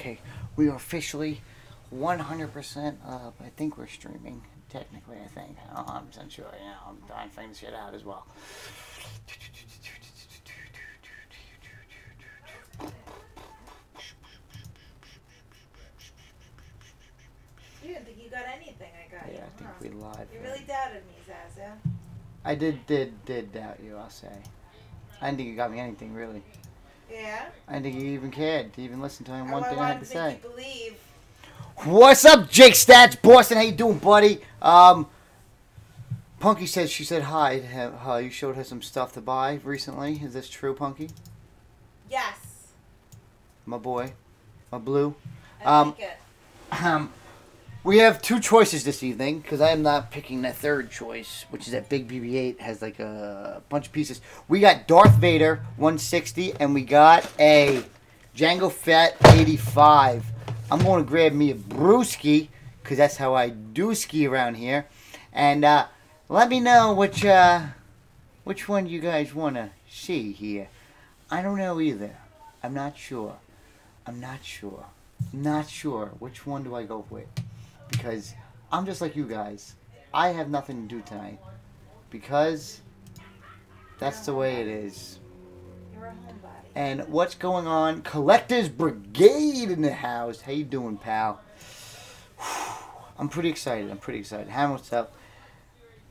Okay, we are officially 100% up. I think we're streaming. Technically, I think. Oh, I'm not sure. You know, I'm trying to figure this shit out as well. You didn't think you got anything I got you, Yeah, I think we live. You really doubted me, Zazu. I did doubt you, I'll say. I didn't think you got me anything, really. Yeah? I didn't think you even cared to even listen to one thing I had to say. I wanted to make you believe. What's up, Jake Stats? Boston, how you doing, buddy? Punky said she said hi. You showed her some stuff to buy recently. Is this true, Punky? Yes. My boy. My blue. I like it. We have two choices this evening, because I am not picking the third choice, which is that big BB-8. Has like a bunch of pieces. We got Darth Vader 160, and we got a Jango Fett 85. I'm going to grab me a brewski, because that's how I do ski around here. And let me know which one you guys want to see here. I don't know either. I'm not sure. Not sure. Which one do I go with? Because I'm just like you guys. I have nothing to do tonight. Because that's the way it is. You're a homebody. And what's going on? Collectors Brigade in the house. How you doing, pal? I'm pretty excited. Hammer, what's up?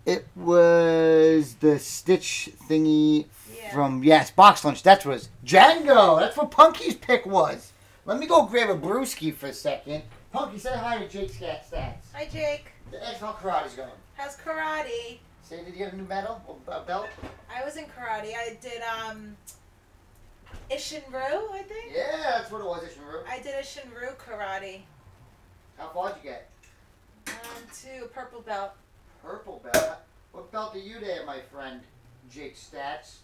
It was the Stitch thingy from, yes, Box Lunch. That's what it was. Jango. That's what Punky's pick was. Let me go grab a brewski for a second. Punky, say hi to Jake's Cat Stats. Hi, Jake. How karate's going? How's karate? Say, did you get a new medal or belt? I was in karate. I did, Ishinru, I think? Yeah, that's what it was, Ishinru. I did Ishinru karate. How far did you get? To purple belt. Purple belt? What belt are you there, my friend? Jake Stats.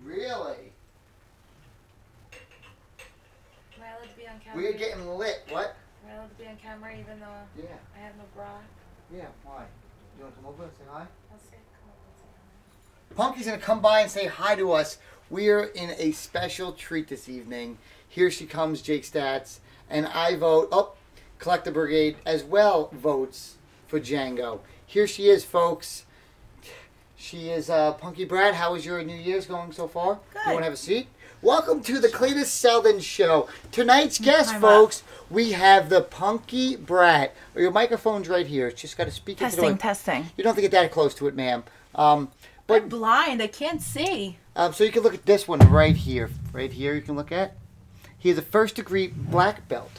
Really? Am I allowed to be on camera? We're getting lit. What? Am I allowed to be on camera even though I have no bra? Yeah, why? You want to come over and say hi? I'll say, come over and say hi. Punky's going to come by and say hi to us. We're in a special treat this evening. Here she comes, Jake Stats. And I vote, Collector Brigade as well votes for Jango. Here she is, folks. She is Punky Brad. How is your New Year's going so far? Good. You want to have a seat? Welcome to the Cletus Selden Show. Tonight's guest, folks, we have the Punky Brat. Your microphone's right here. It's just got to speak into the Testing. You don't have to get that close to it, ma'am. I'm blind. I can't see. So you can look at this one right here. Right here you can look at. He is a first-degree black belt.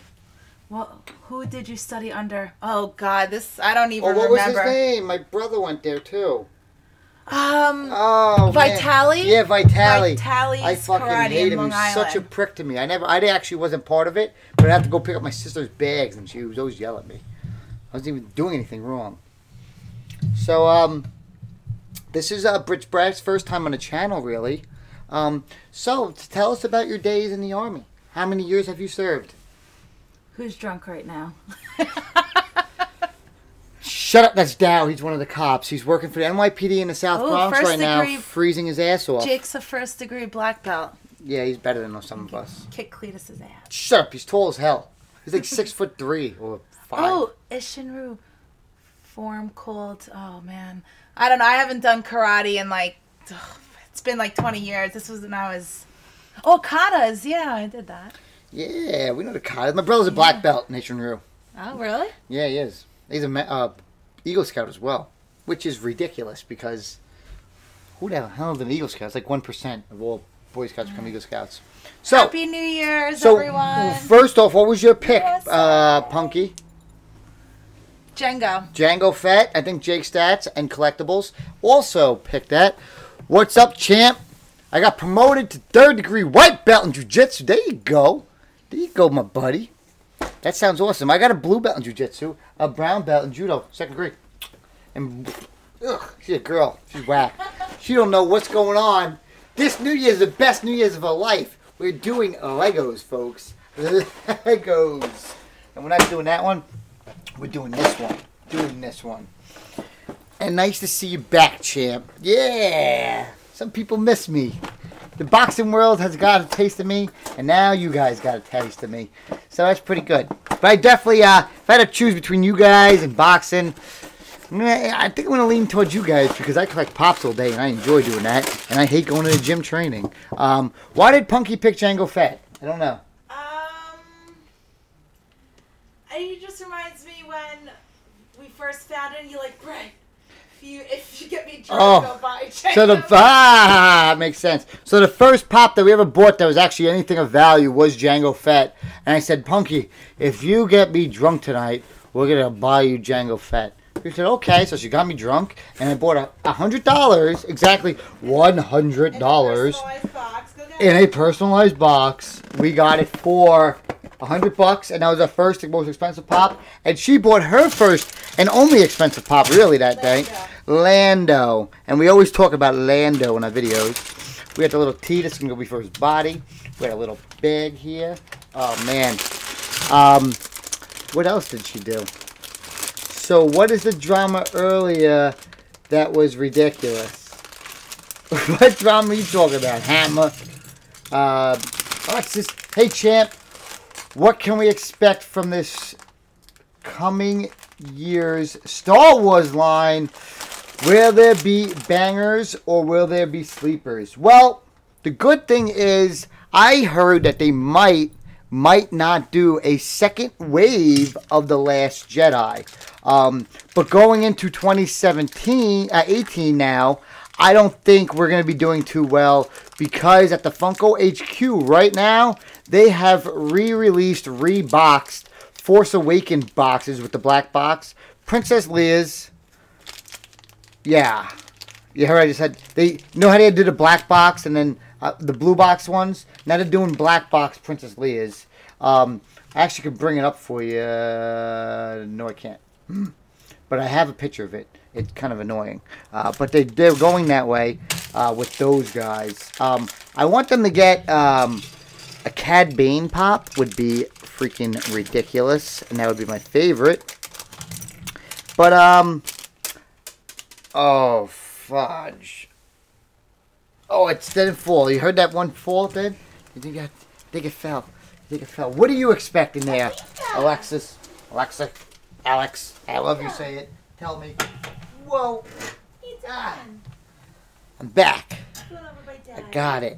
Well, who did you study under? Oh, God, I don't even remember. What was his name? My brother went there, too. Vitali? Man. Yeah, Vitali. Vitali's I fucking karate hate in him. Long He's Island. such a prick to me. I actually wasn't part of it, but I'd have to go pick up my sister's bags, and she would always yell at me. I wasn't even doing anything wrong. So, this is Brit Brad's first time on the channel, really. So, tell us about your days in the Army. How many years have you served? Who's drunk right now? Shut up, that's Dow. He's one of the cops. He's working for the NYPD in the South Bronx right now, freezing his ass off. Jake's a first-degree black belt. Yeah, he's better than some of us. Kick Cletus's ass. Shut up, he's tall as hell. He's like 6'3" or 5. Oh, Ishinru form called, oh man. I don't know, I haven't done karate in it's been like 20 years. This was when I was, katas, yeah, I did that. Yeah, we know the katas. My brother's a black belt in Ishinru. Oh, really? Yeah, he is. He's a Eagle Scout as well, which is ridiculous because who the hell is an Eagle Scout? It's like 1% of all Boy Scouts become Eagle Scouts. So, Happy New Year's, everyone. First off, what was your pick, Punky? Jango Fett, I think Jake Stats, and Collectibles also picked that. What's up, champ? I got promoted to 3rd degree white belt in Jiu-Jitsu. There you go. There you go, my buddy. That sounds awesome. I got a blue belt in Jiu-Jitsu, a brown belt in Judo, 2nd degree. And, she's a girl. She's whack. She don't know what's going on. This New Year's is the best New Year's of her life. We're doing Legos, folks. Legos. And we're not doing that one. We're doing this one. And nice to see you back, champ. Yeah. Some people miss me. The boxing world has got a taste of me, and now you guys got a taste of me. So that's pretty good. But I definitely, if I had to choose between you guys and boxing, I think I'm going to lean towards you guys because I collect pops all day, and I enjoy doing that, and I hate going to the gym training. Why did Punky pick Jango Fett? I don't know. It just reminds me when we first found it, you're like, Brett, if you get me drunk, I'll buy Jango. So makes sense. So the first pop that we ever bought that was actually anything of value was Jango Fett. And I said, Punky, if you get me drunk tonight, we're going to buy you Jango Fett. She said, okay. So she got me drunk, and I bought $100, exactly $100 in a personalized box. We got it for $100, and that was our first and most expensive pop. And she bought her first and only expensive pop, really, that day. Lando. And we always talk about Lando in our videos. We got the little T. This is going to be for his body. We got a little bag here. Oh, man. What else did she do? So, what is the drama earlier that was ridiculous? What drama are you talking about? Hammer? Alexis. Hey, champ. What can we expect from this coming year's Star Wars line? Will there be bangers or will there be sleepers? Well, the good thing is I heard that they might not do a second wave of The Last Jedi. But going into 18 now, I don't think we're going to be doing too well because at the Funko HQ right now, they have re-released, reboxed Force Awakens boxes with the black box. Princess Leia's. Yeah. You heard I just said, you know how they did a black box and then the blue box ones? Now they're doing black box Princess Leia's. I actually could bring it up for you. No, I can't. But I have a picture of it. It's kind of annoying. But they're going that way with those guys. I want them to get a Cad Bane pop. Would be freaking ridiculous. And that would be my favorite. But, oh, fudge. Oh, it didn't fall. You heard that one fall, then? You think it fell. You think it fell. What are you expecting there, Alexis? Alexa? Alex? I love you, say it. Tell me. Whoa. I'm back. I got it.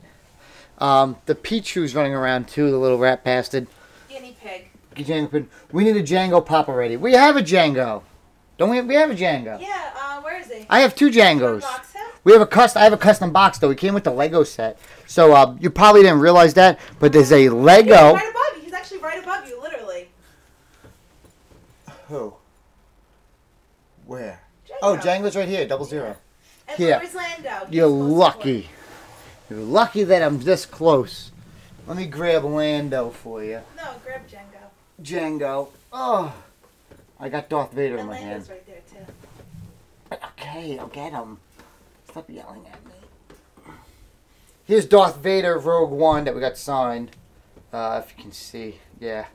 The Pichu's running around too, the little rat bastard. Guinea pig. We need a Jango pop already. We have a Jango. Don't we? We have a Jango. Yeah, where is he? I have 2 Jangos. Box set? I have a custom box though. He came with the Lego set. So you probably didn't realize that, but there's a Lego. He's right above you. He's actually right above you, literally. Who? Where? Jango. Oh, Jango's right here, 00. And Here. where's Lando? You're lucky. You're lucky that I'm this close. Let me grab Lando for you. No, grab Jango. Jango. Oh. I got Darth Vader in And my hand. Lando's right there, too. Okay, I'll get him. Stop yelling at me. Here's Darth Vader Rogue One that we got signed. If you can see. Yeah.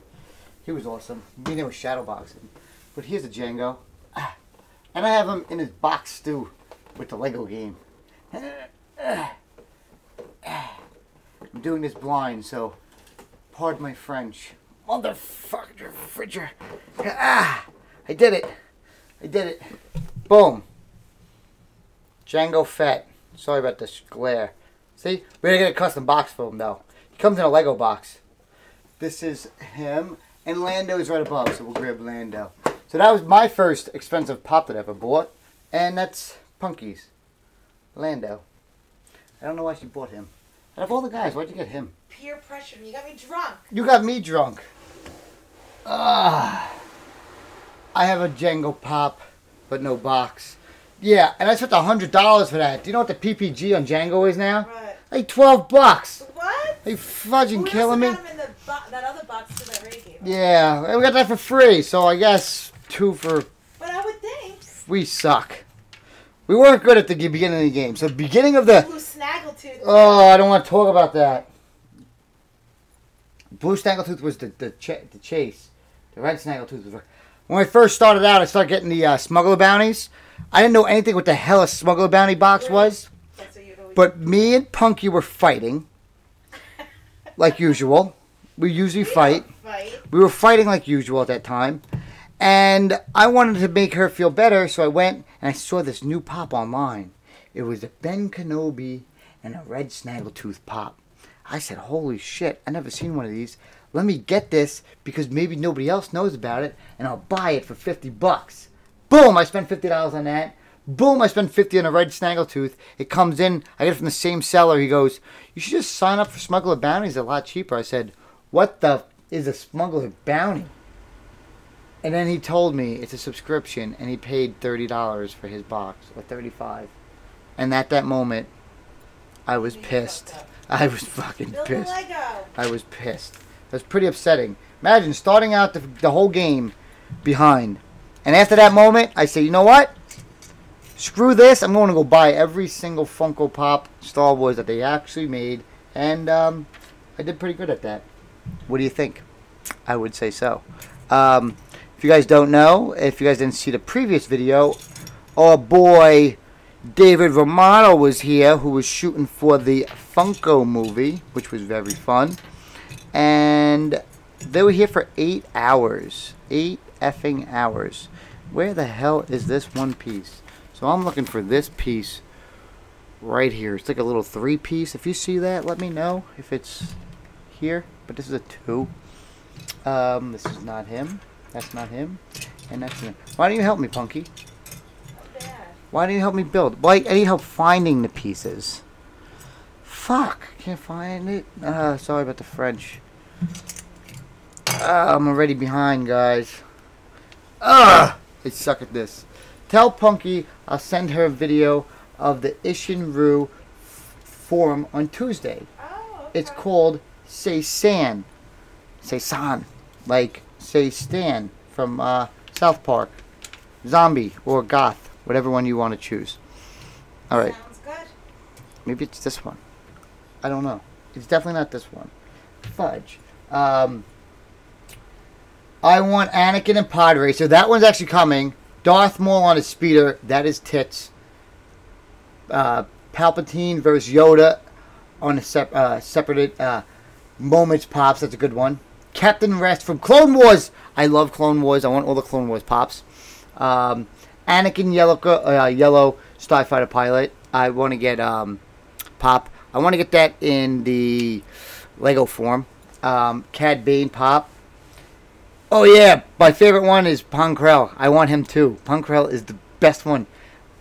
He was awesome. Being there with shadowboxing. But here's a Jango. And I have him in his box too. With the Lego game. I'm doing this blind, so pardon my French. Motherfucker, fridger. I did it. I did it. Boom. Jango Fett. Sorry about this glare. See? We're going to get a custom box for him, though. He comes in a Lego box. This is him. And Lando is right above, so we'll grab Lando. So that was my first expensive pop that I ever bought. And that's Punky's. Lando. I don't know why she bought him. Out of all the guys, why'd you get him? Peer pressure. You got me drunk. You got me drunk. I have a Jango pop, but no box. Yeah, and I spent $100 for that. Do you know what the PPG on Jango is now? Right. Like $12. What? Are you fudging killing me? We also got him in that other box too that Ray gave us. Yeah, and we got that for free, so I guess 2 for... But I would think. We suck. We weren't good at the beginning of the game. So beginning of the... Blue Snaggletooth. Oh, I don't want to talk about that. Blue Snaggletooth was the chase. The red Snaggletooth was... When I first started out, I started getting the smuggler bounties. I didn't know anything what the hell a smuggler bounty box was. That's what you'd always But me and Punky were fighting, like usual. We usually fight. We were fighting like usual at that time. And I wanted to make her feel better, so I went and I saw this new pop online. It was a Ben Kenobi and a red snaggletooth pop. I said, holy shit, I never seen one of these. Let me get this because maybe nobody else knows about it, and I'll buy it for $50. Boom, I spent $50 on that. Boom, I spent $50 on a red snaggletooth. It comes in, I get it from the same seller. He goes, you should just sign up for Smuggler Bounty. It's a lot cheaper. I said, what the is a Smuggler Bounty? And then he told me it's a subscription, and he paid $30 for his box, or $35. And at that moment, I was pissed. I was fucking pissed. I was pissed. It was pretty upsetting. Imagine starting out the whole game behind. And after that moment, I say, you know what? Screw this. I'm going to go buy every single Funko Pop Star Wars that they actually made. And I did pretty good at that. What do you think? I would say so. If you guys don't know, if you guys didn't see the previous video, our boy David Romano was here, who was shooting for the Funko movie, which was very fun. And they were here for 8 hours. 8 effing hours. Where the hell is this one piece? So I'm looking for this piece right here. It's like a little 3-piece. If you see that, let me know if it's here. But this is a 2. This is not him. That's not him. And that's him. Why don't you help me, Punky? Why don't you help me build? Why? I need help finding the pieces. Fuck. Can't find it. Sorry about the French. I'm already behind, guys. I suck at this. Tell Punky I'll send her a video of the Ishinru forum on Tuesday. Oh, okay. It's called Say San. Say San. Like Say Stan from South Park. Zombie or Goth. Whatever one you want to choose. Alright. Sounds good. Maybe it's this one. I don't know. It's definitely not this one. Fudge. I want Anakin and Pod Racer. That one's actually coming. Darth Maul on his speeder. That is tits. Palpatine versus Yoda on a separate Moments Pops. That's a good one. Captain Rest from Clone Wars. I love Clone Wars. I want all the Clone Wars Pops. Anakin Yellow Starfighter Pilot. I want to get Pop. I want to get that in the Lego form. Cad Bane Pop. Oh yeah, my favorite one is Ponkrell. I want him too. Ponkrell is the best one.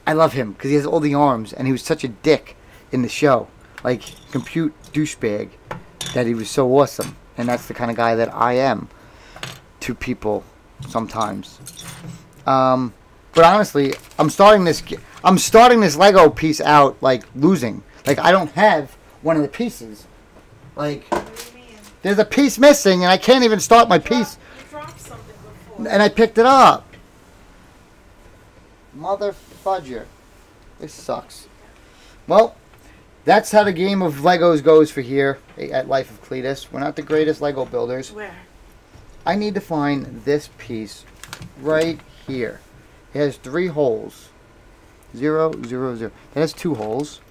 I love him because he has all the arms, and he was such a dick in the show. Like, compute douchebag, that he was so awesome. And that's the kind of guy that I am to people sometimes. But honestly, I'm starting this Lego piece out like losing. Like, I don't have one of the pieces. Like, What do you mean? there's a piece missing, and I can't even start my piece. You dropped something before. And I picked it up. Mother fudger. This sucks. Well, that's how the game of Legos goes for here at Life of Cletus. We're not the greatest Lego builders. Where? I need to find this piece right here. It has 3 holes. 0, 0, 0. It has 2 holes.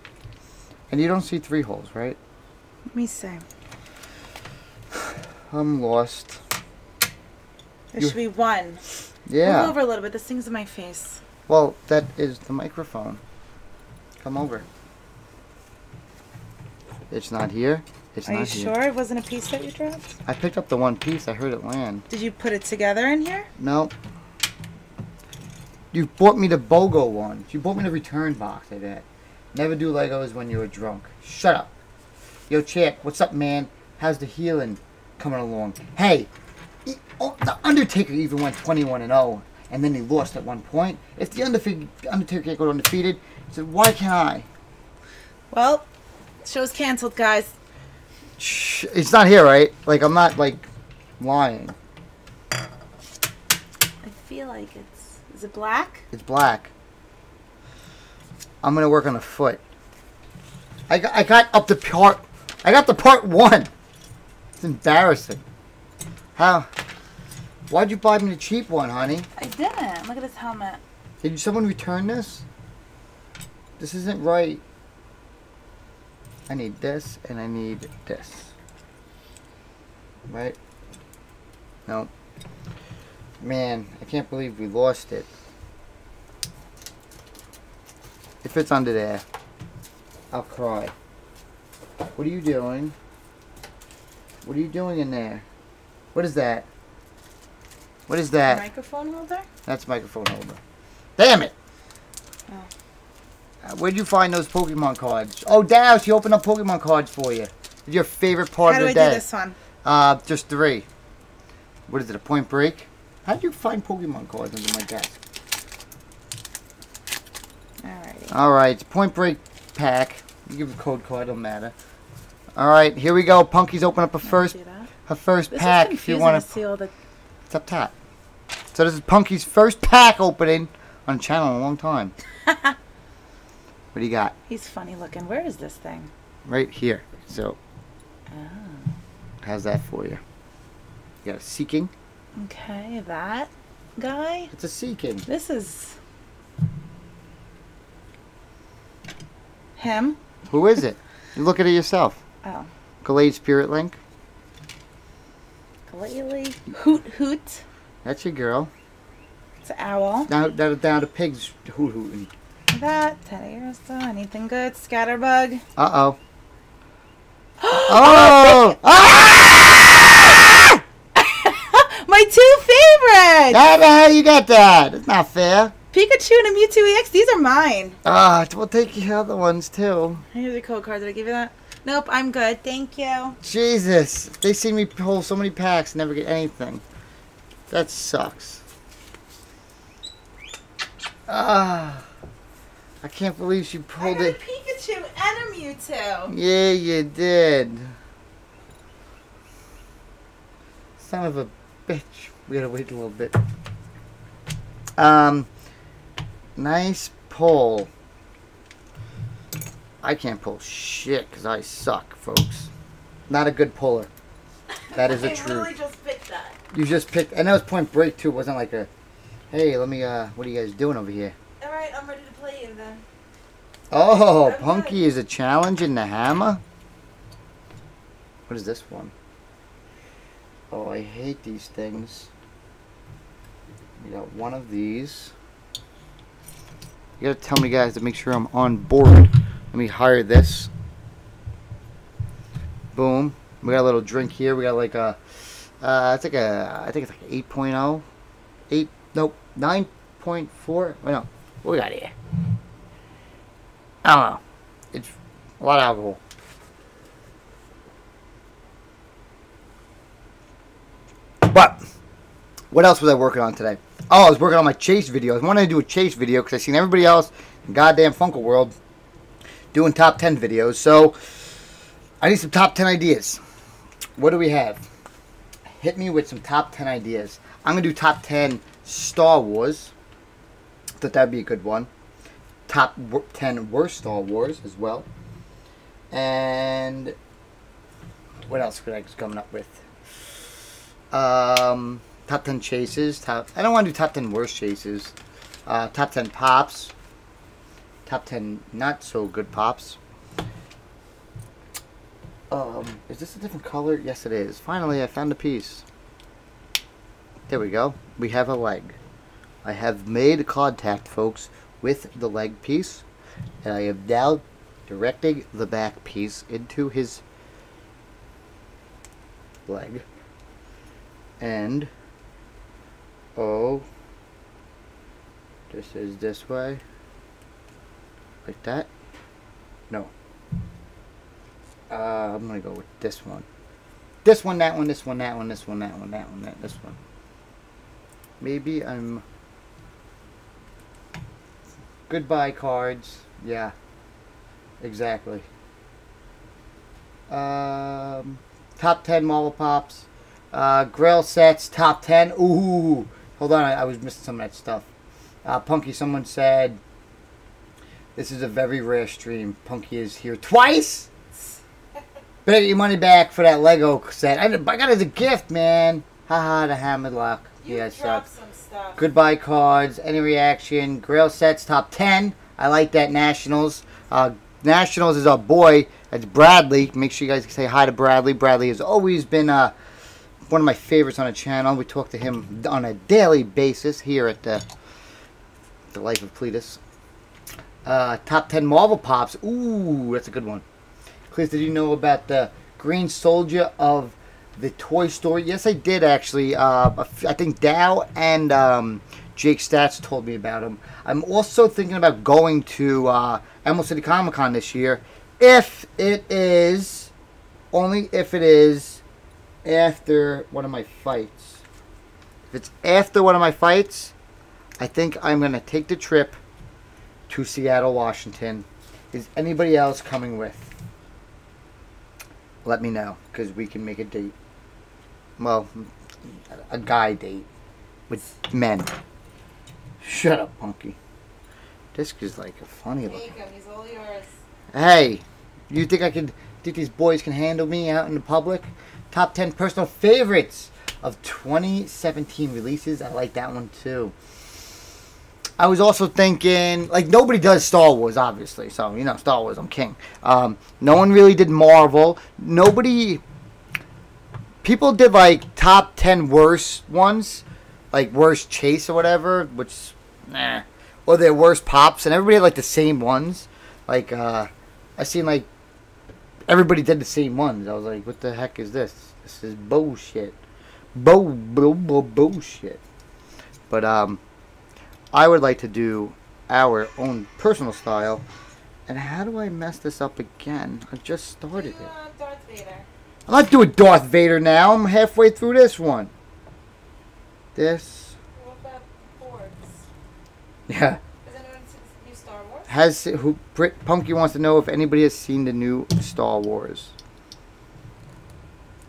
And you don't see 3 holes, right? Let me see. I'm lost. There should be 1. Yeah. Move over a little bit. This thing's in my face. Well, that is the microphone. Come over. It's not here. It's Are not you here. sure it wasn't a piece that you dropped? I picked up the one piece. I heard it land. Did you put it together in here? No. You bought me the BOGO one. You bought me the return box, I bet. Never do Legos when you're drunk. Shut up. Yo, Champ, what's up, man? How's the healing coming along? Hey, the Undertaker even went 21-0, and then he lost at one point. If the Undertaker can't go undefeated, he said, why can't I? Well, show's canceled, guys. Shh, it's not here, right? Like, I'm not, like, lying. I feel like it's... Is it black? It's black. I'm gonna work on the foot. I got up to part... I got to part 1. It's embarrassing. How? Why'd you buy me the cheap one, honey? I didn't. Look at this helmet. Did someone return this? This isn't right. I need this, and I need this. Right? No. Man, I can't believe we lost it. If it's under there, I'll cry. What are you doing? What are you doing in there? What is that? What is that? Microphone holder? That's a microphone holder. Damn it! Oh. Where'd you find those Pokemon cards? Oh, Dow, she opened up Pokemon cards for you. It's your favorite part How of do the I day. do this one? Just 3. What is it, a Point Break? How did you find Pokemon cards under my desk? Alrighty. Alright, Point Break pack. You give the code card, don't matter. Alright, here we go. Punky's open up her first This pack. is If you confusing want to see all the... It's up top. So this is Punky's first pack opening on the channel in a long time. What do you got? He's funny looking. Where is this thing? Right here. So, Oh. how's that for you? You got a Seeking. Okay, that guy. It's a Seeking. This is... him. Who is it? You look at it yourself. Oh. Gallade Spirit Link. Glalie. Hoot Hoot. That's your girl. It's an owl. Down to pigs hoot hooting. That. Teddy Ursa. Anything good? Scatterbug. Uh-oh. Oh! Ah! My 2 favorites! How the hell you got that? That's not fair. Pikachu and a Mewtwo EX. These are mine. We'll take your other ones too. Here's the code card. Did I give you that? Nope, I'm good. Thank you. Jesus. They see me pull so many packs and never get anything. That sucks. I can't believe she I pulled got a it. Pikachu and a Mewtwo. Yeah, you did. Son of a bitch. We gotta wait a little bit. Nice pull. I can't pull shit because I suck, folks. Not a good puller. That is the I truth. literally just picked that. You just picked, and that was Point Break too. It wasn't like a, hey, let me, what are you guys doing over here? Alright, I'm ready to play you then. Oh, Okay. Punky is a challenge in the hammer? What is this one? Oh, I hate these things. We got one of these. You gotta tell me, guys, to make sure I'm on board. Let me hire this. Boom. We got a little drink here. We got like a, it's like a, I think it's like 8.0. 9.4. Oh, no. What we got here? I don't know. It's a lot of alcohol. But, what else was I working on today? Oh, I was working on my chase video. I wanted to do a chase video because I seen everybody else in goddamn Funko World doing top 10 videos. So, I need some top 10 ideas. What do we have? Hit me with some top 10 ideas. I'm going to do top 10 Star Wars. Thought that'd be a good one. Top 10 worst Star Wars as well. And what else could I was coming up with? Top 10 chases. I don't want to do top 10 worst chases. Top 10 pops. Top 10 not so good pops. Is this a different color? Yes, it is. Finally, I found a piece. There we go. We have a leg. I have made contact, folks, with the leg piece, and I am now directing the back piece into his leg. And, oh, this is this way. Like that? No. I'm gonna go with this one. This one, that one, this one, that one, this one, that one, that one, this one. Maybe I'm... Goodbye cards. Yeah. Exactly. Top 10 Marvel Pops. Grail sets, top 10. Ooh. Hold on, I was missing some of that stuff. Punky, someone said, this is a very rare stream. Punky is here twice? Better get your money back for that Lego set. I got it as a gift, man. Haha, the hammered lock. You Yeah, dropped some stuff. Goodbye cards. Any reaction? Grail sets, top 10. I like that. Nationals. Nationals is our boy. That's Bradley. Make sure you guys say hi to Bradley. Bradley has always been one of my favorites on the channel. We talk to him on a daily basis here at the Life of Cletus. Top 10 Marvel Pops. Ooh, that's a good one. Cletus, did you know about the Green Soldier of the Toy Story? Yes, I did actually. I think Dow and Jake Stats told me about him. I'm also thinking about going to Emerald City Comic Con this year, if it is, only if it is after one of my fights. If it's after one of my fights, I think I'm going to take the trip to Seattle, Washington. Is anybody else coming with? Let me know, because we can make a date. Well, a guy date with men. Shut up, Punky. This is like a funny look. Take him. He's all yours. Hey, you think these boys can handle me out in the public? Top 10 personal favorites of 2017 releases. I like that one too. I was also thinking, like, nobody does Star Wars, obviously. So, you know, Star Wars, I'm king. No one really did Marvel. People did, like, top 10 worst ones. Like, worst chase or whatever, which, nah. Or their worst pops, and everybody had, like, the same ones. Like, I seen, like, everybody did the same ones. I was like, what the heck is this? This is bullshit. Bullshit. But, I would like to do our own personal style. And how do I mess this up again? I just started it. Darth Vader. I'm not doing Darth Vader now. I'm halfway through this one. This. What about boards? Yeah. Has anyone seen the new Star Wars? Punky wants to know if anybody has seen the new Star Wars.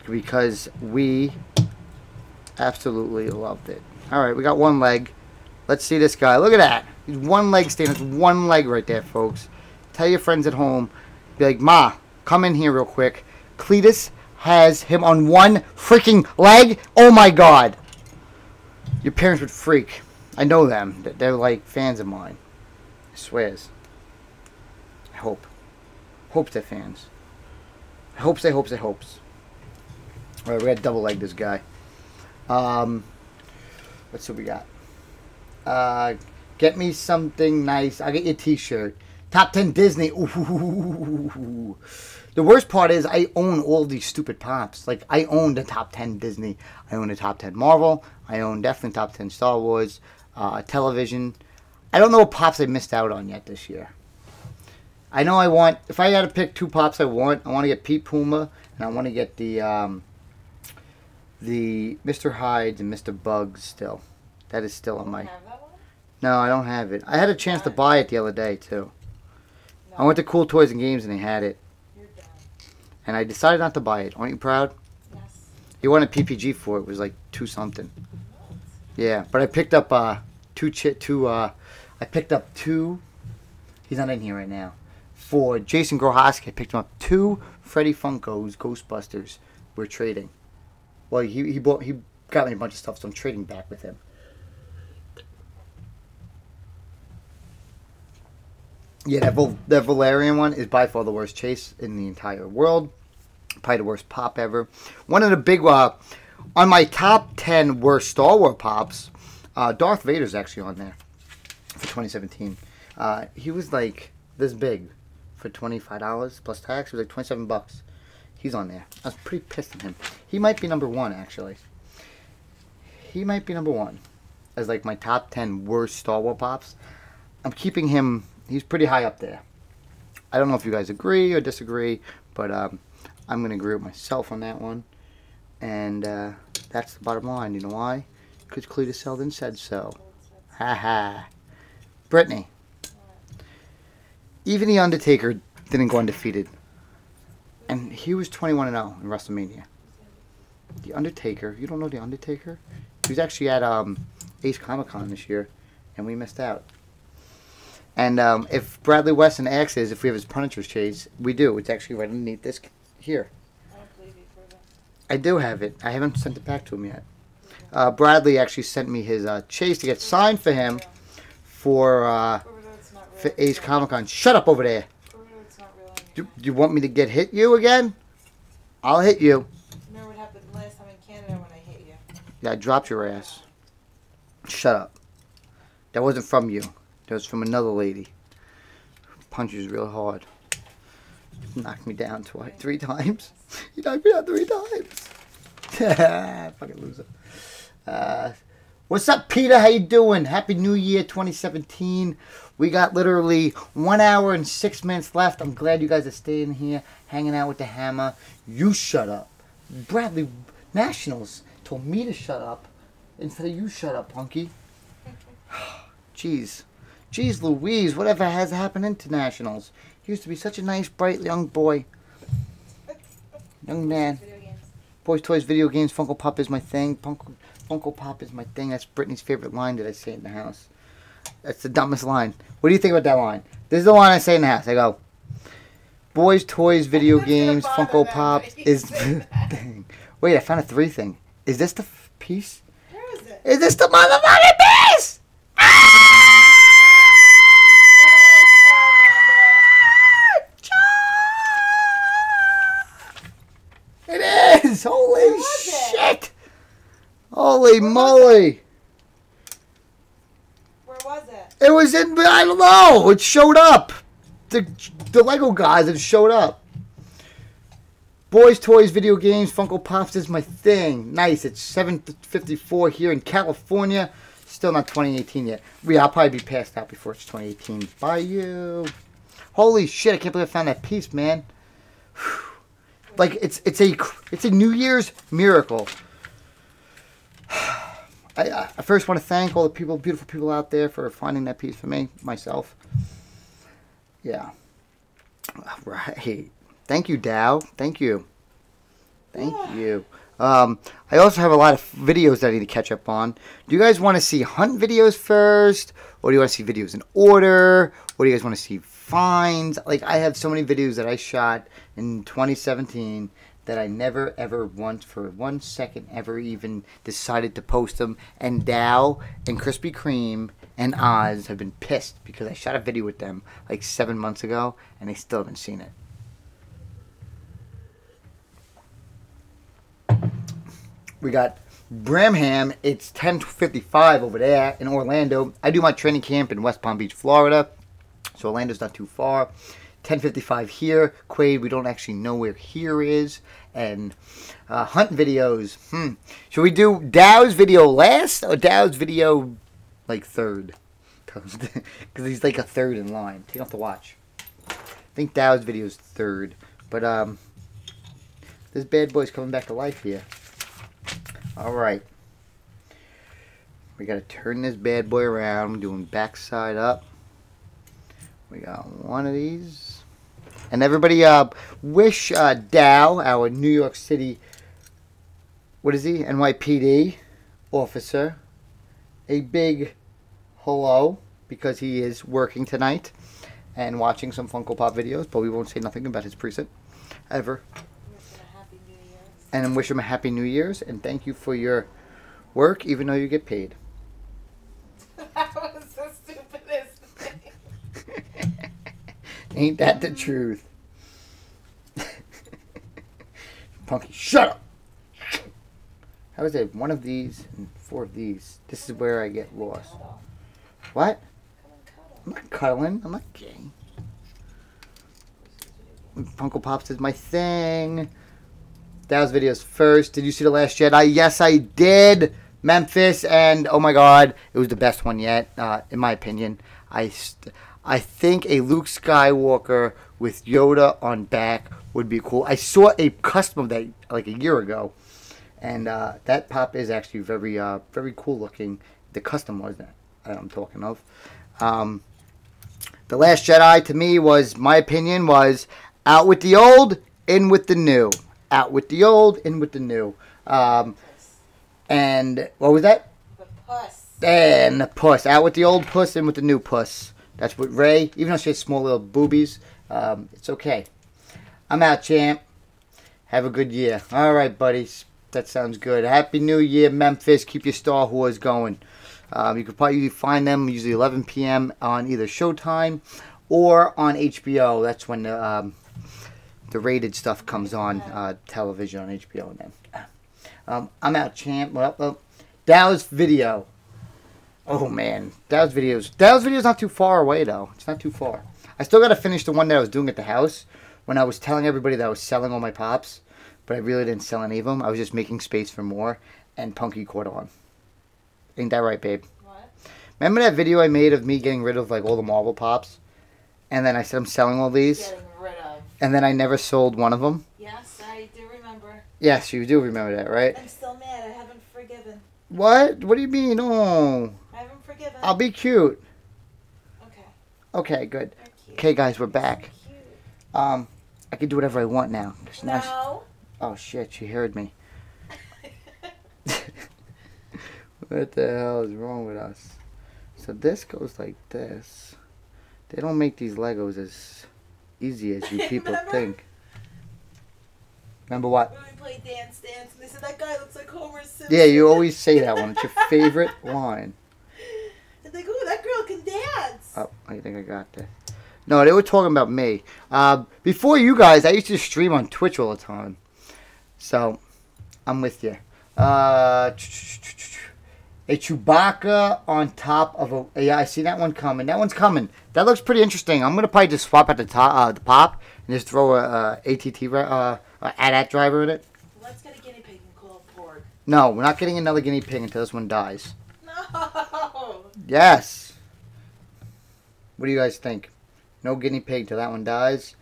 Because we absolutely loved it. Alright, we got one leg. Let's see this guy. Look at that. He's one leg standing. That's one leg right there, folks. Tell your friends at home. Be like, Ma, come in here real quick. Cletus has him on one freaking leg. Oh my God. Your parents would freak. I know them. They're like fans of mine. I swears. I hope. Hopes they're fans. Hopes. Alright, we gotta double leg this guy. Let's see what we got. Get me something nice. I'll get you a t-shirt. Top 10 Disney. Ooh. The worst part is I own all these stupid pops. Like, I own the top 10 Disney. I own the top 10 Marvel. I own definitely top 10 Star Wars. Television. I don't know what pops I missed out on yet this year. I know I want, if I had to pick two pops I want to get Pete Puma, and I want to get the Mr. Hydes and Mr. Bugs still. That is still on my... Have that one? No, I don't have it. I had a chance to buy it the other day, too. No. I went to Cool Toys and Games and they had it. You're done. And I decided not to buy it. Aren't you proud? Yes. He wanted PPG for it. It was like $2 something. Yeah, but I picked up I picked up two. He's not in here right now. For Jason Grohowski, I picked him up 2 Freddy Funkos Ghostbusters. We're trading. Well, he got me a bunch of stuff, so I'm trading back with him. Yeah, that Valerian one is by far the worst chase in the entire world. Probably the worst pop ever. One of the big on my top 10 worst Star Wars pops, Darth Vader's actually on there for 2017. He was like this big for $25 plus tax. It was like $27. He's on there. I was pretty pissed at him. He might be number 1 actually. He might be number 1 as like my top 10 worst Star Wars pops. I'm keeping him. He's pretty high up there. I don't know if you guys agree or disagree, but I'm going to agree with myself on that one. And that's the bottom line. You know why? Because Cletus Selden said so. Ha. Brittany. Even The Undertaker didn't go undefeated. And he was 21-0 in WrestleMania. The Undertaker. You don't know The Undertaker? He was actually at Ace Comic Con this year, and we missed out. And if Bradley Weston asks if we have his Punisher's chase, we do. It's actually right underneath this here. I don't believe you for that. I do have it. I haven't sent it back to him yet. Bradley actually sent me his chase to get signed for him for Ace Comic Con. Shut up over there. It's not Do you want me to hit you again? I'll hit you. Remember what happened last time in Canada when I hit you? Yeah, I dropped your ass. Shut up. That wasn't from you. That was from another lady. Punches real hard. Knocked me down 3 times. You knocked me down 3 times. Fucking loser. What's up, Peter? How you doing? Happy New Year 2017. We got literally 1 hour and 6 minutes left. I'm glad you guys are staying here, hanging out with the hammer. You shut up. Bradley Nationals told me to shut up instead of you shut up, punky. Jeez. Jeez Louise, whatever has happened into Nationals? He used to be such a nice, bright young boy. Young man. Boys, toys, video games, Funko Pop is my thing. Funko Pop is my thing. That's Brittany's favorite line that I say in the house. That's the dumbest line. What do you think about that line? This is the line I say in the house. I go, boys, toys, video games, Funko Pop is the thing. Wait, I found a 3 thing. Is this the piece? Where is it? Is this the motherfucking piece? It is! Holy shit! Holy moly! Where was it? It was in, I don't know. It showed up. The Lego guys, it showed up. Boys, toys, video games, Funko Pops is my thing. Nice. It's 7:54 here in California. Still not 2018 yet. Yeah, I'll probably be passed out before it's 2018. Bye, you. Holy shit! I can't believe I found that piece, man. Like it's a New Year's miracle. I first want to thank all the people, beautiful people out there for finding that piece for me, myself. Yeah. Right. Thank you, Dow. Thank you. Thank you. I also have a lot of videos that I need to catch up on. Do you guys want to see hunt videos first? Or do you want to see videos in order? Or do you guys want to see finds? Like, I have so many videos that I shot in 2017 that I never, ever once, for 1 second, ever even decided to post them. And Dow and Krispy Kreme and Oz have been pissed because I shot a video with them like 7 months ago and they still haven't seen it. We got Bramham. It's 10:55 over there in Orlando. I do my training camp in West Palm Beach, Florida. So Orlando's not too far. 10:55 here. Quaid, we don't actually know where here is. And hunt videos. Should we do Dow's video last or Dow's video like third? Because he's like a third in line. Take off the watch. I think Dow's video is third. But this bad boy's coming back to life here. Alright. We gotta turn this bad boy around. I'm doing backside up. We got one of these. And everybody wish Dow, our New York City, what is he? NYPD officer, a big hello, because he is working tonight and watching some Funko Pop videos, but we won't say nothing about his precinct ever. And wish him a Happy New Year's, and thank you for your work, even though you get paid. That was the stupidest thing. Ain't that the truth? Punky, shut up! How is it? 1 of these and 4 of these. This is where I get lost. What? I'm not cuddling. I'm not gay. Funko Pops is my thing. Dow's videos first. Did you see The Last Jedi? Yes, I did. Memphis, and oh my god, it was the best one yet, in my opinion. I think a Luke Skywalker with Yoda on back would be cool. I saw a custom of that like a year ago, and that pop is actually very, very cool looking. The custom was that I'm talking of. The Last Jedi, to me, was, my opinion, was out with the old, in with the new. Out with the old, in with the new. And what was that? The puss. And the puss. Out with the old puss, in with the new puss. That's what Ray, even though she has small little boobies, it's okay. I'm out, champ. Have a good year. All right, buddies. That sounds good. Happy New Year, Memphis. Keep your Star Wars going. You can probably find them usually 11 p.m. on either Showtime or on HBO. That's when the the rated stuff comes on television on HBO. And then I'm out, champ. Well, Dow's video. Oh man, Dow's video's not too far away though. It's not too far. I still got to finish the one that I was doing at the house when I was telling everybody that I was selling all my pops, but I really didn't sell any of them. I was just making space for more, and Punky caught on. Ain't that right, babe? What? Remember that video I made of me getting rid of like all the Marvel pops, and then I said I'm selling all these, Getting rid of. and then I never sold one of them. Yes, I do remember. Yes, you do remember that, right? I'm still mad. I haven't forgiven. What? What do you mean? Oh, I haven't forgiven. I'll be cute. Okay. Okay, good. You're cute. Okay, guys, we're You're back. so cute. I can do whatever I want now. 'Cause now No. oh shit, she heard me. What the hell is wrong with us? So this goes like this. They don't make these Legos as easy as you people Remember? think. Remember what? When we played Dance Dance, and they said that guy looks like Homer Simpson. Yeah, you always say that one. It's your favorite line. And they go, ooh, that girl can dance. Oh, I think I got that. No, they were talking about me. Before you guys, I used to stream on Twitch all the time. So, I'm with you. A Chewbacca on top of a... Yeah, I see that one coming. That one's coming. That looks pretty interesting. I'm going to probably just swap out the pop and just throw a ATT AT-AT driver in it. Let's get a guinea pig and call it Borg. No, we're not getting another guinea pig until this one dies. No. Yes. What do you guys think? No guinea pig till that one dies?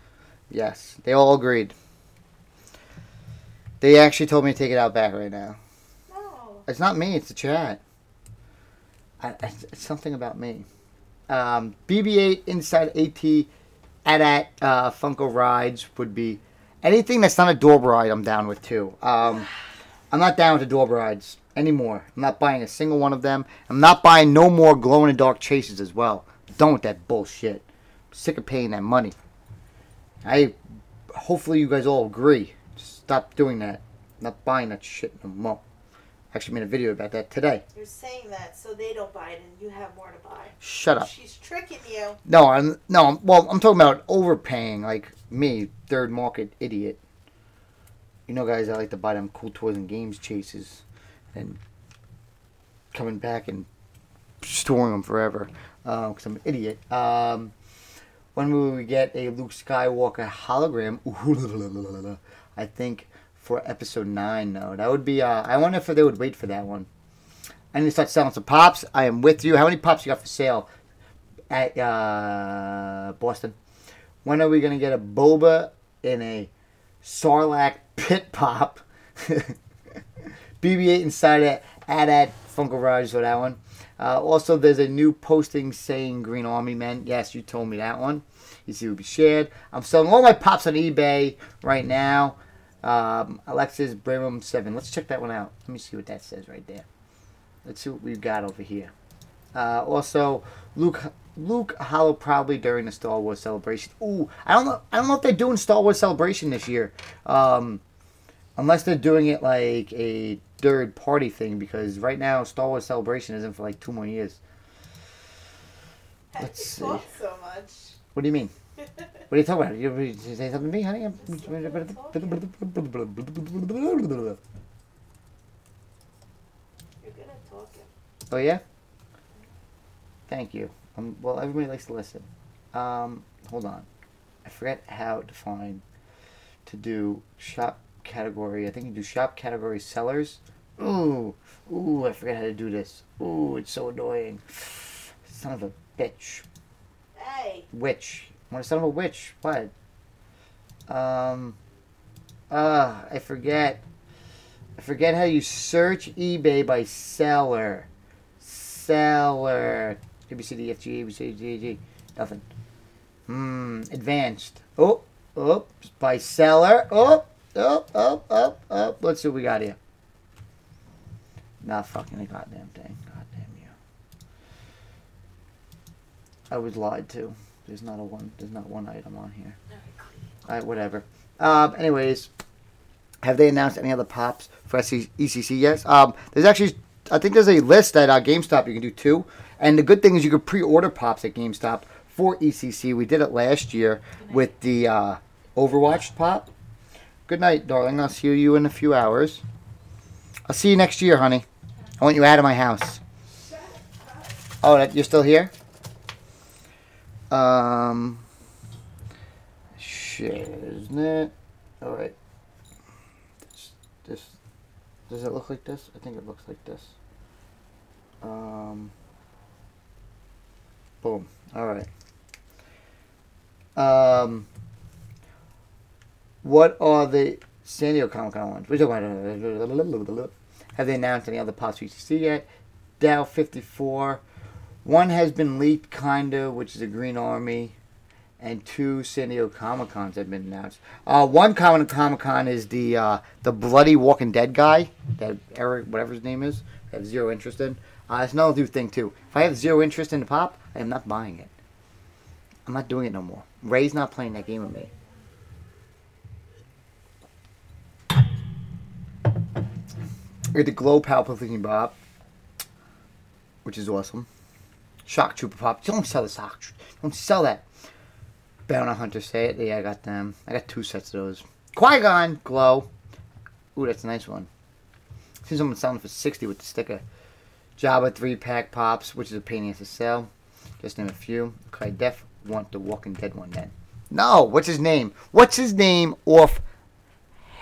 Yes. They all agreed. They actually told me to take it out back right now. No. It's not me. It's the chat. It's something about me. BB-8 inside AT-AT Funko rides would be anything that's not a door ride. I'm down with too. I'm not down with the door rides anymore. I'm not buying a single one of them. I'm not buying no more glow in the dark chases as well. Done with that bullshit. I'm sick of paying that money. Hopefully you guys all agree. Stop doing that. I'm not buying that shit no more. Actually made a video about that today. You're saying that so they don't buy it and you have more to buy. Shut up. She's tricking you. No, I'm talking about overpaying like me, third market idiot. You know, guys, I like to buy them cool toys and games chases, and coming back and storing them forever because I'm an idiot. When will we get a Luke Skywalker hologram? Ooh, I think for episode 9, though. That would be, I wonder if they would wait for that one. I need to start selling some pops. I am with you. How many pops you got for sale at Boston? When are we going to get a Boba in a Sarlacc pit pop? BB-8 inside it. Add Funko Raj for that one. Also, there's a new posting saying Green Army Men. Yes, you told me that one. You see, it will be shared. I'm selling all my pops on eBay right now. Alexis Bramham 7. Let's check that one out. Let me see what that says right there. Let's see what we've got over here. Also, Luke Hollow probably during the Star Wars Celebration. Ooh, I don't know if they're doing Star Wars Celebration this year. Unless they're doing it like a third party thing, because right now Star Wars Celebration isn't for like 2 more years. Let's see. Talk so much. What do you mean? What are you talking about? You say something to me, honey? You're good at talking. Oh yeah. Thank you. Well, everybody likes to listen. Hold on. I forget how to do shop category. I think you do shop category sellers. Ooh, I forget how to do this. Ooh, it's so annoying. Son of a bitch. Hey. Witch. What a son of a witch. What? I forget. I forget how you search eBay by seller. Seller. A, B, C, D, F, G, A, B, C, D, E, G. Nothing. Advanced. Oh, by seller. Oh. Let's see what we got here. Not fucking the goddamn thing. Goddamn you. I was lied to. There's not one item on here. Alright, whatever. Anyways, have they announced any other pops for ECC yet? There's actually, I think there's a list at GameStop you can do too. And the good thing is you can pre-order pops at GameStop for ECC. We did it last year with the Overwatch pop. Good night, darling. I'll see you in a few hours. I'll see you next year, honey. I want you out of my house. Oh, you're still here? Shit, isn't it? All right. This. Does it look like this? I think it looks like this. Boom. All right. What are the San Diego Comic-Con ones? We're talking about. Have they announced any other pops we see yet? Dow 54. One has been leaked, kinda, which is a Green Army, and 2 San Diego Comic-Cons have been announced. One Comic-Con is the bloody Walking Dead guy, that Eric, whatever his name is. I have zero interest in. It's another new thing too. If I have zero interest in the pop, I am not buying it. I'm not doing it no more. Ray's not playing that game with me. Or the Glow Palpatine Bob, which is awesome. Shock Trooper Pop. Don't sell the Shock. Don't sell that. Bounty Hunter say it. Yeah, I got them. I got 2 sets of those. Qui-Gon Glow. Ooh, that's a nice one. See someone selling for 60 with the sticker. Jabba 3-pack pops, which is a pain in the ass to sell. Just name a few. Okay, I def want the Walking Dead one then. No, what's his name? What's his name off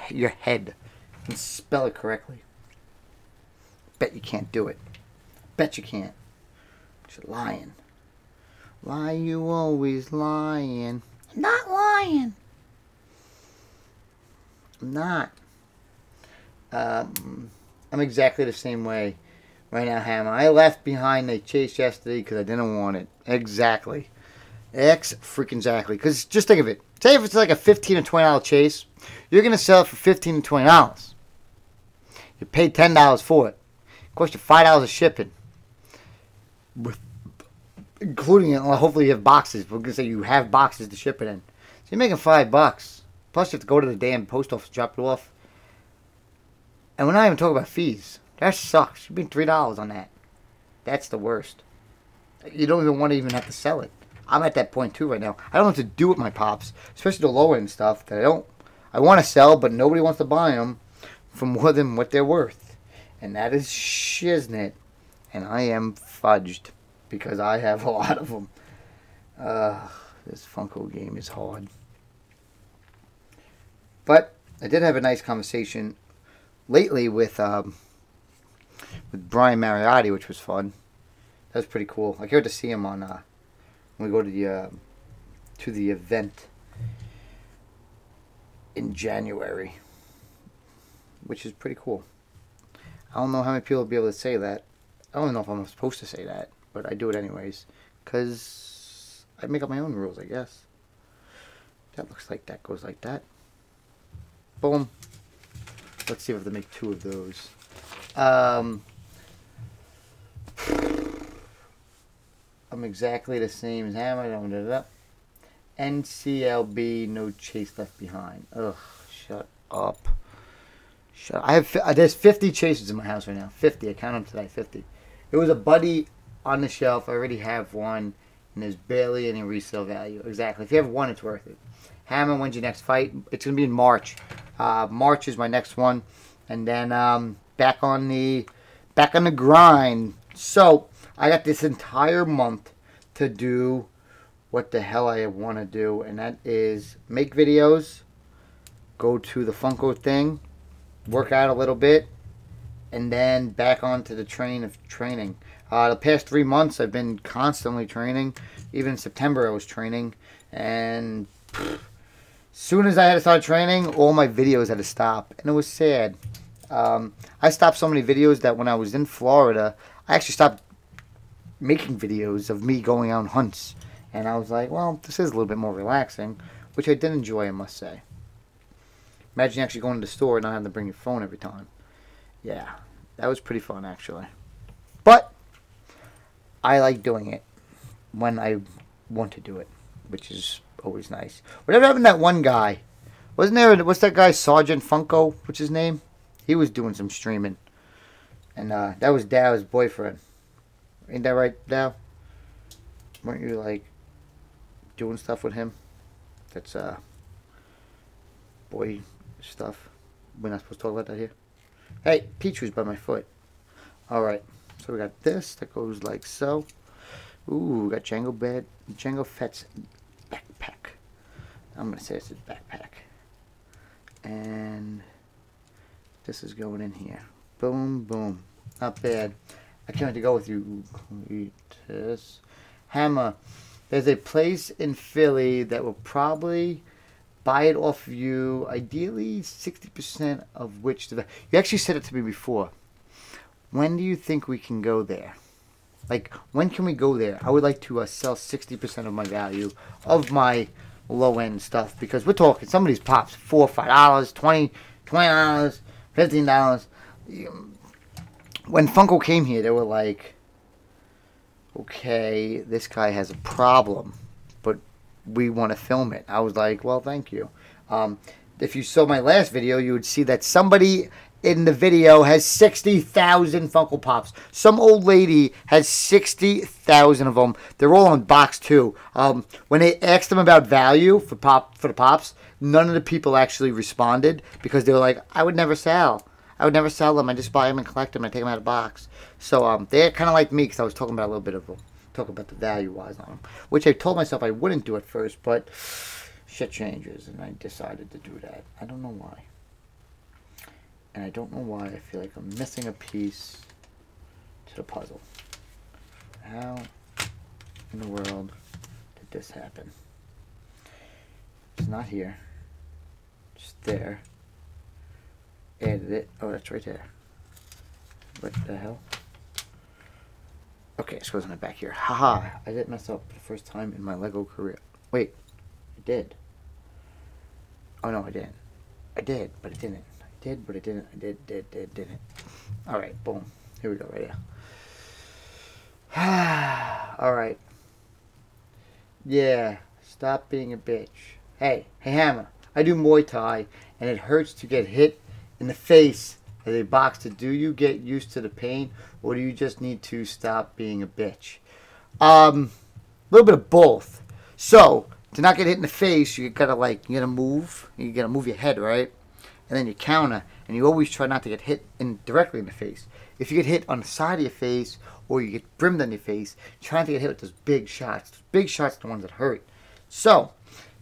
your head? You can spell it correctly. Bet you can't do it. Bet you can't. You're lying. Why you always lying? I'm not lying. I'm not. I'm exactly the same way right now, Hammer. I left behind the chase yesterday because I didn't want it. Exactly. Freaking-exactly. Because just think of it. Say if it's like a $15 or $20 chase, you're going to sell it for $15 and $20. You paid $10 for it. It cost you $5 of shipping. Including it, well, hopefully you have boxes. We're going to say you have boxes to ship it in. So you're making $5. Plus you have to go to the damn post office, drop it off. And we're not even talking about fees. That sucks. You paying $3 on that. That's the worst. You don't even want to even have to sell it. I'm at that point too right now. I don't know what to do with my pops, especially the lower end stuff that I want to sell, but nobody wants to buy them for more than what they're worth. And that is shiznit. And I am fudged because I have a lot of them. This Funko game is hard. But I did have a nice conversation lately with Brian Mariotti, which was fun. That was pretty cool. I got to see him on when we go to the event in January, which is pretty cool. I don't know how many people will be able to say that. I don't know if I'm supposed to say that, but I do it anyways because I make up my own rules, I guess. That looks like that goes like that. Boom. Let's see if I have to make 2 of those. I'm exactly the same as Hammer. NCLB, no chase left behind. Ugh, shut up. There's 50 chases in my house right now. 50. I counted them today. 50. It was a buddy on the shelf. I already have one, and there's barely any resale value. Exactly. If you have one, it's worth it. Hammer, when's your next fight? It's gonna be in March. March is my next one, and then back on the grind. So I got this entire month to do what the hell I want to do, and that is make videos, go to the Funko thing, work out a little bit, and then back onto the train of training. The past 3 months I've been constantly training. Even in September I was training, and as soon as I had to start training, all my videos had to stop, and it was sad. I stopped so many videos that when I was in Florida, I actually stopped making videos of me going on hunts. And I was like, well, this is a little bit more relaxing, which I did enjoy, I must say. Imagine actually going to the store and not having to bring your phone every time. Yeah, that was pretty fun, actually. But I like doing it when I want to do it, which is always nice. Whatever happened to that one guy? Wasn't there, what's that guy, Sergeant Funko? What's his name? He was doing some streaming. And that was Dow's boyfriend. Ain't that right, Dow? Weren't you, like, doing stuff with him? That's, boy stuff. We're not supposed to talk about that here. Hey, Pichu's by my foot. Alright, so we got this that goes like so. Ooh, we got Jango Fett's backpack. I'm gonna say it's his backpack. And this is going in here. Boom, boom. Not bad. I can't wait to go with you. Cletus. Hammer. There's a place in Philly that will probably buy it off of you. Ideally, 60% of which... You actually said it to me before. When do you think we can go there? Like, when can we go there? I would like to sell 60% of my value of my low-end stuff. Because we're talking, some of these pops, $4, $5, $20, $15. When Funko came here, they were like, okay, this guy has a problem, but we want to film it. I was like, well, thank you. If you saw my last video, you would see that somebody in the video has 60,000 Funko Pops. Some old lady has 60,000 of them. They're all on box too. When they asked them about value for the Pops, none of the people actually responded because they were like, I would never sell. I would never sell them. I just buy them and collect them and take them out of the box. So they're kind of like me because I was talking about a little bit of them. Talking about the value-wise on them. Which I told myself I wouldn't do at first, but shit changes and I decided to do that. I don't know why. And I don't know why I feel like I'm missing a piece to the puzzle. How in the world did this happen? It's not here. It's there. Added it. Oh, that's right there. What the hell? Okay, so it goes back here. Haha! I didn't mess up for the first time in my Lego career. Wait, I did. Oh no, I didn't. I did, but I didn't. I did, but I didn't. I didn't. Alright, boom. Here we go, right here. Alright. Yeah, stop being a bitch. Hey, Hammer. I do Muay Thai, and it hurts to get hit in the face as a boxer. Do you get used to the pain, or do you just need to stop being a bitch? A little bit of both. So, to not get hit in the face, you gotta move. You gotta move your head, right? And then you counter, and you always try not to get hit directly in the face. If you get hit on the side of your face, or you get brimmed on your face, try not to get hit with those big shots. Those big shots are the ones that hurt. So,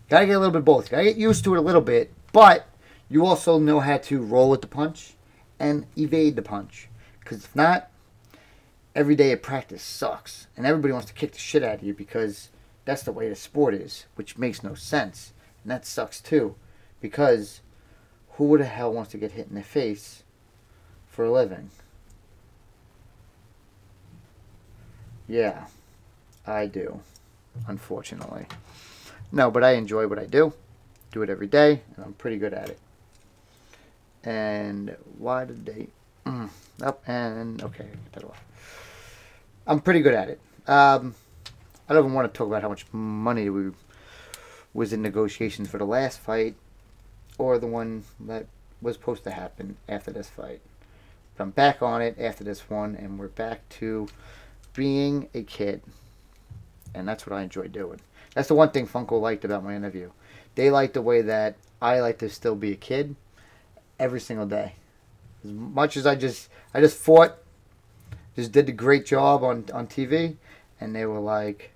gotta get a little bit of both. Gotta get used to it a little bit, but you also know how to roll with the punch and evade the punch. Because if not, every day of practice sucks. And everybody wants to kick the shit out of you because that's the way the sport is, which makes no sense. And that sucks too. Because who the hell wants to get hit in the face for a living? Yeah, I do. Unfortunately. No, but I enjoy what I do. Do it every day, and I'm pretty good at it. And why did they... Up and... Okay, get that off. I'm pretty good at it. I don't even want to talk about how much money we was in negotiations for the last fight, or the one that was supposed to happen after this fight. But I'm back on it after this one, and we're back to being a kid. And that's what I enjoy doing. That's the one thing Funko liked about my interview. They liked the way that I like to still be a kid every single day. As much as I just fought, just did a great job on TV, and they were like,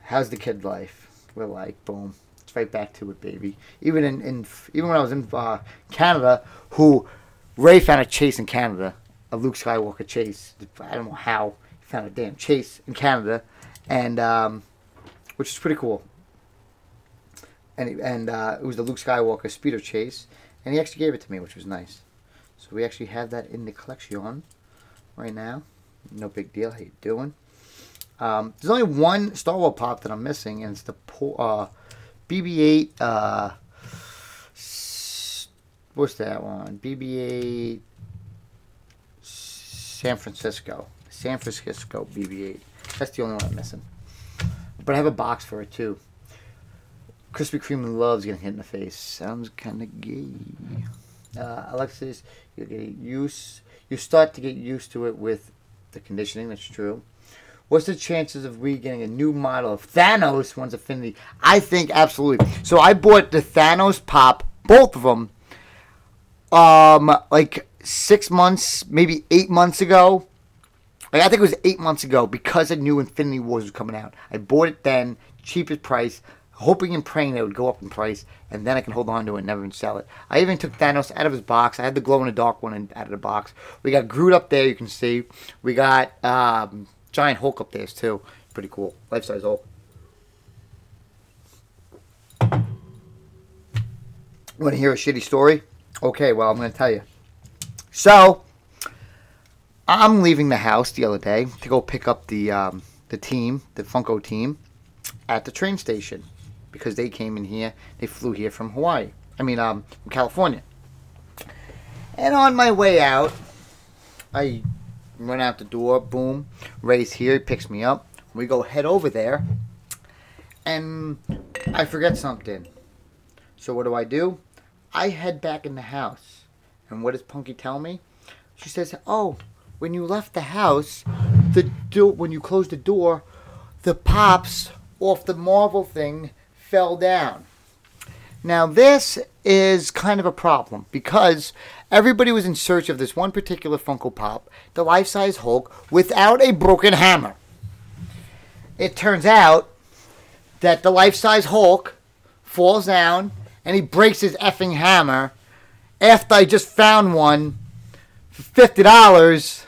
how's the kid life? We're like, boom, it's right back to it, baby. Even even when I was in Canada, Ray found a chase in Canada, a Luke Skywalker chase. I don't know how he found a damn chase in Canada, and which is pretty cool. And it was the Luke Skywalker speeder chase, and he actually gave it to me, which was nice. So we actually have that in the collection right now. No big deal. How you doing? There's only one Star Wars pop that I'm missing, and it's the BB-8. What's that one? BB-8 San Francisco. San Francisco BB-8. That's the only one I'm missing. But I have a box for it too. Krispy Kreme loves getting hit in the face. Sounds kind of gay. Alexis, you start to get used to it with the conditioning. That's true. What's the chances of we getting a new model of Thanos once Affinity? I think absolutely. So I bought the Thanos pop both of them, like 6 months, maybe 8 months ago. Like, I think it was 8 months ago, because I knew Infinity Wars was coming out. I bought it then, cheapest price, hoping and praying that it would go up in price, and then I can hold on to it and never even sell it. I even took Thanos out of his box. I had the glow-in-the-dark one out of the box. We got Groot up there, you can see. We got Giant Hulk up there, too. Pretty cool. Life-size Hulk. Want to hear a shitty story? Okay, well, I'm going to tell you. So, I'm leaving the house the other day to go pick up the team, the Funko team, at the train station, because they came in here. They flew here from Hawaii. From California. And on my way out, I run out the door. Boom, Ray's here. He picks me up. We go head over there, and I forget something. So what do? I head back in the house, and what does Punky tell me? She says, "Oh, when you left the house, when you closed the door, the pops off the Marvel thing fell down." Now this is kind of a problem, because everybody was in search of this one particular Funko Pop, the life-size Hulk, without a broken hammer. It turns out that the life-size Hulk falls down and he breaks his effing hammer after I just found one for $50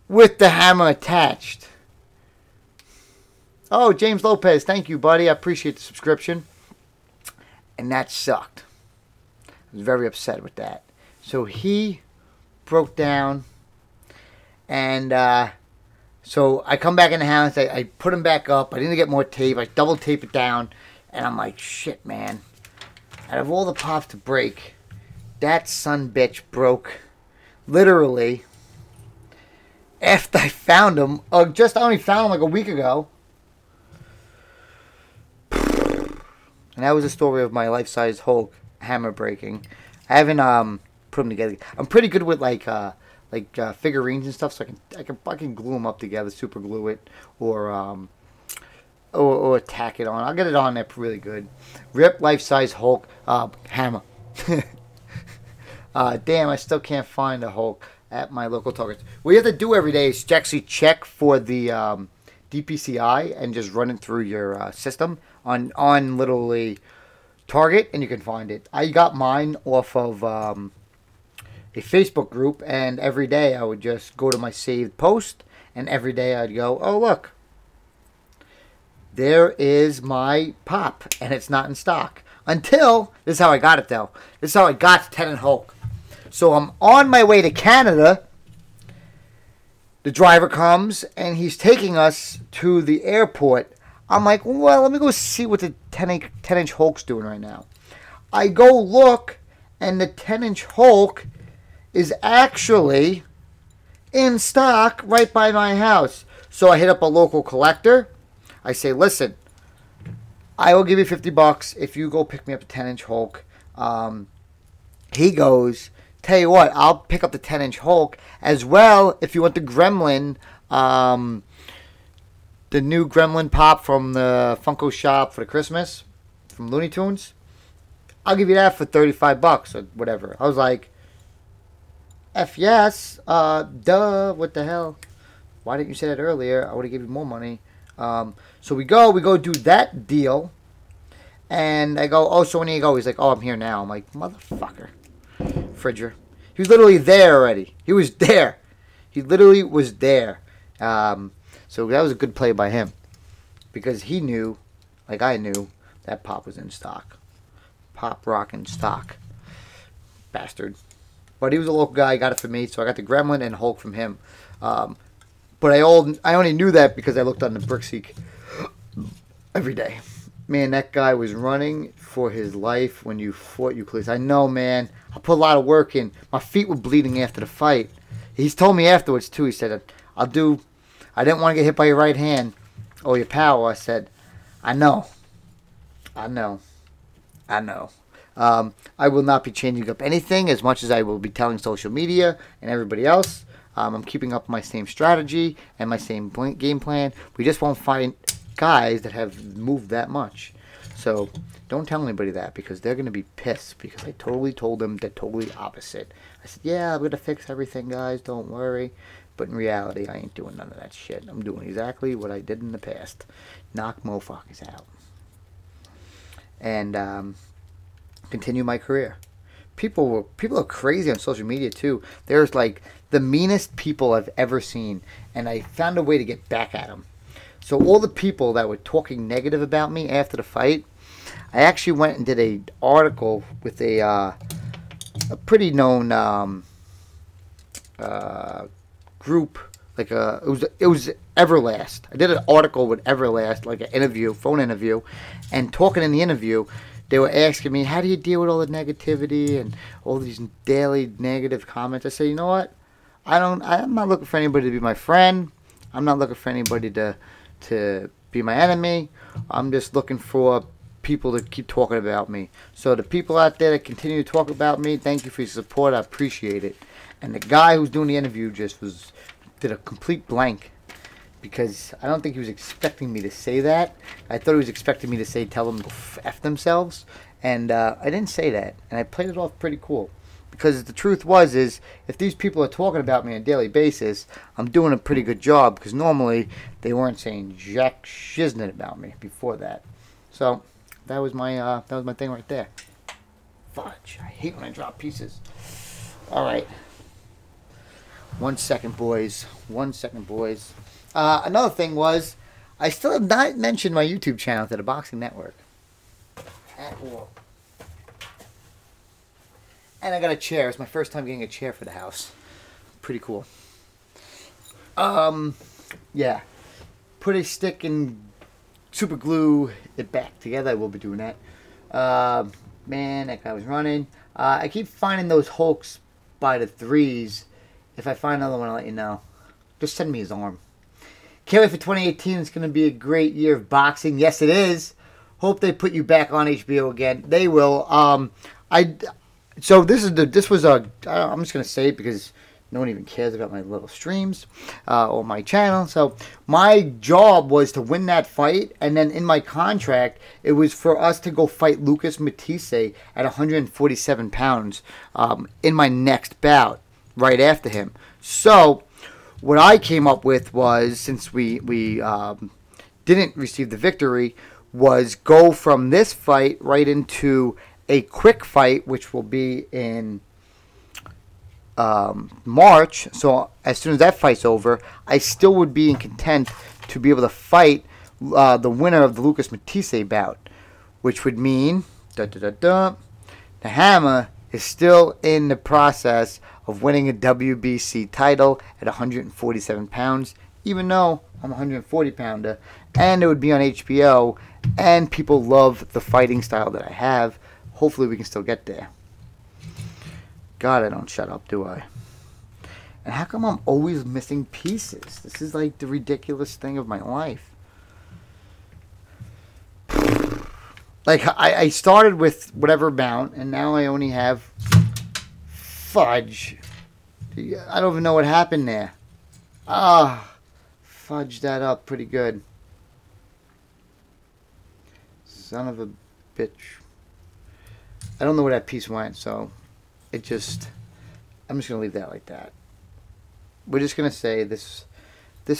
with the hammer attached. Oh, James Lopez, thank you, buddy. I appreciate the subscription. And that sucked. I was very upset with that. So he broke down, and so I come back in the house. I put him back up. I didn't get more tape. I double tape it down, and I'm like, shit, man. Out of all the pops to break, that son bitch broke literally after I found him. I only found him like a week ago. And that was the story of my life-size Hulk hammer breaking. I haven't put them together. I'm pretty good with like figurines and stuff, so I can glue them up together, super glue it, or tack it on. I'll get it on there really good. Rip life-size Hulk hammer. Damn, I still can't find a Hulk at my local Target. What you have to do every day is actually check for the DPCI and just run it through your system on literally Target, and you can find it. I got mine off of a Facebook group, and every day I would just go to my saved post, and every day I'd go, oh look, there is my pop, and it's not in stock. Until, this is how I got it though. This is how I got Tenant Hulk. So I'm on my way to Canada. The driver comes, and he's taking us to the airport. I'm like, well, let me go see what the 10-inch Hulk's doing right now. I go look, and the 10-inch Hulk is actually in stock right by my house. So I hit up a local collector. I say, listen, I will give you $50 if you go pick me up a 10-inch Hulk. He goes, tell you what, I'll pick up the 10-inch Hulk as well if you want the Gremlin, the new Gremlin pop from the Funko shop for the Christmas from Looney Tunes. I'll give you that for $35 or whatever. I was like, F yes, duh, what the hell? Why didn't you say that earlier? I would have given you more money. So we go do that deal, and I go, oh, so when you go? He's like, oh, I'm here now. I'm like, motherfucker. Fridger. He was literally there already. He was there. He literally was there. So that was a good play by him, because he knew, like I knew, that pop was in stock. Pop rock in stock. Bastard. But he was a local guy. Got it for me, so I got the Gremlin and Hulk from him. But I only knew that because I looked on the Brickseek every day. Man, that guy was running for his life when you fought Euclid. I know, man. I put a lot of work in. My feet were bleeding after the fight. He's told me afterwards, too. He said, I didn't want to get hit by your right hand or your power. I said, I know. I will not be changing up anything as much as I will be telling social media and everybody else. I'm keeping up my same strategy and my same game plan. We just won't find guys that have moved that much. So don't tell anybody that, because they're going to be pissed, because I totally told them the totally opposite. I said, yeah, I'm going to fix everything, guys. Don't worry. But in reality, I ain't doing none of that shit. I'm doing exactly what I did in the past. Knock motherfuckers out. And continue my career. People are crazy on social media, too. There's, like, the meanest people I've ever seen. And I found a way to get back at them. So all the people that were talking negative about me after the fight, I actually went and did an article with a pretty known group. Like it was Everlast. I did an article with Everlast, like an interview, phone interview, and talking in the interview, they were asking me, how do you deal with all the negativity and all these daily negative comments? I said, you know what? I'm not looking for anybody to be my friend. I'm not looking for anybody to be my enemy. I'm just looking for people to keep talking about me. So the people out there that continue to talk about me, thank you for your support. I appreciate it. And the guy who was doing the interview just did a complete blank, because I don't think he was expecting me to say that. I thought he was expecting me to say, tell them to go F themselves. And I didn't say that. And I played it off pretty cool. Because the truth is if these people are talking about me on a daily basis, I'm doing a pretty good job, because normally they weren't saying jack shiznit about me before that. So that was my thing right there. Fudge. I hate when I drop pieces. All right. 1 second, boys. 1 second, boys. Another thing was, I still have not mentioned my YouTube channel to the Boxing Network at all. And I got a chair. It's my first time getting a chair for the house. Pretty cool. Yeah. Put a stick and super glue it back together. I will be doing that. Man, that guy was running. I keep finding those Hulks by the threes. If I find another one, I'll let you know. Just send me his arm. Can't wait for 2018. It's going to be a great year of boxing. Yes, it is. Hope they put you back on HBO again. They will. So this was a. I'm just gonna say it because no one even cares about my little streams or my channel. So my job was to win that fight, and then in my contract it was for us to go fight Lucas Matisse at 147 pounds in my next bout right after him. So what I came up with was, since we didn't receive the victory, was go from this fight right into a quick fight, which will be in March. So as soon as that fight's over, I still would be in content to be able to fight the winner of the Lucas Matisse bout, which would mean the Hammer is still in the process of winning a WBC title at 147 pounds, even though I'm a 140 pounder, and it would be on HBO, and people love the fighting style that I have. Hopefully we can still get there. God, I don't shut up, do I? And how come I'm always missing pieces? This is like the ridiculous thing of my life. Like, I started with whatever amount, and now I only have... Fudge. I don't even know what happened there. Fudge that up pretty good. Son of a bitch. I don't know where that piece went, so it just... I'm just going to leave that like that. We're just going to say this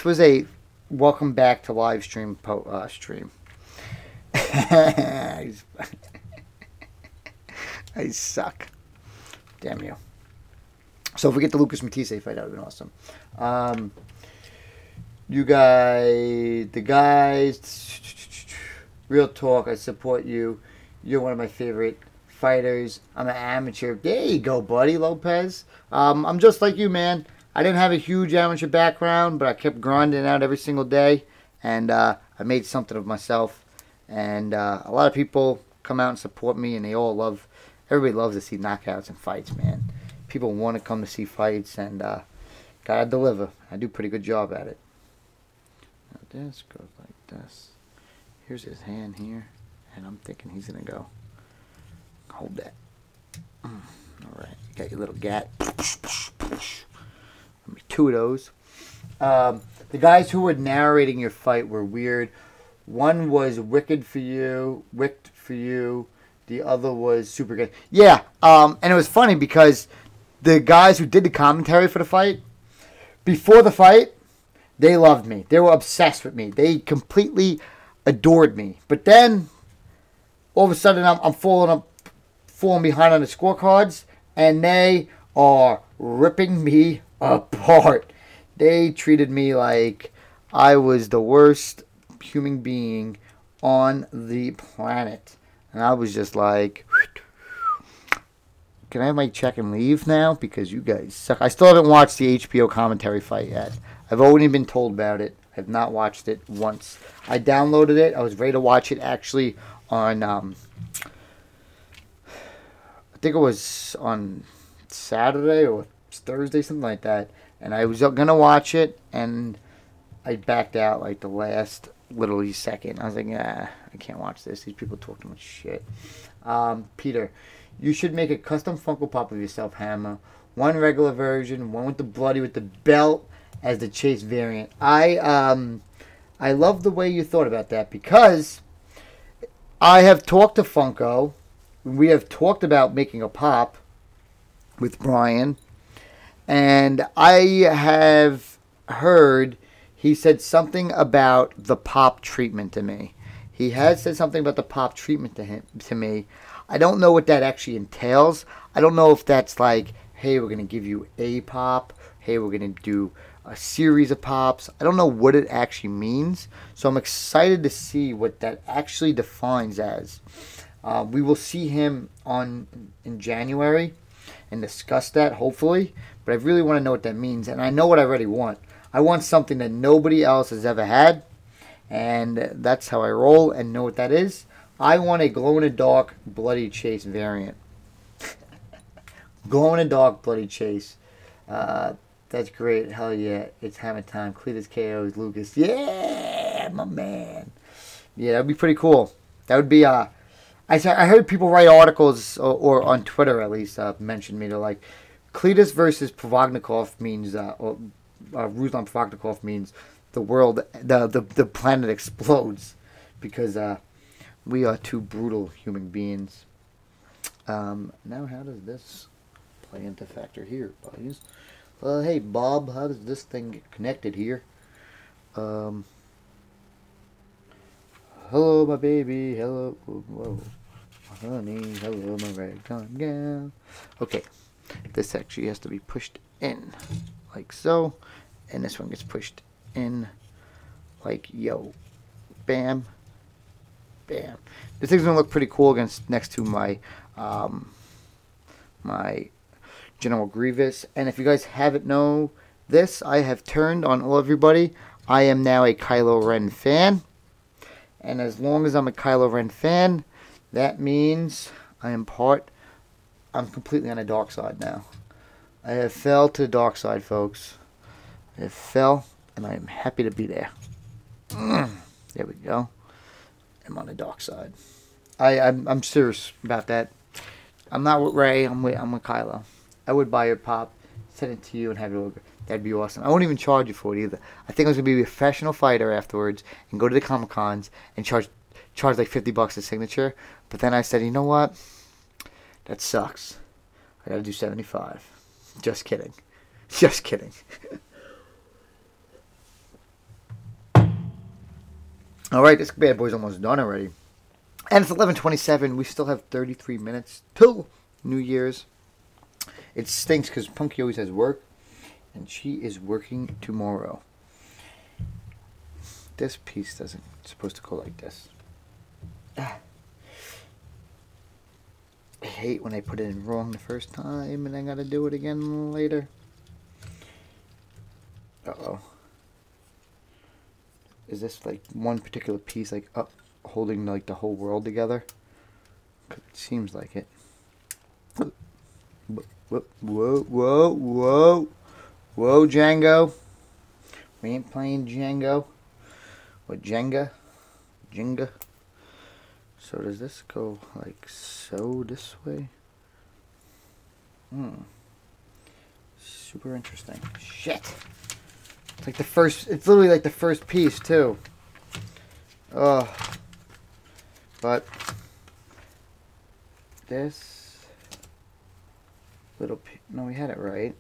was a welcome back to live stream stream. I suck. Damn you. So if we get the Lucas Matisse fight, that would have been awesome. You guys, the guys, real talk, I support you. You're one of my favorite fighters. I'm an amateur. There you go, buddy, Lopez. I'm just like you, man. I didn't have a huge amateur background, but I kept grinding out every single day, and I made something of myself. And a lot of people come out and support me, and everybody loves to see knockouts and fights, man. People want to come to see fights, and gotta deliver. I do a pretty good job at it. Now this goes like this. Here's his hand here, and I'm thinking he's gonna go. Hold that. All right, you got your little gat. Let me two of those. The guys who were narrating your fight were weird. One was Wicked for You, Wicked for You. The other was Super Good. Yeah, and it was funny because the guys who did the commentary for the fight, before the fight, they loved me. They were obsessed with me. They completely adored me. But then, all of a sudden, I'm falling behind on the scorecards, and they are ripping me apart. They treated me like I was the worst human being on the planet. And I was just like, can I have my check and leave now? Because you guys suck. I still haven't watched the HBO commentary fight yet. I've only been told about it. I've not watched it once. I downloaded it. I was ready to watch it actually on, I think it was on Saturday or Thursday, something like that. And I was going to watch it, and I backed out like the last literally second. I was like, I can't watch this. These people talk too much shit. Peter, you should make a custom Funko Pop of yourself, Hammer. One regular version, one with the bloody with the belt as the Chase variant. I love the way you thought about that because I have talked to Funko. We have talked about making a pop with Brian, and I have heard he said something about the pop treatment to me. He has said something about the pop treatment to me. I don't know what that actually entails. I don't know if that's like, hey, we're going to give you a pop. Hey, we're going to do a series of pops. I don't know what it actually means. So I'm excited to see what that actually defines as. We will see him in January and discuss that, hopefully. But I really want to know what that means. And I know what I already want. I want something that nobody else has ever had. And that's how I roll and know what that is. I want a glow-in-the-dark Bloody Chase variant. Glow-in-the-dark Bloody Chase. That's great. Hell yeah. It's hammer time. Cletus KOs Lucas. Yeah, my man. Yeah, that would be pretty cool. That would be... I heard people write articles, or on Twitter at least, mention me. They're like, Cletus versus Provoknikov means... Ruslan Provoknikov means the world... The planet explodes. Because... we are two brutal human beings. Now, how does this play into factor here, buddies? Hey, Bob, how does this thing get connected here? Hello, my baby. Hello. Whoa. Honey. Hello, my ragtime gal. Okay. This actually has to be pushed in. Like so. And this one gets pushed in. Like, yo. Bam. Bam. This thing's gonna look pretty cool next to my my General Grievous. And if you guys haven't know this, I have turned on all everybody. I am now a Kylo Ren fan. And as long as I'm a Kylo Ren fan, that means I'm completely on the dark side now. I have fell to the dark side, folks. I have fell, and I am happy to be there. There we go. I'm on the dark side. I'm serious about that. I'm not with Ray. I'm with Kylo. I would buy your pop, send it to you, and have it over. That'd be awesome. I won't even charge you for it either. I think I was gonna be a professional fighter afterwards and go to the Comic Cons and charge like $50 a signature. But then I said, you know what? That sucks. I gotta do 75. Just kidding. Just kidding. All right, this bad boy's almost done already. And it's 11:27. We still have 33 minutes till New Year's. It stinks because Punky always has work. And she is working tomorrow. This piece it's supposed to go like this. I hate when I put it in wrong the first time and I gotta do it again later. Uh-oh. Is this like one particular piece like up holding like the whole world together? 'Cause it seems like it. Whoa, whoa, whoa, whoa. Whoa, Django. We ain't playing Django. What, Jenga? Jenga. So does this go like so this way? Super interesting. Shit. It's like the first, it's literally like the first piece too. But this little... No, we had it right.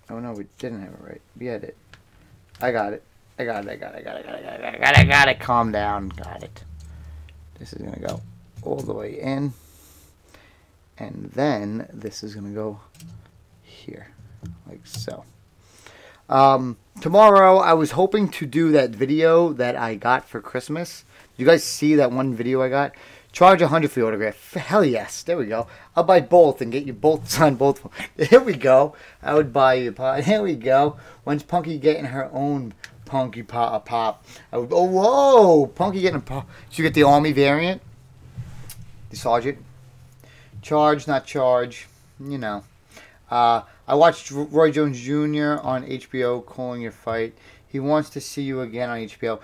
Oh, no, we didn't have it right. We had it. I got it. I got it. Calm down. Got it. This is going to go all the way in. And then this is going to go here. Like so. Tomorrow, I was hoping to do that video that I got for Christmas. You guys see that one video I got? Charge 100 for the autograph. Hell yes. There we go. I'll buy both and get you both signed both. Here we go. I would buy you a pop. Here we go. When's Punky getting her own Punky pop? I would, oh, whoa. Punky getting a pop. Should you get the Army variant? The Sergeant. Charge, not charge. You know. I watched Roy Jones Jr. on HBO calling your fight. He wants to see you again on HBO.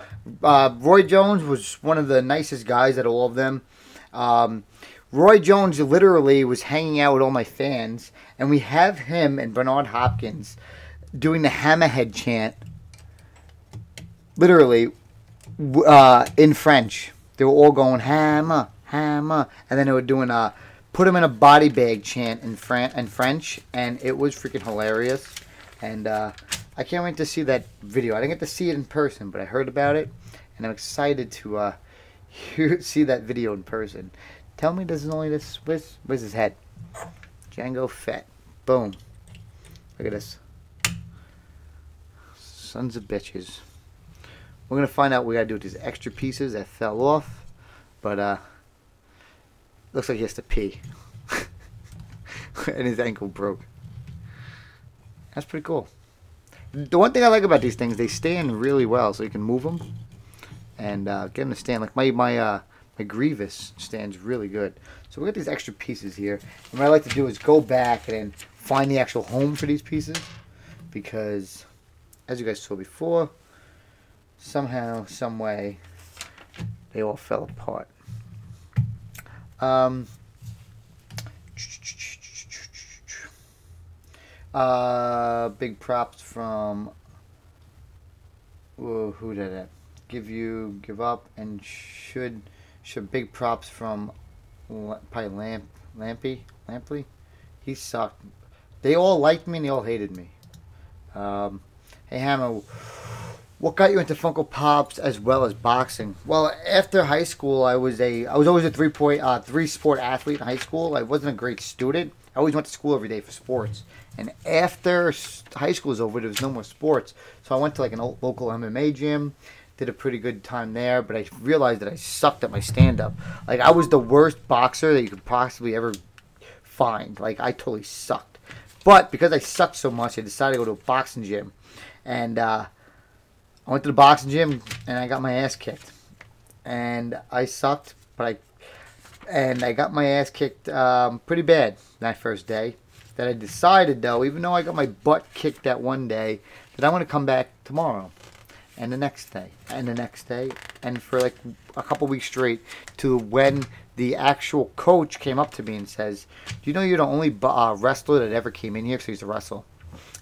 Roy Jones was one of the nicest guys out of all of them. Roy Jones literally was hanging out with all my fans, and we have him and Bernard Hopkins doing the Hammerhead chant, literally, in French. They were all going, hammer, hammer, and then they were doing put him in a body bag chant in French, and it was freaking hilarious. And I can't wait to see that video. I didn't get to see it in person, but I heard about it, and I'm excited to see that video in person. Tell me this is only this. Where's his head? Jango Fett. Boom. Look at this. Sons of bitches. We're going to find out what we got to do with these extra pieces that fell off, but looks like he has to pee. And his ankle broke. That's pretty cool. The one thing I like about these things, they stand really well, so you can move them and get them to stand. Like my Grievous stands really good. So we got these extra pieces here, and what I like to do is go back and then find the actual home for these pieces, because as you guys saw before, somehow, some way, they all fell apart. Big props from who did it? Give up, and should big props from probably Lampley. He sucked. They all liked me and they all hated me. Hey Hammer, what got you into Funko Pops as well as boxing? Well, after high school, I was always a three sport athlete in high school. I wasn't a great student. I always went to school every day for sports. And after high school was over, there was no more sports. So I went to like an local MMA gym, did a pretty good time there, but I realized that I sucked at my stand-up. Like, I was the worst boxer that you could possibly ever find. Like, I totally sucked. But because I sucked so much, I decided to go to a boxing gym. And I went to the boxing gym, and I got my ass kicked. And I sucked, but I got my ass kicked pretty bad that first day. That I decided, though, even though I got my butt kicked that one day, that I'm going to come back tomorrow. And the next day. And the next day. And for like a couple weeks straight, to when the actual coach came up to me and says, do you know you're the only wrestler that ever came in here? Because he used to wrestle.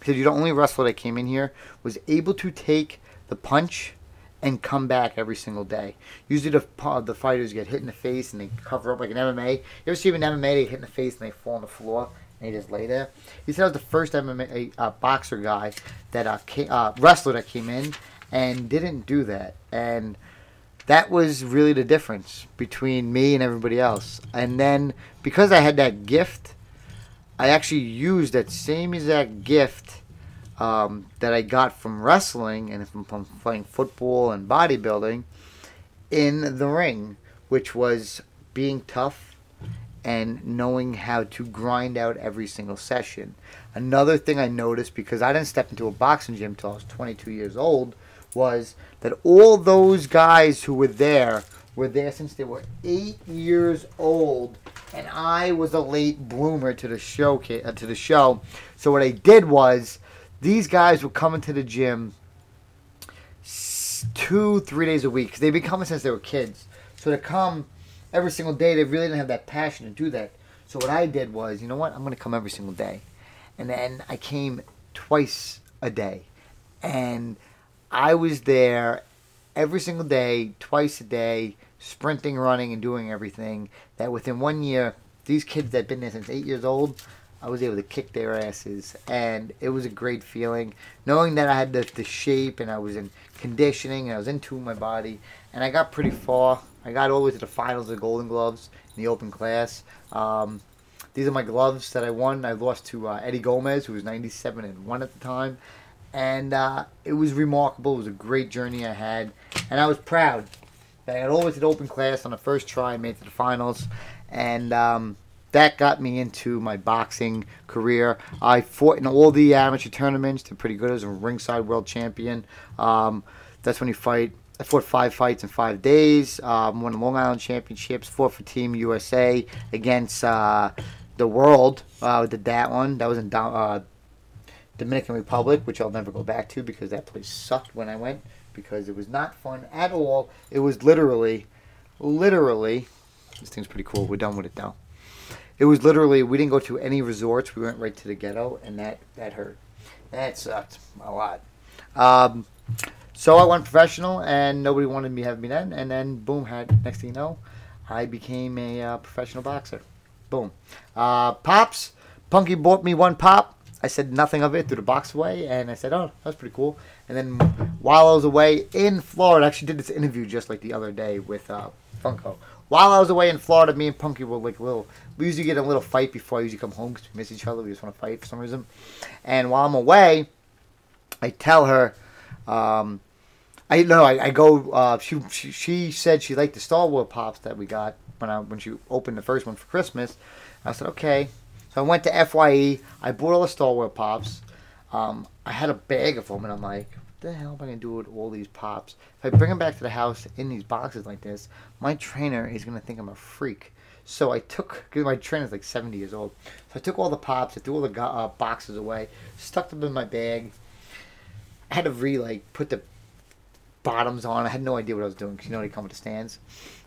He said, you're the only wrestler that came in here was able to take the punch and come back every single day. Usually the fighters get hit in the face and they cover up like an MMA. You ever see an MMA, they hit in the face and they fall on the floor and they just lay there? He said I was the first MMA boxer guy, that wrestler that came in and didn't do that. And that was really the difference between me and everybody else. And then because I had that gift, I actually used that same exact gift that I got from wrestling and from playing football and bodybuilding in the ring, which was being tough and knowing how to grind out every single session. Another thing I noticed, because I didn't step into a boxing gym until I was 22 years old, was that all those guys who were there since they were 8 years old, and I was a late bloomer to the show. So what I did was, these guys were coming to the gym 2-3 days a week, because they've been coming since they were kids. So to come every single day, they really didn't have that passion to do that. So what I did was, you know what, I'm going to come every single day. And then I came twice a day. And I was there every single day, twice a day, sprinting, running, and doing everything. That within 1 year, these kids that had been there since 8 years old, I was able to kick their asses. And it was a great feeling. Knowing that I had the shape and I was in conditioning and I was in tune with my body. And I got pretty far. I got all the way to the finals of the Golden Gloves in the open class. These are my gloves that I won. I lost to Eddie Gomez, who was 97-1 at the time. And it was remarkable. It was a great journey I had. And I was proud that I got all the way to the open class on the first try and made it to the finals. And that got me into my boxing career. I fought in all the amateur tournaments. Did pretty good. I was a ringside world champion. That's when you fight. I fought 5 fights in 5 days. Won the Long Island Championships. Fought for Team USA against the world. Did that one. That was in Dominican Republic, which I'll never go back to because that place sucked when I went because it was not fun at all. It was literally, this thing's pretty cool. We're done with it now. It was literally, we didn't go to any resorts. We went right to the ghetto, and that hurt. That sucked a lot. So I went professional, and nobody wanted me to have me then. And then, boom, next thing you know, I became a professional boxer. Boom. Pops, Punky bought me 1 pop. I said nothing of it, threw the box away, and I said, oh, that's pretty cool. And then while I was away in Florida, I actually did this interview just like the other day with Funko. While I was away in Florida, me and Punky were like we usually get in a little fight before I usually come home because we miss each other. We just want to fight for some reason. And while I'm away, I tell her, she said she liked the Star Wars pops that we got when she opened the first one for Christmas. I said, okay. So I went to FYE. I bought all the Star Wars pops. I had a bag of them, and I'm like, what the hell am I going to do with all these pops? If I bring them back to the house in these boxes like this, my trainer is going to think I'm a freak. So I took, because my trainer's like 70 years old, so I took all the pops, I threw all the boxes away, stuck them in my bag. I had to put the bottoms on. I had no idea what I was doing, because they come with the stands.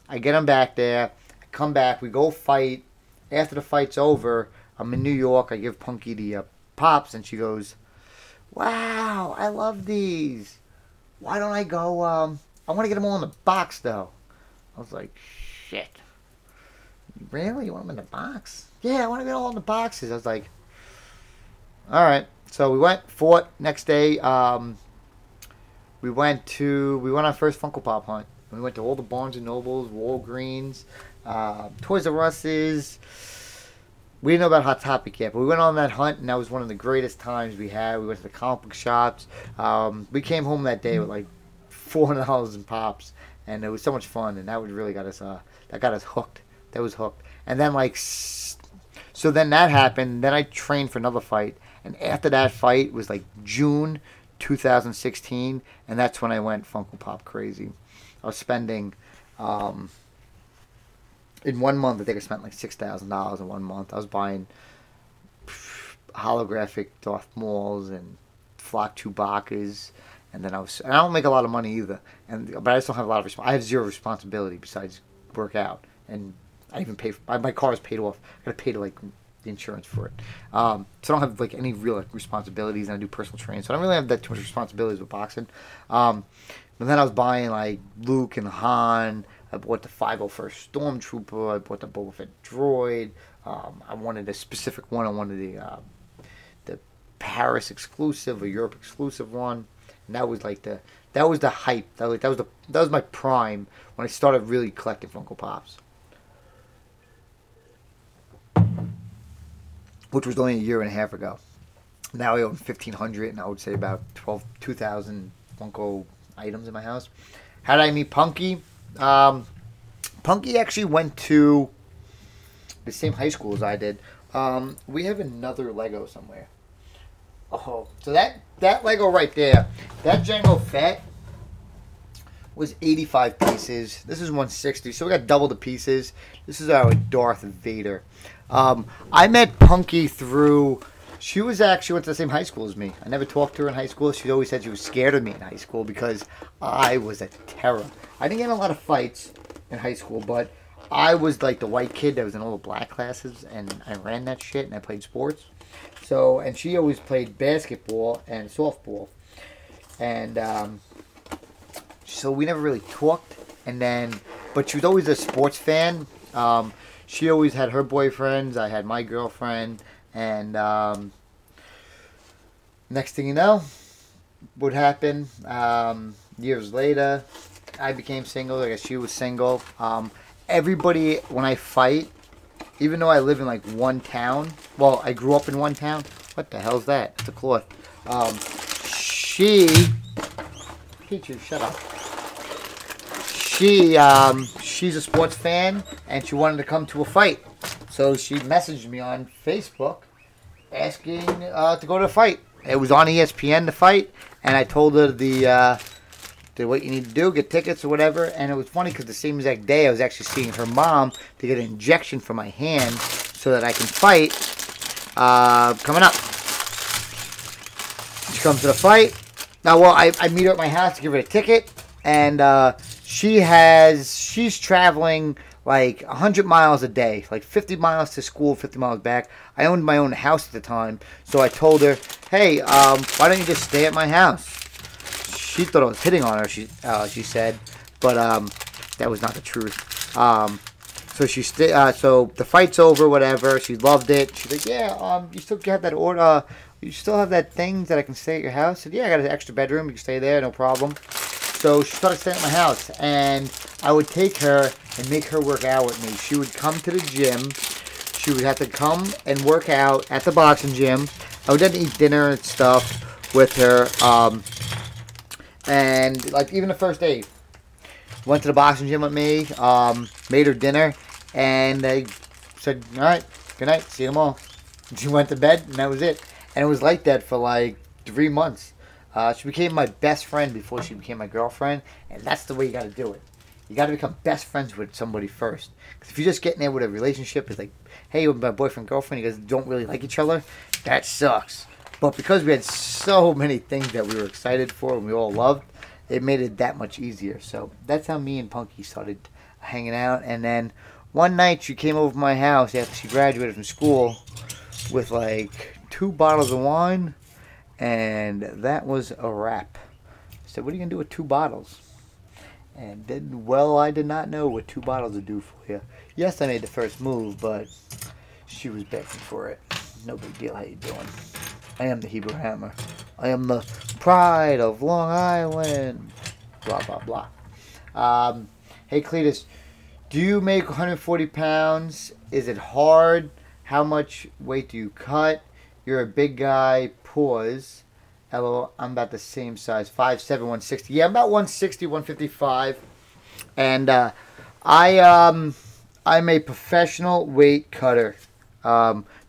I get them back there. I come back. We go fight. After the fight's over, I'm in New York. I give Punky the pops, and she goes, wow, I love these. Why don't I go, I want to get them all in the box, though. I was like, shit. Really? You want them in the box? Yeah, I want to get all in the boxes. I was like, all right. So we went, fought. Next day, we went on our first Funko Pop hunt. We went to all the Barnes & Nobles, Walgreens, Toys R Us's. We didn't know about Hot Topic yet, but we went on that hunt, and that was one of the greatest times we had. We went to the comic book shops. We came home that day with like $400 in pops, and it was so much fun, and that really got us. That got us hooked. That was hooked. And then so then that happened. Then I trained for another fight, and after that fight was like June 2016, and that's when I went Funko Pop crazy. I was spending. In 1 month, I think I spent like $6,000 in 1 month. I was buying holographic Darth Mauls and Flock Chewbacca's, and then I don't make a lot of money either, but I just don't have a lot of I have zero responsibility besides work out, and I even pay my car is paid off. I got to pay to the insurance for it, so I don't have any real responsibilities, and I do personal training, so I don't really have that too much responsibilities with boxing. But then I was buying Luke and Han. I bought the 501st Stormtrooper. I bought the Boba Fett droid. I wanted a specific one. I wanted the Paris exclusive, a Europe exclusive one. And that was the hype. That was my prime when I started really collecting Funko Pops, which was only a year and a half ago. Now I own 1,500, and I would say about 2,000 Funko items in my house. How did I meet Punky? Punky actually went to the same high school as I did. We have another Lego somewhere. Oh, so that Lego right there, that Jango Fett was 85 pieces. This is 160, so we got double the pieces. This is our Darth Vader. I met Punky through. She went to the same high school as me. I never talked to her in high school. She always said she was scared of me in high school because I was a terror. I didn't get in a lot of fights in high school, but I was like the white kid that was in all the black classes, and I ran that shit, and I played sports. So, and she always played basketball and softball. and so we never really talked. And then, but she was always a sports fan. She always had her boyfriends. I had my girlfriend, and next thing you know, what happened? Years later, I became single. I guess she was single. Everybody, when I fight, even though I live in like one town, well, I grew up in one town. What the hell's that? It's a cloth. Peaches, shut up. She's a sports fan, and she wanted to come to a fight. So she messaged me on Facebook asking to go to a fight. It was on ESPN, the fight, and I told her what you need to do, get tickets or whatever. And it was funny because the same exact day I was actually seeing her mom to get an injection for my hand so that I can fight coming up. She comes to the fight. Now, well, I meet her at my house to give her a ticket, and she's traveling like 100 miles a day, like 50 miles to school, 50 miles back. I owned my own house at the time, so I told her, hey, why don't you just stay at my house? She thought I was hitting on her, she said, but that was not the truth. So so the fight's over, whatever. She loved it. She's like, yeah, you still have that order. You still have that thing that I can stay at your house? I said, yeah, I got an extra bedroom. You can stay there, no problem. So she started staying at my house, and I would take her and make her work out with me. She would come to the gym. She would have to come and work out at the boxing gym. I would then eat dinner and stuff with her. And like even the first day, went to the boxing gym with me, made her dinner, and they said, all right, good night, see you tomorrow. She went to bed, and that was it. And it was like that for like 3 months. She became my best friend before she became my girlfriend, and that's the way you got to do it. You got to become best friends with somebody first. Because if you're just getting there with a relationship, it's like, hey, you're my boyfriend, girlfriend, you guys don't really like each other, that sucks. But because we had so many things that we were excited for and we all loved, it made it that much easier. So that's how me and Punky started hanging out. And then one night she came over to my house after she graduated from school with like 2 bottles of wine, and that was a wrap. I said, what are you going to do with 2 bottles? And I did not know what 2 bottles would do for you. Yes, I made the first move, but she was begging for it. No big deal. How you doing? I am the Hebrew Hammer. I am the pride of Long Island. Blah, blah, blah. Hey, Cletus, do you make 140 pounds? Is it hard? How much weight do you cut? You're a big guy. Pause. Hello, I'm about the same size. 5'7", 160. Yeah, I'm about 160, 155. And I'm a professional weight cutter.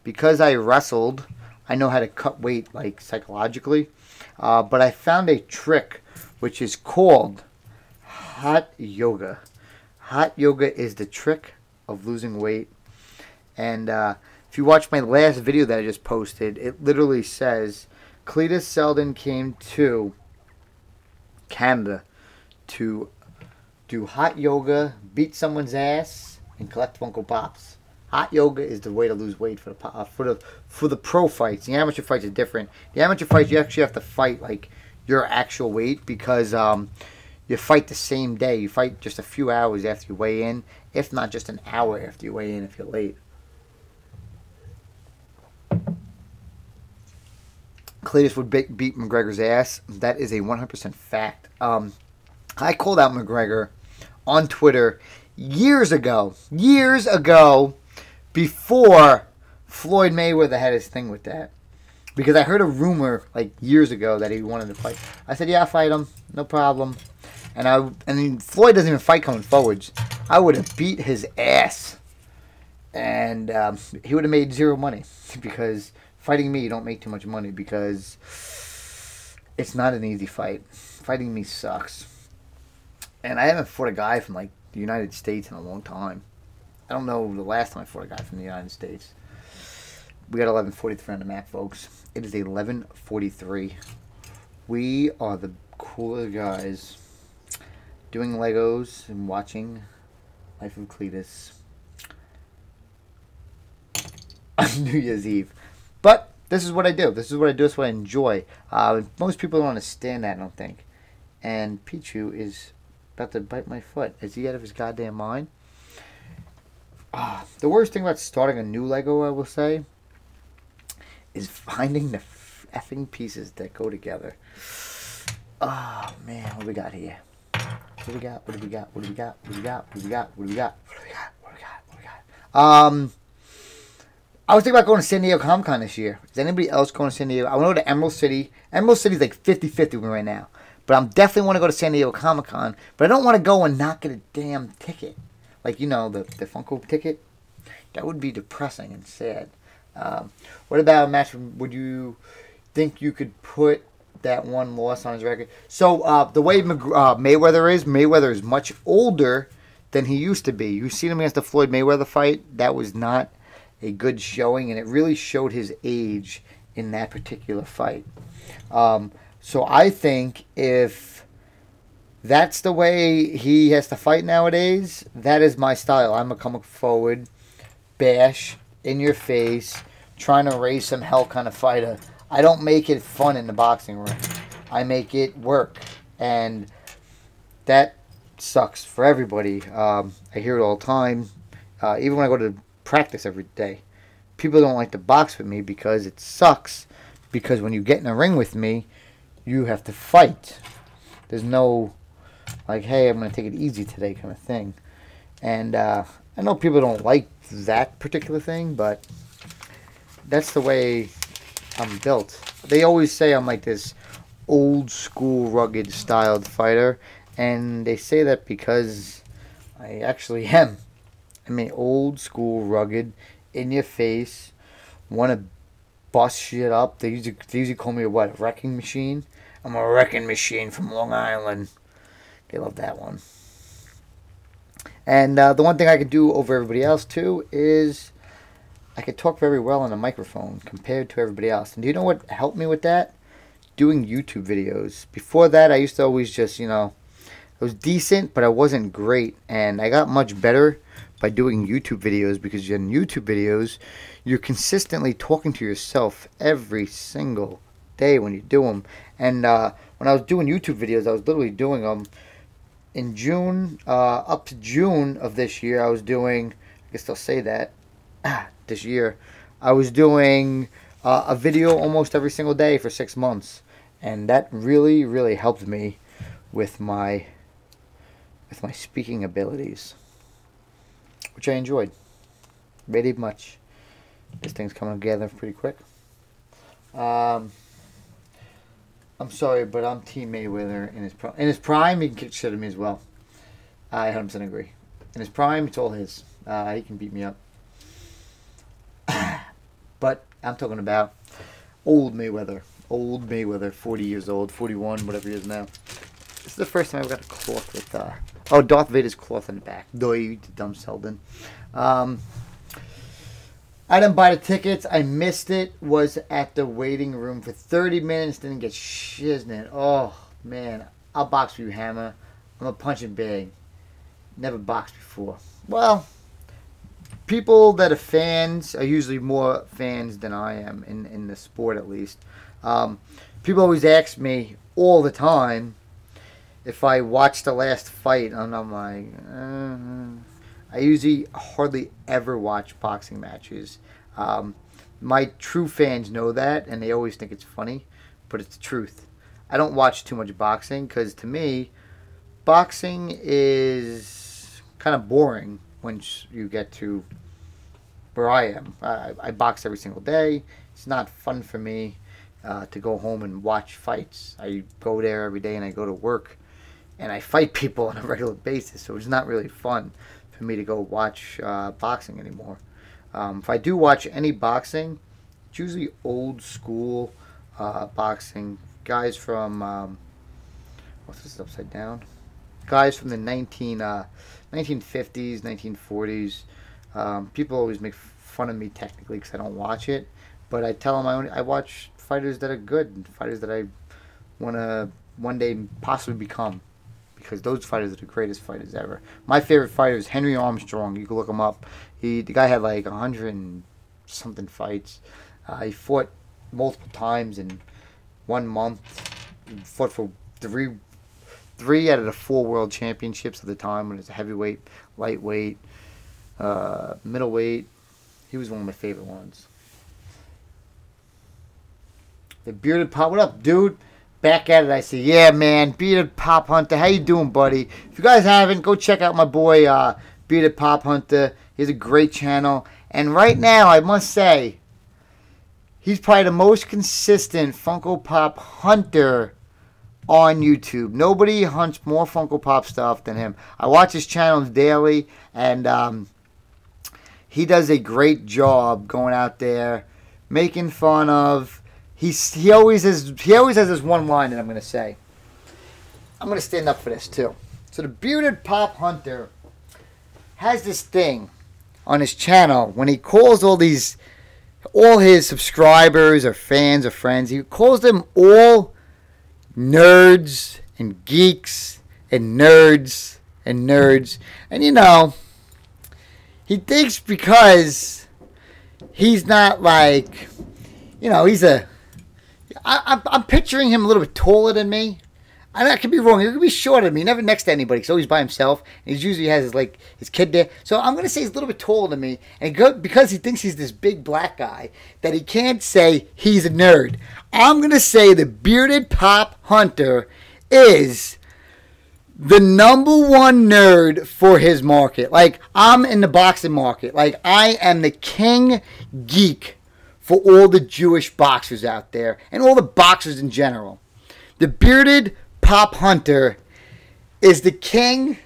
Because I wrestled, I know how to cut weight, like, psychologically. But I found a trick, which is called hot yoga. Hot yoga is the trick of losing weight. And if you watch my last video that I just posted, it literally says, Cletus Selden came to Canada to do hot yoga, beat someone's ass, and collect Funko Pops. Hot yoga is the way to lose weight for the pro fights. The amateur fights are different. The amateur fights, you actually have to fight like your actual weight because you fight the same day. You fight just a few hours after you weigh in, if not just an hour after you weigh in if you're late. Cletus would beat McGregor's ass. That is a 100% fact. I called out McGregor on Twitter years ago, before Floyd Mayweather had his thing with that. Because I heard a rumor like years ago that he wanted to fight. I said, yeah, I'll fight him. No problem. And Floyd doesn't even fight coming forwards. I would have beat his ass. And he would have made 0 money. Because fighting me, you don't make too much money. Because it's not an easy fight. Fighting me sucks. And I haven't fought a guy from like the United States in a long time. I don't know the last time I fought a guy from the United States. We got 11:43 on the map, folks. It is 11:43. We are the cooler guys doing Legos and watching Life of Cletus on New Year's Eve. But this is what I do. This is what I do. This is what I enjoy. Most people don't understand that, I don't think. And Pichu is about to bite my foot. Is he out of his goddamn mind? The worst thing about starting a new Lego, I will say, is finding the effing pieces that go together. Oh, man. What do we got here? What do we got? What do we got? What do we got? What do we got? What do we got? What do we got? What do we got? What do we got? What do we got? I was thinking about going to San Diego Comic Con this year. Is anybody else going to San Diego? I want to go to Emerald City. Emerald City's like 50-50 with me right now. But I'm definitely want to go to San Diego Comic Con. But I don't want to go and not get a damn ticket. Like, you know, the Funko ticket. That would be depressing and sad. What about a match? Would you think you could put that one loss on his record? So, the way Mayweather is much older than he used to be. You seen him against the Floyd Mayweather fight? That was not a good showing, and it really showed his age in that particular fight. So I think if that's the way he has to fight nowadays, that is my style. I'm a come forward, bash, in your face, trying to raise some hell kind of fighter. I don't make it fun in the boxing ring. I make it work, and that sucks for everybody. I hear it all the time. Even when I go to practice every day, people don't like to box with me because it sucks. Because when you get in a ring with me, you have to fight. There's no like, hey, I'm going to take it easy today kind of thing. And I know people don't like that particular thing, but that's the way I'm built. They always say I'm like this old school rugged styled fighter, and they say that because I actually am. I'm an old school rugged, in your face, want to bust shit up. They usually call me a wrecking machine. I'm a wrecking machine from Long Island. They love that one. And the one thing I could do over everybody else too is I could talk very well on a microphone compared to everybody else. And do you know what helped me with that? Doing YouTube videos. Before that, I used to always just, I was decent, but I wasn't great. And I got much better by doing YouTube videos, because in YouTube videos, you're consistently talking to yourself every single day when you do them. And when I was doing YouTube videos, I was literally doing them in June, up to June of this year. I was doing, I guess they'll say that, this year, I was doing a video almost every single day for 6 months. And that really, really helped me with my speaking abilities, which I enjoyed very much. This thing's coming together pretty quick. I'm sorry, but I'm Team Mayweather in his prime. In his prime, he can kick shit at me as well. I 100% agree. In his prime, it's all his. He can beat me up. But I'm talking about old Mayweather. Old Mayweather, 40 years old, 41, whatever he is now. This is the first time I've got a cloth with, Darth Vader's cloth in the back. Doy, dumb Selden. I didn't buy the tickets. I missed it. Was at the waiting room for 30 minutes. Didn't get shiznit in it. Oh, man. I'll box with you, Hammer. I'm a punching bag. Never boxed before. Well, people that are fans are usually more fans than I am in the sport, at least. People always ask me all the time if I watched the last fight, and I'm like, I usually hardly ever watch boxing matches. My true fans know that, and they always think it's funny, but it's the truth. I don't watch too much boxing, because to me, boxing is kind of boring once you get to where I am. I box every single day. It's not fun for me to go home and watch fights. I go there every day, and I go to work, and I fight people on a regular basis, so it's not really fun for me to go watch boxing anymore. If I do watch any boxing, it's usually old school boxing. Guys from, what's this upside down? Guys from the 1950s, 1940s. People always make fun of me technically because I don't watch it, but I tell them I watch fighters that are good, fighters that I want to one day possibly become, because those fighters are the greatest fighters ever. My favorite fighter is Henry Armstrong. You can look him up. The guy had like 100 and something fights. He fought multiple times in 1 month. He fought for three out of the 4 world championships at the time when it was heavyweight, lightweight, middleweight. He was one of my favorite ones. The Bearded Pop, what up, dude? Back at it. I say, yeah, man, Bearded Pop Hunter. How you doing, buddy? If you guys haven't, go check out my boy, Bearded Pop Hunter. He has a great channel. And right now, I must say, he's probably the most consistent Funko Pop hunter on YouTube. Nobody hunts more Funko Pop stuff than him. I watch his channels daily, and he does a great job going out there, making fun of. He always has this one line that I'm going to say. I'm going to stand up for this too. So the Bearded Pop Hunter has this thing on his channel when he calls all his subscribers or fans or friends. He calls them all nerds and geeks and nerds and nerds. And you know, he thinks because he's not like, you know, I'm picturing him a little bit taller than me. I could be wrong. He could be shorter than me. Never next to anybody. He's always by himself. And he usually has his kid there. So I'm going to say he's a little bit taller than me. And because he thinks he's this big black guy, that he can't say he's a nerd. I'm going to say the Bearded Pop Hunter is the #1 nerd for his market. Like, I'm in the boxing market. Like, I am the king geek for all the Jewish boxers out there and all the boxers in general. The Bearded Pop Hunter is the king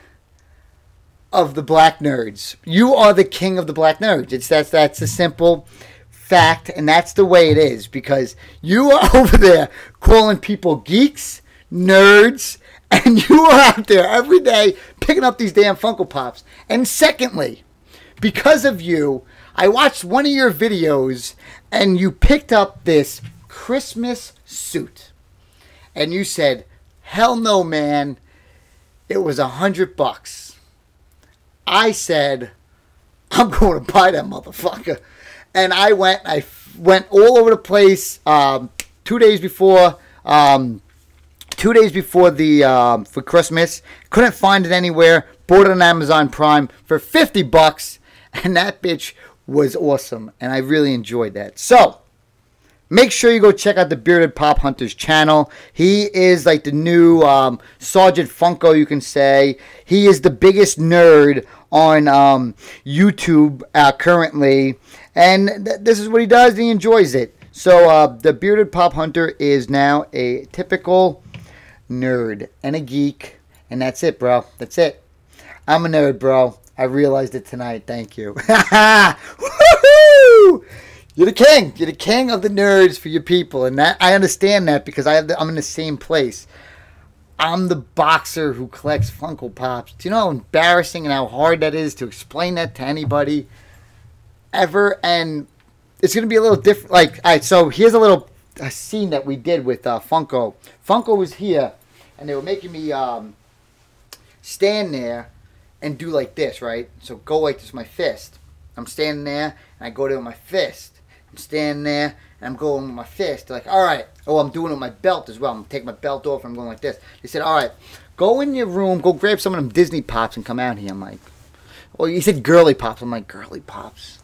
of the black nerds. You are the king of the black nerds. That's a simple fact, and that's the way it is, because you are over there calling people geeks, nerds, and you are out there every day picking up these damn Funko Pops. And secondly, because of you, I watched one of your videos and you picked up this Christmas suit. And you said, hell no, man. It was $100. I said, I'm going to buy that motherfucker. And I went all over the place 2 days before 2 days before for Christmas. Couldn't find it anywhere. Bought it on Amazon Prime for $50. And that bitch was awesome, and I really enjoyed that. So, make sure you go check out the Bearded Pop Hunter's channel. He is like the new Sergeant Funko, you can say. He is the biggest nerd on YouTube currently, and this is what he does, and he enjoys it. So, the Bearded Pop Hunter is now a typical nerd and a geek, and that's it, bro. That's it. I'm a nerd, bro. I realized it tonight. Thank you. Woohoo! You're the king. You're the king of the nerds for your people. And that I understand that because I'm in the same place. I'm the boxer who collects Funko Pops. Do you know how embarrassing and how hard that is to explain that to anybody ever? And it's going to be a little different. Like, all right, so here's a scene that we did with Funko. Funko was here, and they were making me stand there and do like this, right? So go like this with my fist. I'm standing there, and I go there with my fist. I'm standing there, and I'm going with my fist. They're like, all right. Oh, I'm doing it with my belt as well. I'm taking my belt off, and I'm going like this. They said, all right, go in your room, go grab some of them Disney Pops and come out here. I'm like, well, he said girly Pops. I'm like, girly Pops.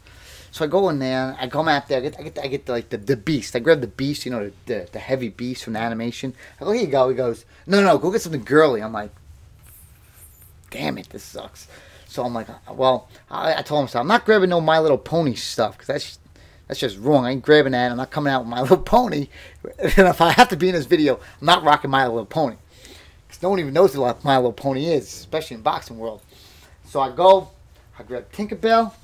So I go in there, I come out there, I get like the Beast. I grab the Beast, you know, the heavy Beast from the animation. I go, here you go. He goes, no, go get something girly. I'm like, damn it, this sucks. So I'm like, well, I told him, so I'm not grabbing no My Little Pony stuff, because that's just wrong. I ain't grabbing that. I'm not coming out with My Little Pony. And if I have to be in this video, I'm not rocking My Little Pony, because no one even knows what My Little Pony is, especially in boxing world. So I grab Tinkerbell,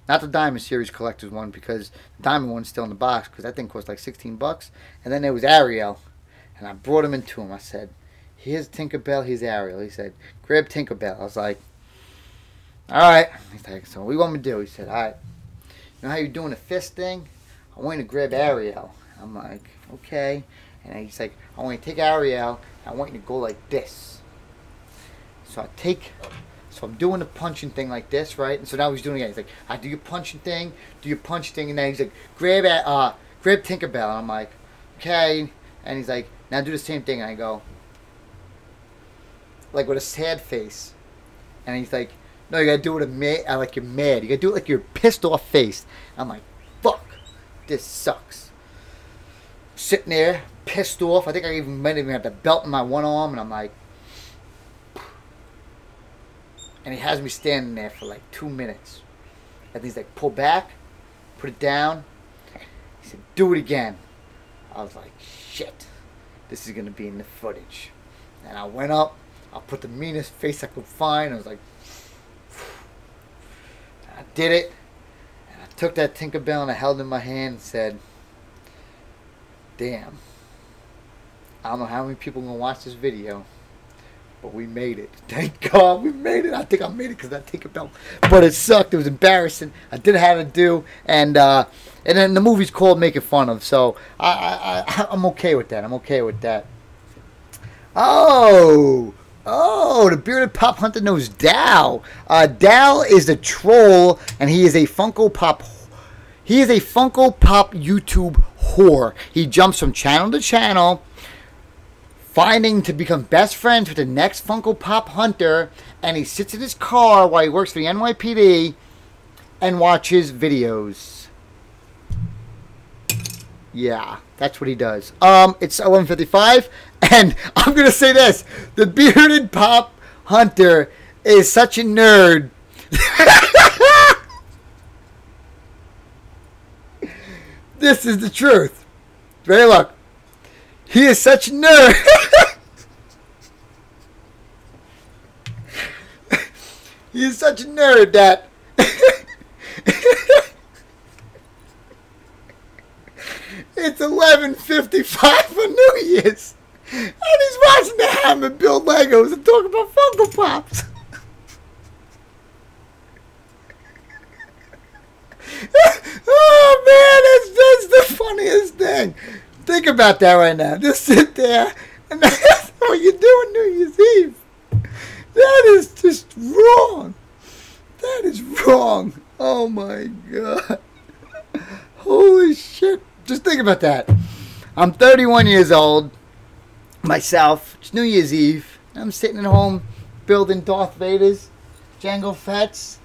not the Diamond Series Collector's one, because the Diamond one's still in the box, because that thing cost like $16. And then there was Ariel, and I brought him into him. I said, here's Tinkerbell, here's Ariel. He said, grab Tinkerbell. I was like, all right. He's like, so what do you want me to do? He said, all right. You know how you're doing the fist thing? I want you to grab Ariel. I'm like, okay. And he's like, I want you to take Ariel, and I want you to go like this. So I'm doing the punching thing like this, right? And so now he's doing it again. He's like, I do your punching thing, and then he's like, grab grab Tinkerbell. And I'm like, okay. And he's like, now do the same thing. And I go, like with a sad face. And he's like, no, you gotta do it like you're mad. You gotta do it like you're pissed off face. I'm like, fuck, this sucks. Sitting there, pissed off. I think I might even have the belt in my one arm, and I'm like, and he has me standing there for like 2 minutes. And he's like, pull back, put it down. He said, do it again. I was like, shit, this is gonna be in the footage. And I went up, I put the meanest face I could find. I was like, I did it, and I took that Tinkerbell and I held it in my hand and said, damn, I don't know how many people are going to watch this video, but we made it. Thank God we made it. I think I made it because I Tinkerbell. But it sucked. It was embarrassing. I didn't have to do, and then the movie's called Making Fun of, so I'm okay with that. I'm okay with that. Oh, the bearded pop hunter knows Dal. Dal is a troll, and he is a Funko Pop. He is a Funko Pop YouTube whore. He jumps from channel to channel, finding to become best friends with the next Funko Pop hunter, and he sits in his car while he works for the NYPD and watches videos. Yeah, that's what he does. It's 11:55, and I'm gonna say this: the bearded pop hunter is such a nerd. This is the truth. Ready? Look, he is such a nerd. He is such a nerd that. It's 11:55 for New Year's, and he's watching the Hammer build Legos and talking about Funko Pops. Oh man, that's the funniest thing. Think about that right now. Just sit there, and that's what you do on New Year's Eve. That is just wrong. That is wrong. Oh my God. Holy shit. Just think about that. I'm 31 years old, myself. It's New Year's Eve. I'm sitting at home building Darth Vader's, Jango Fett's,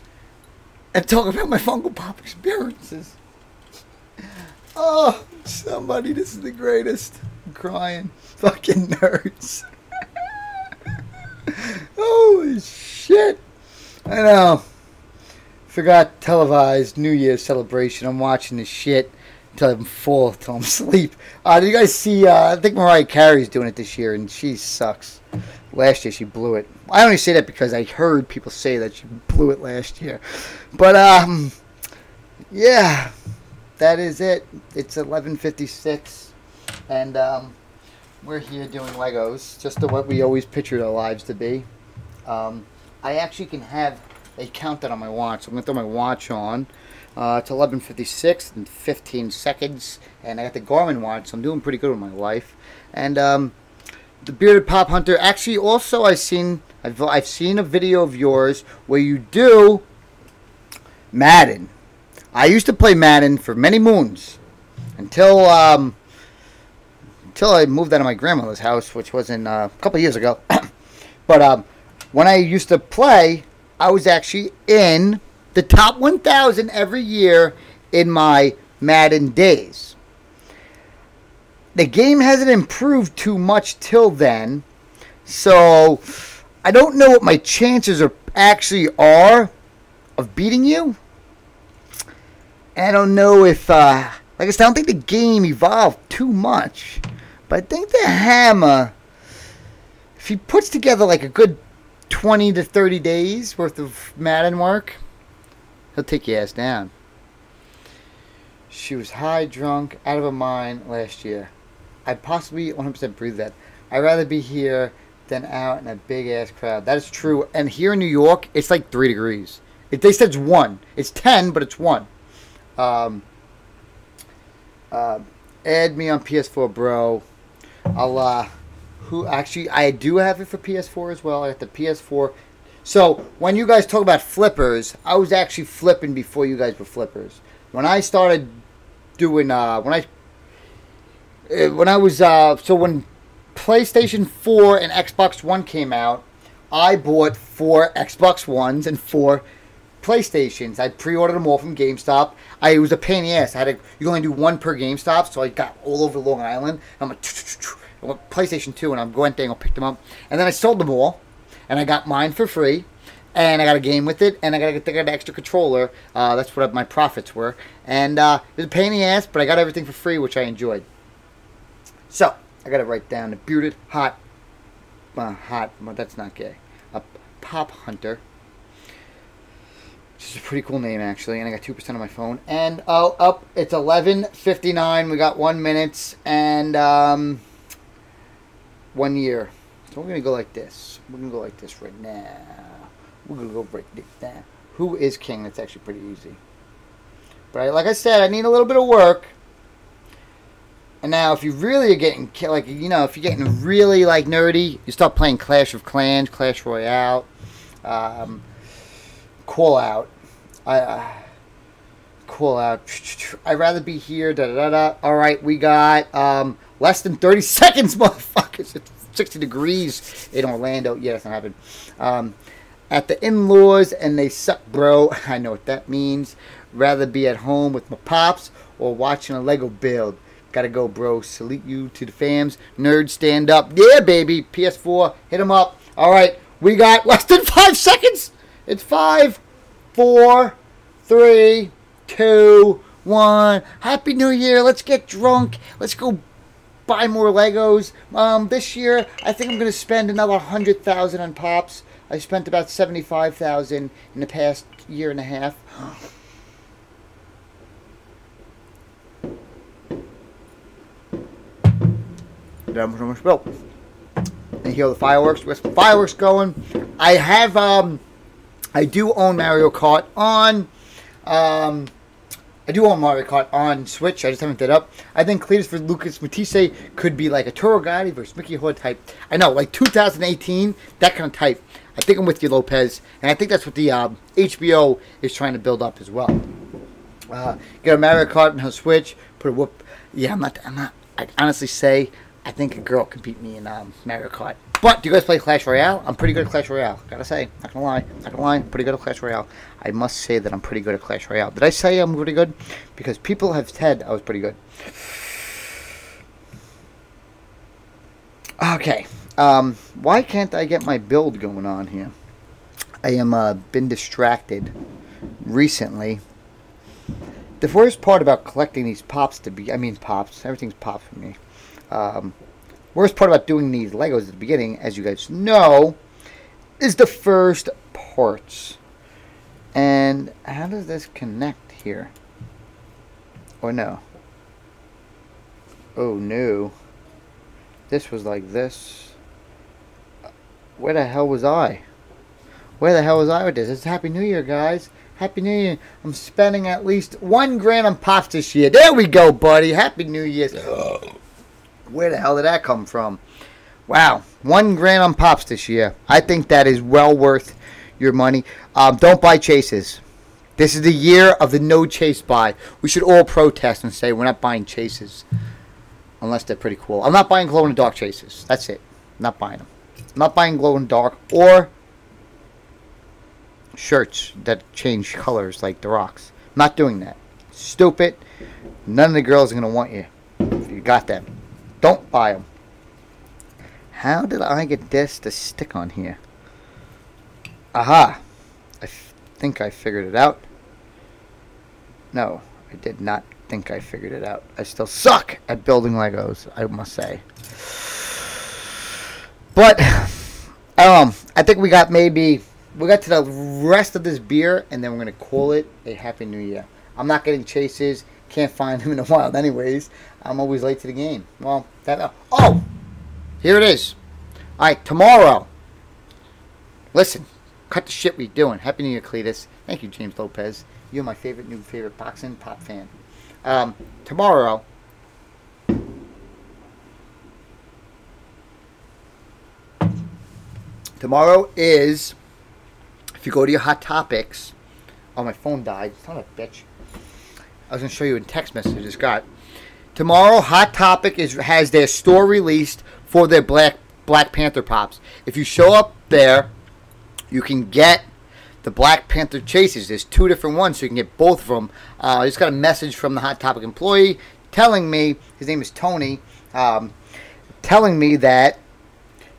and talking about my Funko Pop experiences. Oh, somebody, this is the greatest. I'm crying. Fucking nerds. Holy shit. I know. Forgot televised New Year's celebration. I'm watching this shit until I'm full, till I'm asleep. Did you guys see, I think Mariah Carey's doing it this year, and she sucks. Last year she blew it. I only say that because I heard people say that she blew it last year. But, yeah, that is it. It's 11:56, and we're here doing Legos, just to what we always pictured our lives to be. I actually can have a countdown on my watch, so I'm going to throw my watch on. It's 11:56 and 15 seconds, and I got the Garmin watch, so I'm doing pretty good with my life. And the bearded pop hunter. Actually, also I've seen a video of yours where you do Madden. I used to play Madden for many moons until I moved out of my grandmother's house, which was in a couple of years ago. But when I used to play, I was actually in the top 1,000 every year in my Madden days. The game hasn't improved too much till then, so I don't know what my chances actually are of beating you. And I don't know if, like I said, I don't think the game evolved too much, but I think the Hammer, if he puts together like a good 20 to 30 days worth of Madden work, he'll take your ass down. She was high, drunk, out of her mind last year. I'd possibly 100% breathe that. I'd rather be here than out in a big-ass crowd. That is true. And here in New York, it's like 3 degrees. They said it's 1. It's 10, but it's 1. Add me on PS4, bro. I do have it for PS4 as well. I got the PS4. So, when you guys talk about flippers, I was actually flipping before you guys were flippers. When I started doing, when I when I was so when PlayStation 4 and Xbox One came out, I bought 4 Xbox Ones and 4 PlayStations. I pre-ordered them all from GameStop. It was a pain in the ass. You only do 1 per GameStop, so I got all over Long Island. I'm like, I went PlayStation 2, and I went there and I picked them up. And then I sold them all, and I got mine for free. And I got a game with it, and I got an extra controller. That's what my profits were. And it was a pain in the ass, but I got everything for free, which I enjoyed. So, I got to write down the bearded hot, well, that's not gay, a pop hunter. Which is a pretty cool name, actually. And I got 2% on my phone. And, it's 11:59. We got 1 minute and 1 year. So we're going to go like this. We're going to go like this right now. We're going to go right there. Who is king? That's actually pretty easy. But like I said, I need a little bit of work. And now, if you really are getting, like, you know, if you're getting really, like, nerdy, you start playing Clash of Clans, Clash Royale, Call Out. Call Out. I'd rather be here, da-da-da-da. All right, we got less than 30 seconds, motherfuckers. It's 60 degrees in Orlando. Yeah, that's not happening. At the in-laws, and they suck, bro. I know what that means. Rather be at home with my pops or watching a Lego build. Gotta go, bro. Salute you to the fams. Nerds, stand up. Yeah, baby. PS4, hit them up. All right, we got less than 5 seconds. It's 5, 4, 3, 2, 1. Happy New Year. Let's get drunk. Let's go buy more Legos. This year, I think I'm gonna spend another 100,000 on pops. I spent about 75,000 in the past year and a half. That was almost built. And you hear the fireworks. We got some fireworks going. I have I do own Mario Kart on Switch. I just haven't set up. I think Cletus for Lucas Matisse could be like a Toro Gotti versus Mickey Hood type. I know, like 2018, that kind of type. I think I'm with you, Lopez, and I think that's what the HBO is trying to build up as well. Get a Mario Kart on Switch. Put a whoop. Yeah, I'm not. I honestly say I think a girl can beat me in Mario Kart. But do you guys play Clash Royale? I'm pretty good at Clash Royale. Gotta say, not gonna lie, pretty good at Clash Royale. I must say that I'm pretty good at Clash Royale. Did I say I'm pretty good? Because people have said I was pretty good. Okay. Why can't I get my build going on here? I am been distracted recently. The worst part about collecting these pops pops. Everything's pops for me. Worst part about doing these Legos at the beginning, as you guys know, is the first parts. And how does this connect here? Or no? Oh no. This was like this. Where the hell was I? Where the hell was I with this? It's Happy New Year, guys. Happy New Year. I'm spending at least $1,000 on pops this year. There we go, buddy. Happy New Year. Where the hell did that come from? Wow. $1,000 on pops this year. I think that is well worth your money. Don't buy chases. This is the year of the no chase buy. We should all protest and say we're not buying chases. Unless they're pretty cool. I'm not buying glow-in-the-dark chases. That's it. I'm not buying them. I'm not buying glow-in-the-dark or shirts that change colors like the rocks. I'm not doing that. Stupid. None of the girls are going to want you if you got them. Don't buy them. How did I get this to stick on here? Aha. I think I figured it out. No, I did not think I figured it out. I still suck at building Legos, I must say. But, I think we got to the rest of this beer, and then we're going to call it a Happy New Year. I'm not getting chases. Can't find them in the wild anyways. I'm always late to the game. Well, oh! Here it is. Alright, tomorrow. Listen, cut the shit we doing. Happy New Year, Cletus. Thank you, James Lopez. You're my new favorite boxing pop fan. Tomorrow. Tomorrow is, if you go to your Hot Topics. Oh, my phone died. Son of a bitch. I was going to show you a text message I just got. Tomorrow, Hot Topic has their store released for their Black Panther Pops. If you show up there, you can get the Black Panther chases. There's 2 different ones, so you can get both of them. I just got a message from the Hot Topic employee telling me, his name is Tony, telling me that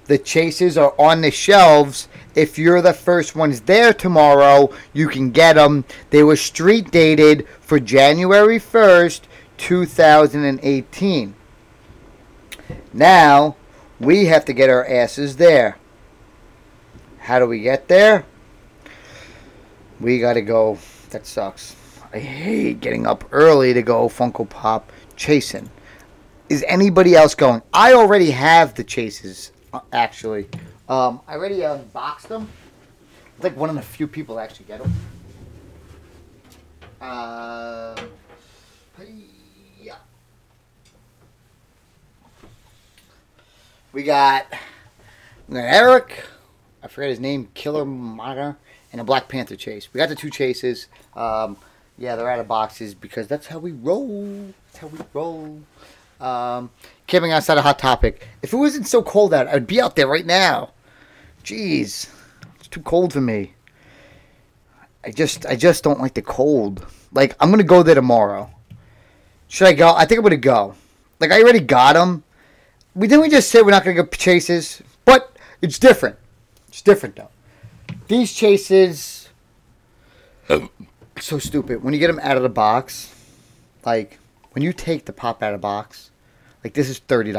the chases are on the shelves. If you're the first ones there tomorrow, you can get them. They were street dated for January 1st, 2018. Now, we have to get our asses there. How do we get there? We got to go. That sucks. I hate getting up early to go Funko Pop chasing. Is anybody else going? I already have the chases, actually. I already unboxed them. I'm like one of the few people that actually get them. Yeah. We got Eric. I forget his name. Killer Monitor. And a Black Panther chase. We got the 2 chases. Yeah, they're out of boxes because that's how we roll. That's how we roll. Camping outside of Hot Topic. If it wasn't so cold out, I'd be out there right now. Jeez. It's too cold for me. I just don't like the cold. Like, I'm going to go there tomorrow. Should I go? I think I'm going to go. Like, I already got them. Didn't we just say we're not going to go chases? But it's different. It's different, though. These chases, so stupid. When you get them out of the box, like, when you take the pop out of the box, like, this is $30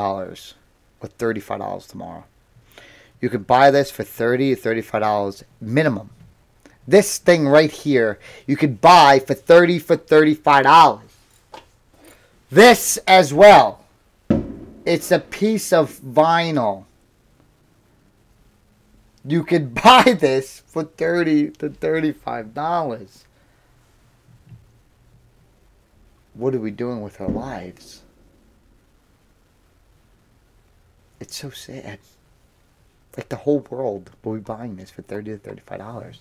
or $35 tomorrow. You could buy this for $30 or $35 minimum. This thing right here, you could buy for $30 for $35. This as well. It's a piece of vinyl. You could buy this for $30 to $35. What are we doing with our lives? It's so sad. Like, the whole world will be buying this for $30 to $35.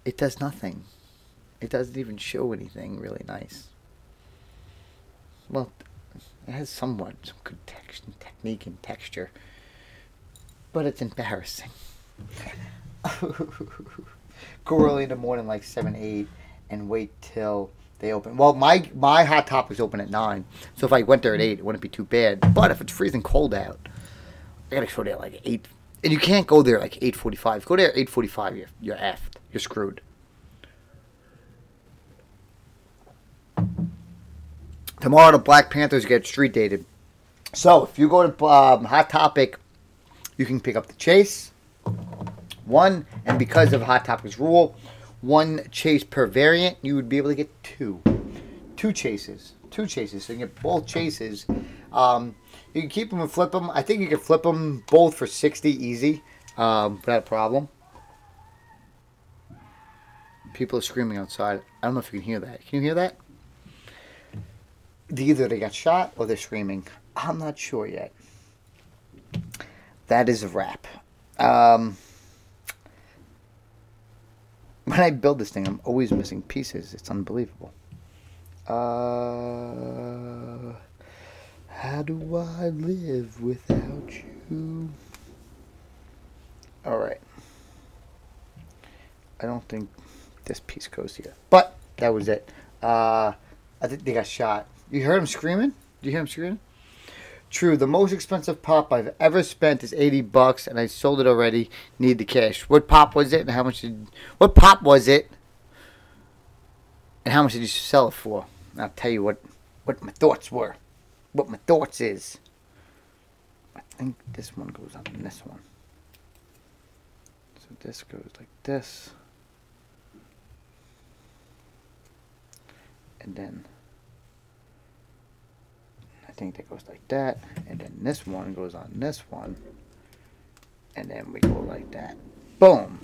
It does nothing. It doesn't even show anything really nice. Well, it has some good technique and texture, but it's embarrassing. Go early in the morning, like 7, 8, and wait till they open. Well, my Hot Topic's open at 9, so if I went there at 8, it wouldn't be too bad. But if it's freezing cold out, I gotta go there like 8, and you can't go there like 8:45. Go there at 8:45, you're effed. You're screwed. Tomorrow, the Black Panthers get street dated. So, if you go to Hot Topic, you can pick up the chase. 1, and because of Hot Topic's rule, 1 chase per variant, you would be able to get 2. 2 chases. 2 chases. So, you can get both chases. You can keep them and flip them. I think you can flip them both for $60 easy without a problem. People are screaming outside. I don't know if you can hear that. Can you hear that? Either they got shot or they're screaming. I'm not sure yet. That is a wrap. When I build this thing, I'm always missing pieces. It's unbelievable. How do I live without you? Alright. I don't think this piece goes here. But that was it. I think they got shot. You heard him screaming? Did you hear him screaming? True, the most expensive pop I've ever spent is $80, and I sold it already. Need the cash. What pop was it, and how much did? What pop was it, and how much did you sell it for? I'll tell you what my thoughts were. What my thoughts is. I think this one goes on this one. So this goes like this, and then. I think that goes like that, and then this one goes on this one, and then we go like that. Boom!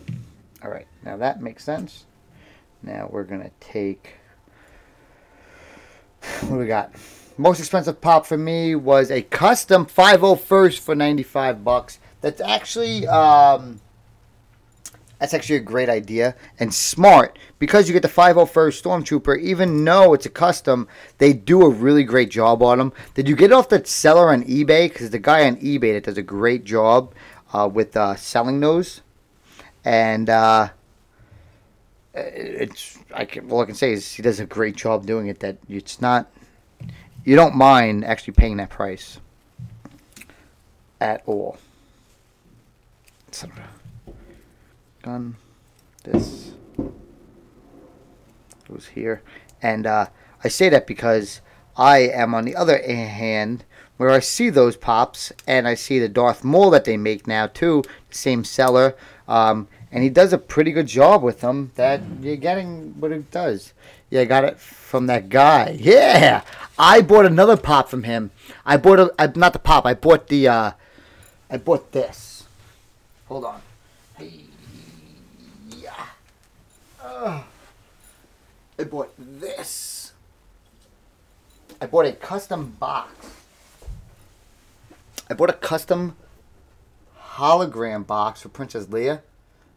Alright, now that makes sense. Now we're going to take, what do we got? Most expensive pop for me was a custom 501st for $95. That's actually That's actually a great idea and smart because you get the 501st Stormtrooper. Even though it's a custom, they do a really great job on them. Did you get it off the seller on eBay? Because the guy on eBay that does a great job with selling those. And all I can say is he does a great job doing it. That it's not, you don't mind actually paying that price at all. Gun, this goes here, and I say that because I am on the other hand where I see those pops and I see the Darth Maul that they make now too, the same seller, and he does a pretty good job with them. That you're getting what it does. Yeah, I got it from that guy. Yeah, I bought another pop from him. I bought not the pop. I bought the I bought this. Hold on. I bought this. I bought a custom box. I bought a custom hologram box for Princess Leia.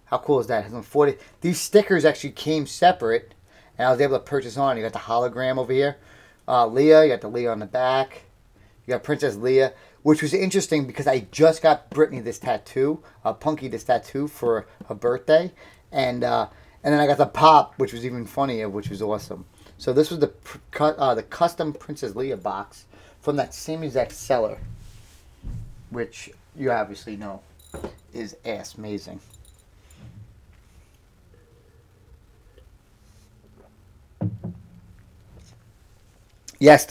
How cool is that? It has 40. These stickers actually came separate, and I was able to purchase on. You got the hologram over here. Leia, you got the Leia on the back. You got Princess Leia, which was interesting because I just got Brittany this tattoo, Punky this tattoo for her birthday, and then I got the pop, which was even funnier, which was awesome. So this was the custom Princess Leia box from that same exact seller, which you obviously know is ass amazing. Yes,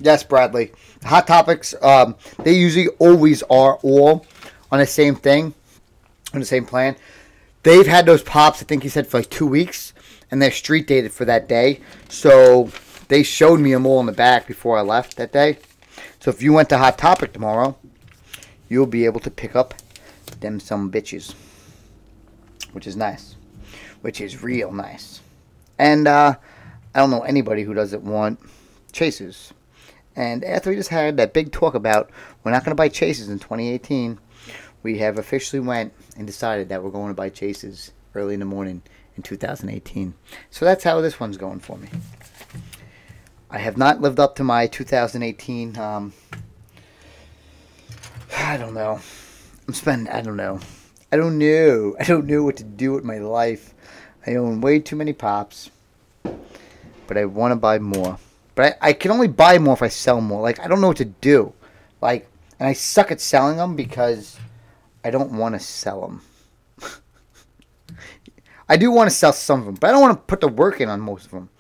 yes, Bradley. Hot Topics, they usually always are all on the same thing, on the same plan. They've had those pops, I think he said, for like 2 weeks, and they're street dated for that day. So they showed me them all in the back before I left that day. So if you went to Hot Topic tomorrow, you'll be able to pick up them some bitches, which is nice, which is real nice. And I don't know anybody who doesn't want chasers. And after we just had that big talk about we're not going to buy chasers in 2018, we have officially went and decided that we're going to buy chasers early in the morning in 2018. So that's how this one's going for me. I have not lived up to my 2018, I don't know. I don't know. I don't know what to do with my life. I own way too many pops, but I want to buy more. But I can only buy more if I sell more. Like, I don't know what to do. Like, and I suck at selling them because I don't want to sell them. I do want to sell some of them, but I don't want to put the work in on most of them.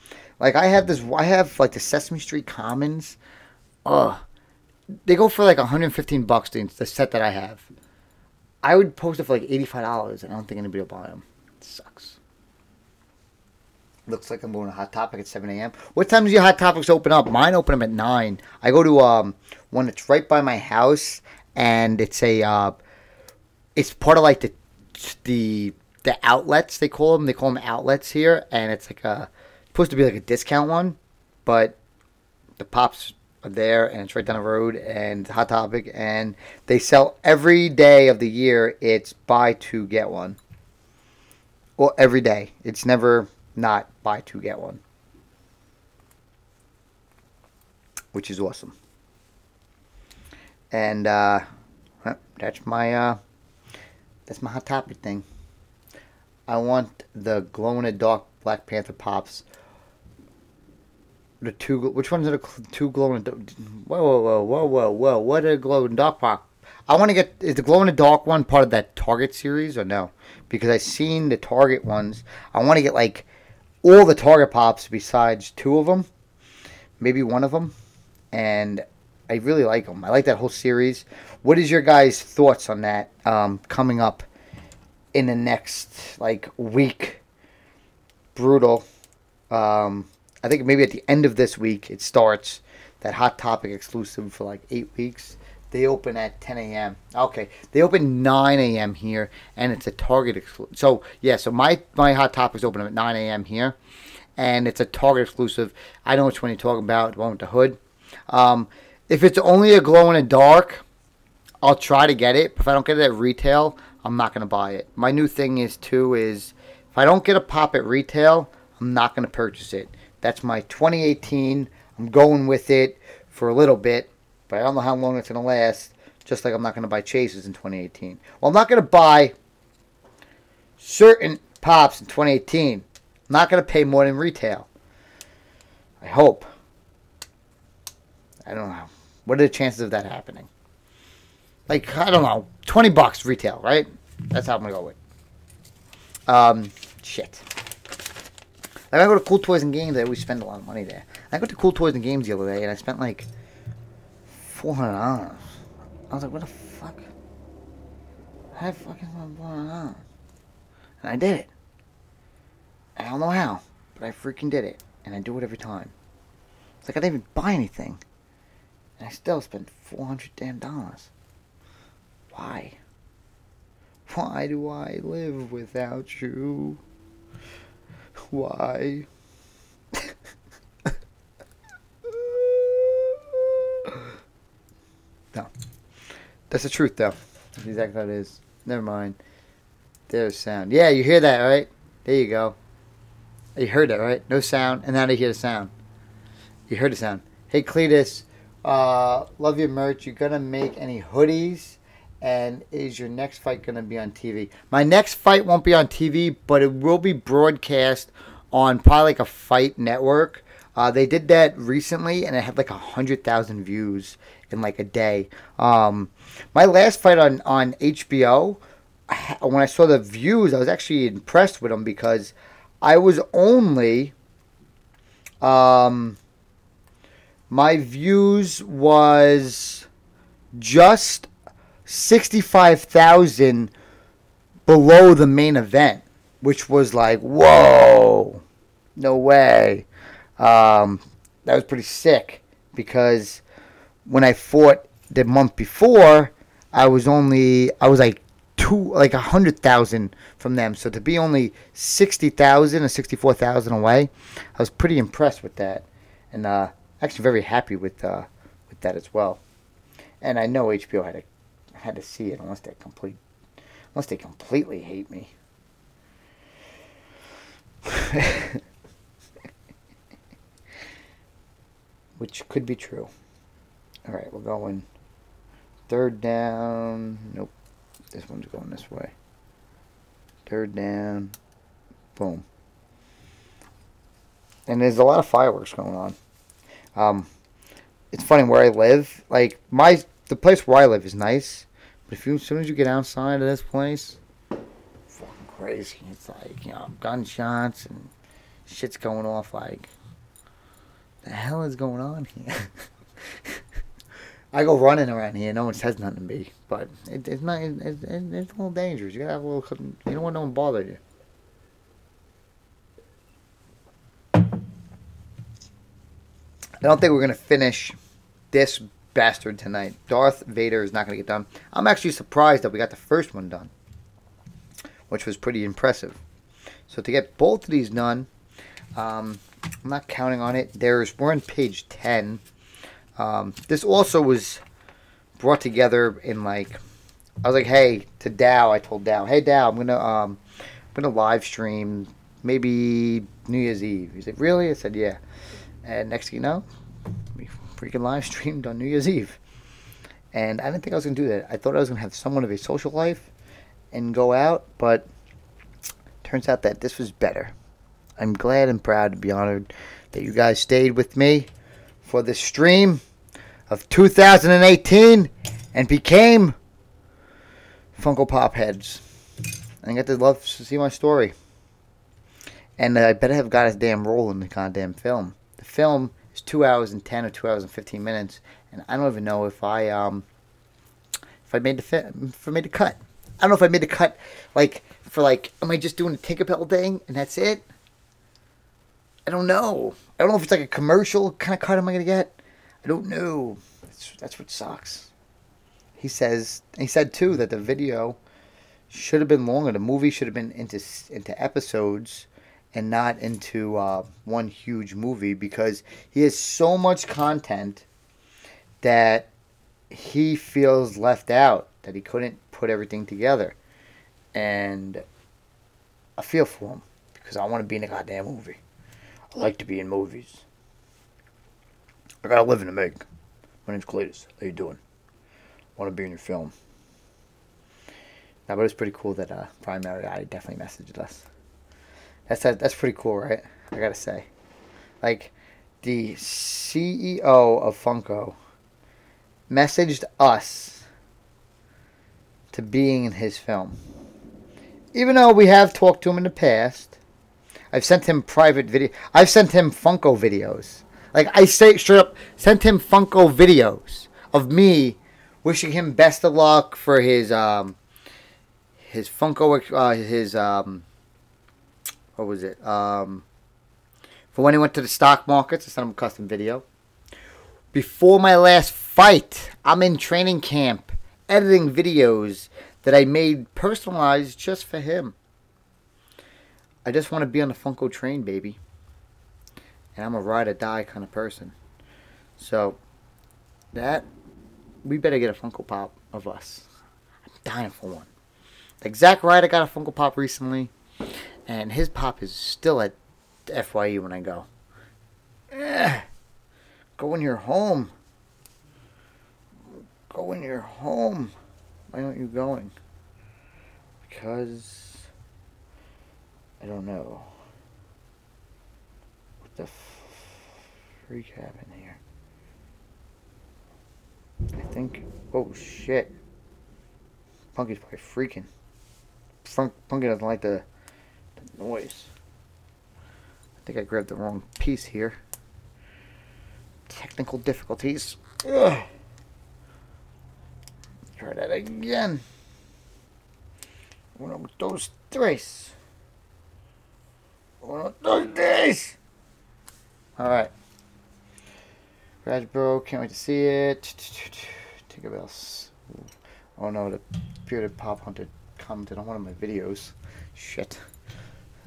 Like, I have like the Sesame Street Commons. They go for like $115, the set that I have. I would post it for like $85, and I don't think anybody will buy them. It sucks. Looks like I'm going to Hot Topic at 7 a.m. What time does your Hot Topics open up? Mine open up at 9. I go to one that's right by my house, and it's it's part of like the outlets, they call them. They call them outlets here, and it's like supposed to be like a discount one, but the pops are there, and it's right down the road, and Hot Topic, and they sell every day of the year. It's buy two get one. Well, every day. It's never not buy two get one, which is awesome. And that's my Hot Topic thing. I want the glow in the dark Black Panther pops. The two, which ones are the two glow in the dark? Whoa! What are the glow in the dark pop? I want to get, is the glow in the dark one part of that Target series or no? Because I've seen the Target ones. I want to get like all the Target pops besides two of them, maybe one of them, and I really like them. I like that whole series. What is your guys' thoughts on that coming up in the next like week? Brutal. I think maybe at the end of this week it starts, that Hot Topic exclusive for like 8 weeks. They open at 10 a.m. Okay, they open 9 a.m. here, and it's a Target exclusive. So yeah, so my Hot Topics open at 9 a.m. here, and it's a Target exclusive. I know which one you're talking about, the one with the hood. If it's only a glow in the dark, I'll try to get it. If I don't get it at retail, I'm not going to buy it. My new thing is, too, is if I don't get a pop at retail, I'm not going to purchase it. That's my 2018. I'm going with it for a little bit, but I don't know how long it's going to last, just like I'm not going to buy chases in 2018. Well, I'm not going to buy certain pops in 2018. I'm not going to pay more than retail. I hope. I don't know. What are the chances of that happening? Like, I don't know, $20 retail, right? That's how I'm going to go with. Shit. Like, I go to Cool Toys and Games, I always spend a lot of money there. I went to Cool Toys and Games the other day, and I spent like $400. I was like, what the fuck? I fucking spent $400. And I did it. I don't know how, but I freaking did it. And I do it every time. It's like I didn't even buy anything. And I still spent $400 damn dollars. Why? Why do I live without you? Why? No. That's the truth, though. That's exactly what it is. Never mind. There's sound. Yeah, you hear that, right? There you go. You heard that, right? No sound, and now they hear the sound. You heard the sound. Hey, Cletus. Love your merch. You gonna make any hoodies? And is your next fight gonna be on TV? My next fight won't be on TV, but it will be broadcast on probably like a fight network. They did that recently, and it had like 100,000 views in like a day. My last fight on HBO, when I saw the views, I was actually impressed with them because I was only my views was just 65,000 below the main event, which was like, whoa, no way. That was pretty sick because when I fought the month before, I was like 100,000 from them. So to be only 60,000 or 64,000 away, I was pretty impressed with that, and actually very happy with that as well. And I know HBO had to see it unless they completely hate me. Which could be true. All right, we're going third down. Nope, this one's going this way. Third down. Boom. And there's a lot of fireworks going on. It's funny where I live. Like the place where I live is nice, but as soon as you get outside of this place, fucking crazy. It's like, gunshots and shit's going off. Like, the hell is going on here? I go running around here. No one says nothing to me, but it's not. It's a little dangerous. You gotta have a little. You don't want no one bother you. I don't think we're going to finish this bastard tonight. Darth Vader is not going to get done. I'm actually surprised that we got the first one done, which was pretty impressive. So to get both of these done, I'm not counting on it. We're on page 10. This also was brought together in I was like, hey, to Dow, I told Dow, hey Dow, I'm gonna live stream maybe New Year's Eve. He said, really? I said, yeah. And next thing you know, we freaking live streamed on New Year's Eve. And I didn't think I was going to do that. I thought I was going to have somewhat of a social life and go out, but turns out that this was better. I'm glad and proud to be honored that you guys stayed with me for the stream of 2018 and became Funko Pop heads. And got to love to see my story. And I better have got a damn role in the goddamn film. The film is 2 hours and 10 or 2 hours and 15 minutes, and I don't even know if I made the cut. I don't know if I made the cut am I just doing a Tinkerbell thing and that's it? I don't know. I don't know if it's like a commercial kind of cut am I gonna get. I don't know. That's what sucks. He said too that the video should have been longer. The movie should have been into episodes and not into one huge movie, because he has so much content that he feels left out, that he couldn't put everything together. And I feel for him because I want to be in a goddamn movie. I like to be in movies. I got a living to make. My name's Cletus. How you doing? I want to be in your film. Now, but it's pretty cool that Primary Eye definitely messaged us. That's pretty cool, right? I gotta say. Like, the CEO of Funko messaged us to being in his film. Even though we have talked to him in the past, I've sent him private video. I've sent him Funko videos. Like, I say straight up, sent him Funko videos of me wishing him best of luck for his Funko, what was it? For when he went to the stock markets, I sent him a custom video. Before my last fight, I'm in training camp, editing videos that I made personalized just for him. I just want to be on the Funko train, baby. And I'm a ride or die kind of person. So, we better get a Funko Pop of us. I'm dying for one. Like Zack Ryder got a Funko Pop recently, and his pop is still at FYE when I go. Go in your home. Go in your home. Why aren't you going? Because I don't know. What the freak happened here? I think. Oh shit. Punky's probably freaking. Punky doesn't like the noise. I think I grabbed the wrong piece here. Technical difficulties. Ugh. Try that again. One of those tres. One of those days. Alright. Garage Bro, can't wait to see it. Tinkerbells. Oh no, the bearded pop hunter commented on one of my videos. Shit.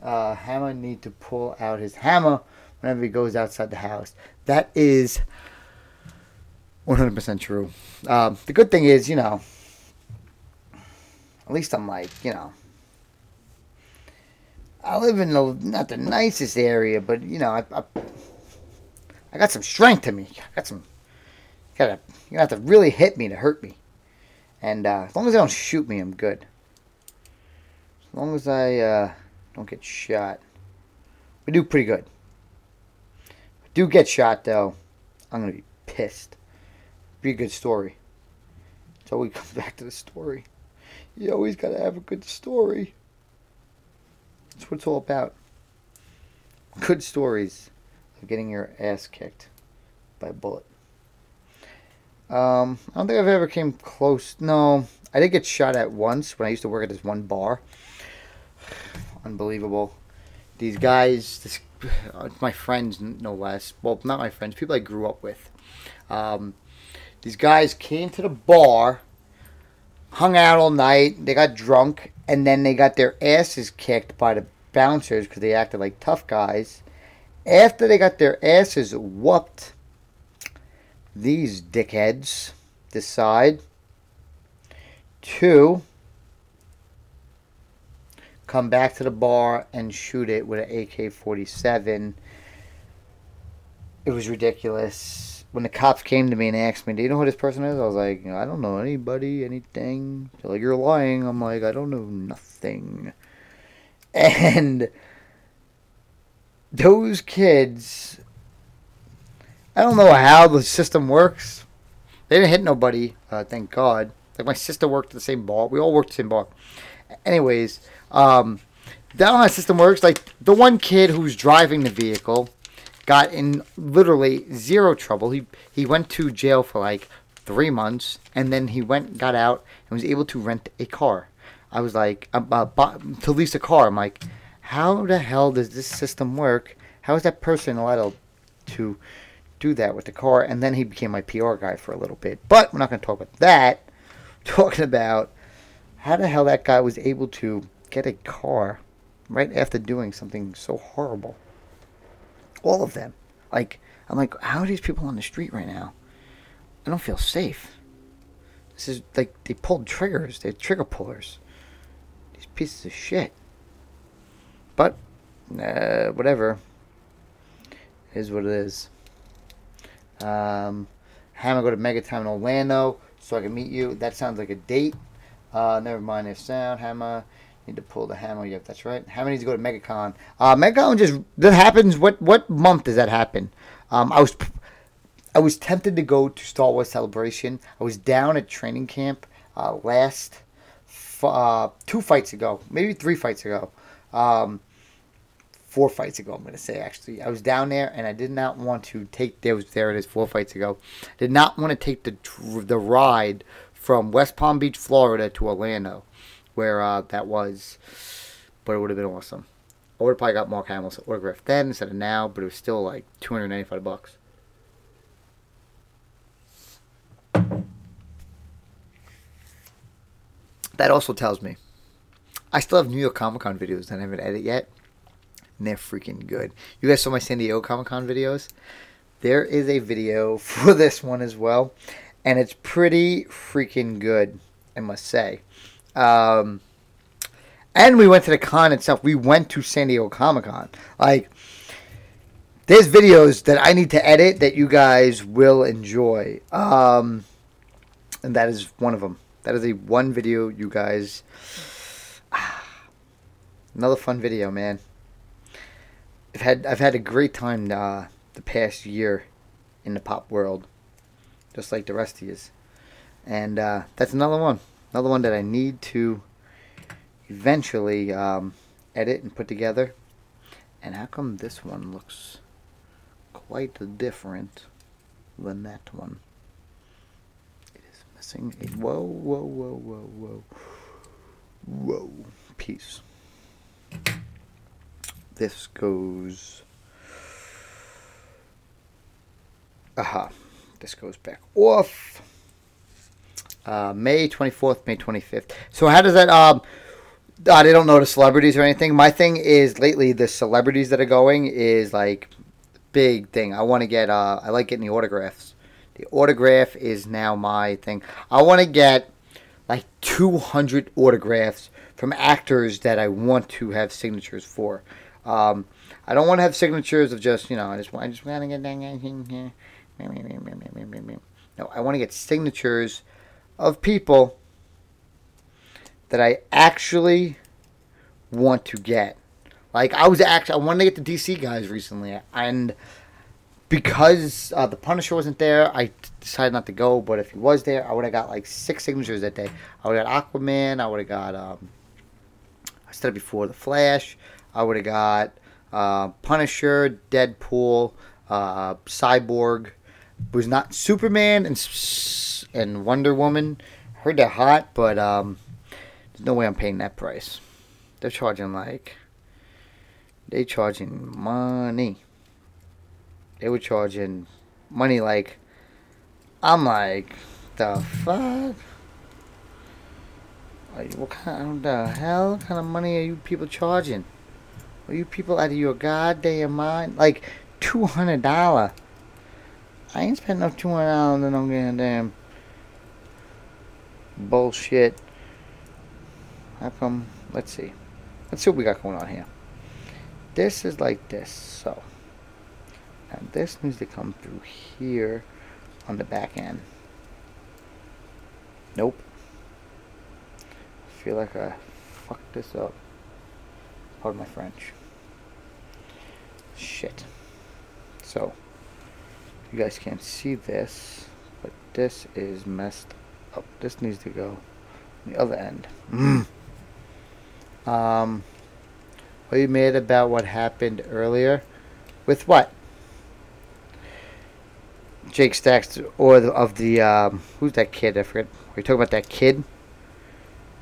Hammer need to pull out his hammer whenever he goes outside the house. That is 100% true. The good thing is, you know, at least I'm like, you know, I live in not the nicest area, but you know, I got some strength to me. I got some. You have to really hit me to hurt me, and as long as they don't shoot me, I'm good. As long as I don't get shot, we do pretty good. If I do get shot though, I'm gonna be pissed. Be a good story. So we come back to the story. You always gotta have a good story. That's what it's all about. Good stories of getting your ass kicked by a bullet. I don't think I've ever came close. No, I did get shot at once when I used to work at this one bar. Unbelievable. These guys, my friends, no less. Well, not my friends, people I grew up with. These guys came to the bar, hung out all night, they got drunk, and then they got their asses kicked by the bouncers because they acted like tough guys. After they got their asses whooped, these dickheads decide to come back to the bar and shoot it with an AK-47. It was ridiculous. When the cops came to me and asked me, do you know who this person is? I was like, I don't know anybody, anything. They're like, you're lying. I'm like, I don't know nothing. And those kids, I don't know how the system works. They didn't hit nobody, thank God. Like, my sister worked at the same bar. We all worked at the same bar. Anyways, down how that system works, like, the one kid who's driving the vehicle got in literally zero trouble. He went to jail for like 3 months, and then he got out and was able to rent a car. I was like, to lease a car. I'm like, how the hell does this system work? How is that person allowed to do that with the car? And then he became my PR guy for a little bit. But we're not going to talk about that. We're talking about how the hell that guy was able to get a car right after doing something so horrible. All of them. Like, I'm like, how are these people on the street right now? I don't feel safe. This is like, they pulled triggers. They're trigger pullers. These pieces of shit. But, whatever. It is what it is. Hammer, go to Megatime in Orlando so I can meet you. That sounds like a date. Never mind their sound. Hammer, need to pull the hammer. Yep, that's right. Hammer needs to go to MegaCon. MegaCon that happens. What month does that happen? I was tempted to go to Star Wars Celebration. I was down at training camp last 2 fights ago, maybe 3 fights ago. 4 fights ago, I'm going to say, actually. I was down there, and I did not want to take... There it is, 4 fights ago. Did not want to take the ride from West Palm Beach, Florida, to Orlando, where that was. But it would have been awesome. I would have probably got Mark Hamill's autograph then instead of now, but it was still like $295. That also tells me I still have New York Comic Con videos that I haven't edited yet. And they're freaking good. You guys saw my San Diego Comic Con videos? There is a video for this one as well. And it's pretty freaking good, I must say. And we went to the con itself. We went to San Diego Comic Con. Like, there's videos that I need to edit that you guys will enjoy. And that is one of them. That is one video you guys... Another fun video, man. I've had a great time the past year in the pop world, just like the rest of you. And that's another one that I need to eventually edit and put together. And how come this one looks quite different than that one? It is missing a whoa piece. This goes... This goes back off. May 24th, May 25th. So how does that... they don't know the celebrities or anything. My thing is, lately, the celebrities that are going is, like, big thing. I want to get... I like getting the autographs. The autograph is now my thing. I want to get, like, 200 autographs from actors that I want to have signatures for. I don't want to have signatures of just, I just want to get no, I want to get signatures of people that I actually want to get. Like, I wanted to get the DC guys recently, and because the Punisher wasn't there, I decided not to go. But if he was there, I would have got like 6 signatures that day. I would have got Aquaman. I would have got I said it before, the Flash. I would have got Punisher, Deadpool, Cyborg. It was not Superman and Wonder Woman. I heard they're hot, but there's no way I'm paying that price. They're charging money. They were charging money like, I'm like, the fuck? Like, what kind of money are you people charging? Are you people out of your goddamn mind? Like, $200. I ain't spending no $200 on no goddamn bullshit. How come? Let's see. Let's see what we got going on here. This is like this, so. And this needs to come through here on the back end. Nope. I feel like I fucked this up. Pardon my French. Shit. So, you guys can't see this, but this is messed up. This needs to go on the other end. Are you mad about what happened earlier? With what? Jake Stacks, or of the, who's that kid? I forget. Are you talking about that kid?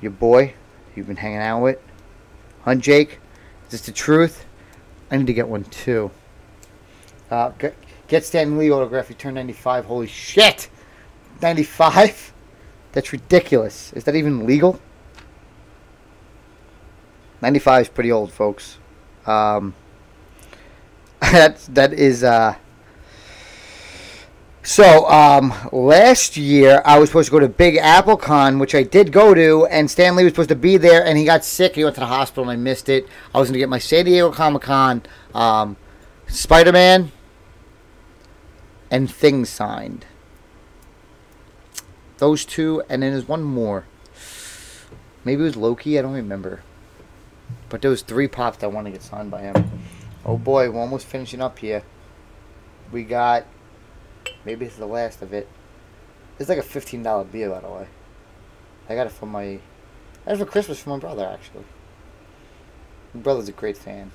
Your boy? You've been hanging out with? Huh, Jake? Is this the truth? I need to get one too. Get Stan Lee autograph. He turned 95. Holy shit! 95? That's ridiculous. Is that even legal? 95 is pretty old, folks. That is So, last year I was supposed to go to Big Apple Con, which I did go to, and Stan Lee was supposed to be there, and he got sick. He went to the hospital, and I missed it. I was going to get my San Diego Comic Con Spider-Man and Things signed. Those two, and then there's one more. Maybe it was Loki, I don't remember. But there was 3 pops that want to get signed by him. Oh boy, we're almost finishing up here. We got... Maybe it's the last of it. It's like a $15 beer, by the way. I got it for my... I got it for Christmas for my brother, actually. My brother's a great fan.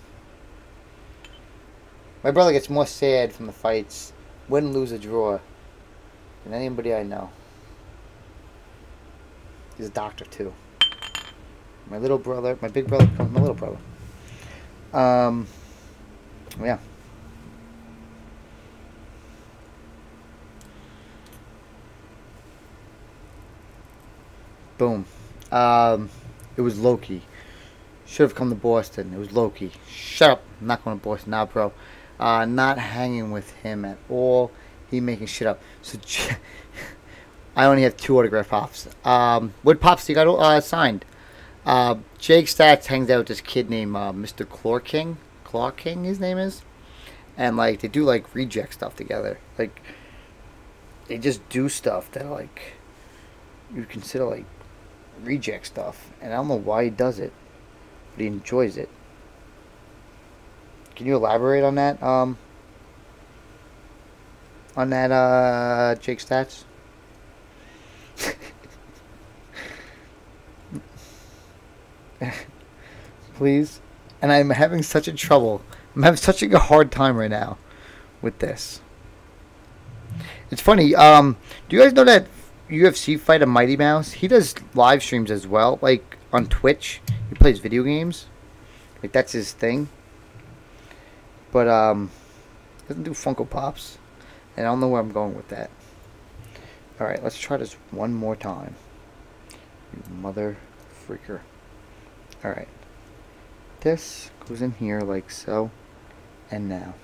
My brother gets more sad from the fights, win, lose, or draw, than anybody I know. He's a doctor, too. My little brother, my big brother becomes my little brother. Yeah. Boom. It was Loki. Should have come to Boston. It was Loki. Shut up. I'm not going to Boston now, bro. Not hanging with him at all. He making shit up. So I only have 2 autograph pops. What pops you got signed? Jake Stats hangs out with this kid named Mr. Claw King, his name is. And, like, they do, like, reject stuff together. Like, they just do stuff that, like, you consider, like, reject stuff. And I don't know why he does it, but he enjoys it. Can you elaborate on that? Jake Stats? Please. And I'm having such a trouble. I'm having such a hard time right now with this. It's funny. Do you guys know that UFC fighter Mighty Mouse? He does live streams as well, like on Twitch. He plays video games. Like that's his thing. But doesn't do Funko Pops. And I don't know where I'm going with that. All right, let's try this one more time. You mother freaker. All right. This goes in here like so. And now.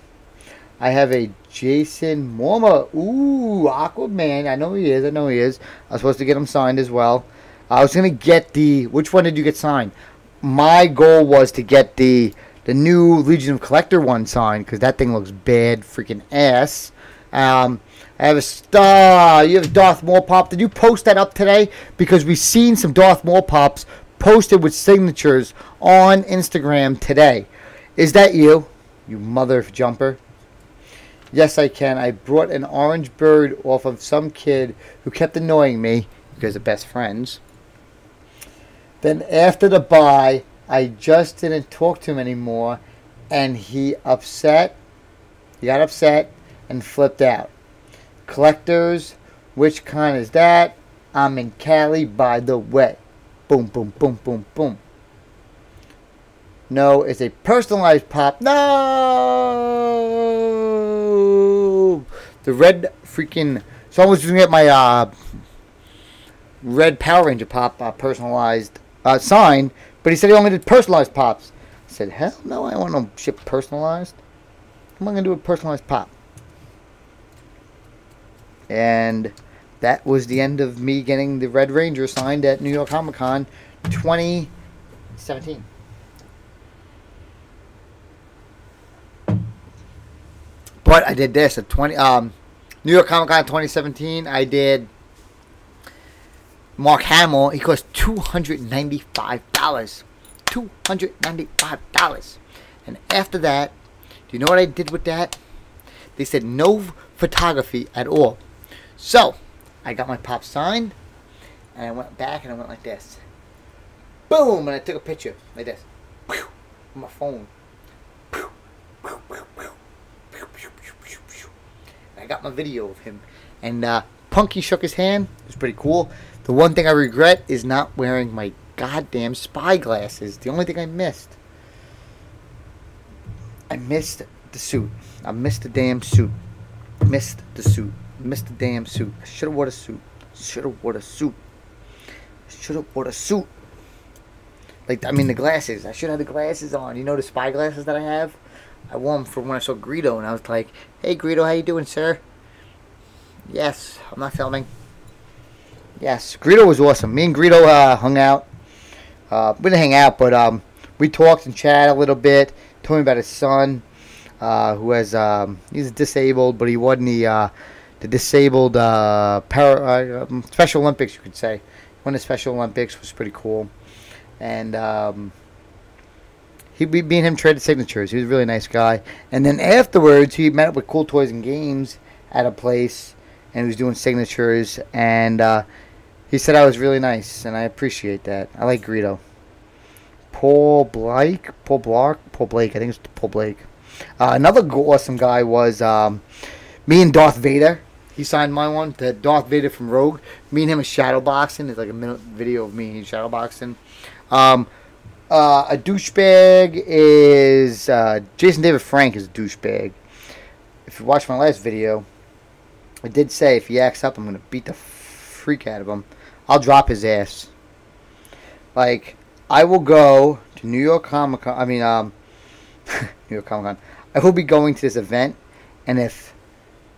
I have a Jason Momoa. Ooh, Aquaman. I know he is. I was supposed to get him signed as well. I was going to get the... Which one did you get signed? My goal was to get the new Legion of Collector one signed. Because that thing looks bad freaking ass. I have a star. You have Darth Maul pop. Did you post that up today? Because we've seen some Darth Maul pops posted with signatures on Instagram today. Is that you? You mother jumper. Yes, I can. I brought an orange bird off of some kid who kept annoying me because they're best friends. Then after the buy, I just didn't talk to him anymore, and he got upset and flipped out. Collectors, which kind is that? I'm in Cali, by the way. Boom, boom, boom, boom, boom. No, it's a personalized pop. No! The red freaking... So I was going to get my red Power Ranger pop personalized signed, but he said he only did personalized pops. I said, hell no, I want no shit personalized. I'm going to do a personalized pop. And that was the end of me getting the Red Ranger signed at New York Comic Con 2017. But I did this at New York Comic Con 2017. I did Mark Hamill. He cost $295. $295. And after that, do you know what I did with that? They said no photography at all. So I got my pop signed, and I went back and I went like this. Boom! And I took a picture like this. With my phone. I got my video of him. And Punky shook his hand. It was pretty cool. The one thing I regret is not wearing my goddamn spy glasses. The only thing I missed. I missed the suit. I missed the damn suit. Missed the suit. Missed the damn suit. I should have wore a suit. Should have wore a suit. Should have wore a suit. Like, I mean, the glasses. I should have the glasses on. You know the spy glasses that I have? I wore them for when I saw Greedo, and I was like, hey, Greedo, how you doing, sir? Yes, I'm not filming. Yes, Greedo was awesome. Me and Greedo hung out. We didn't hang out, but we talked and chatted a little bit. Told me about his son, who has he's disabled, but he won the disabled Special Olympics, you could say. He won the Special Olympics, was pretty cool. And me and him traded signatures. He was a really nice guy. And then afterwards, he met up with Cool Toys and Games at a place, and he was doing signatures. And he said I was really nice, and I appreciate that. I like Greedo. Paul Blake. I think it's Paul Blake. Another awesome guy was me and Darth Vader. He signed my one, the Darth Vader from Rogue. Me and him are shadowboxing. It's like a minute video of me shadowboxing. A douchebag is Jason David Frank is a douchebag. If you watched my last video, I did say if he acts up, I'm gonna beat the freak out of him. I'll drop his ass. Like, I will go to New York Comic Con. New York Comic Con. I will be going to this event, and if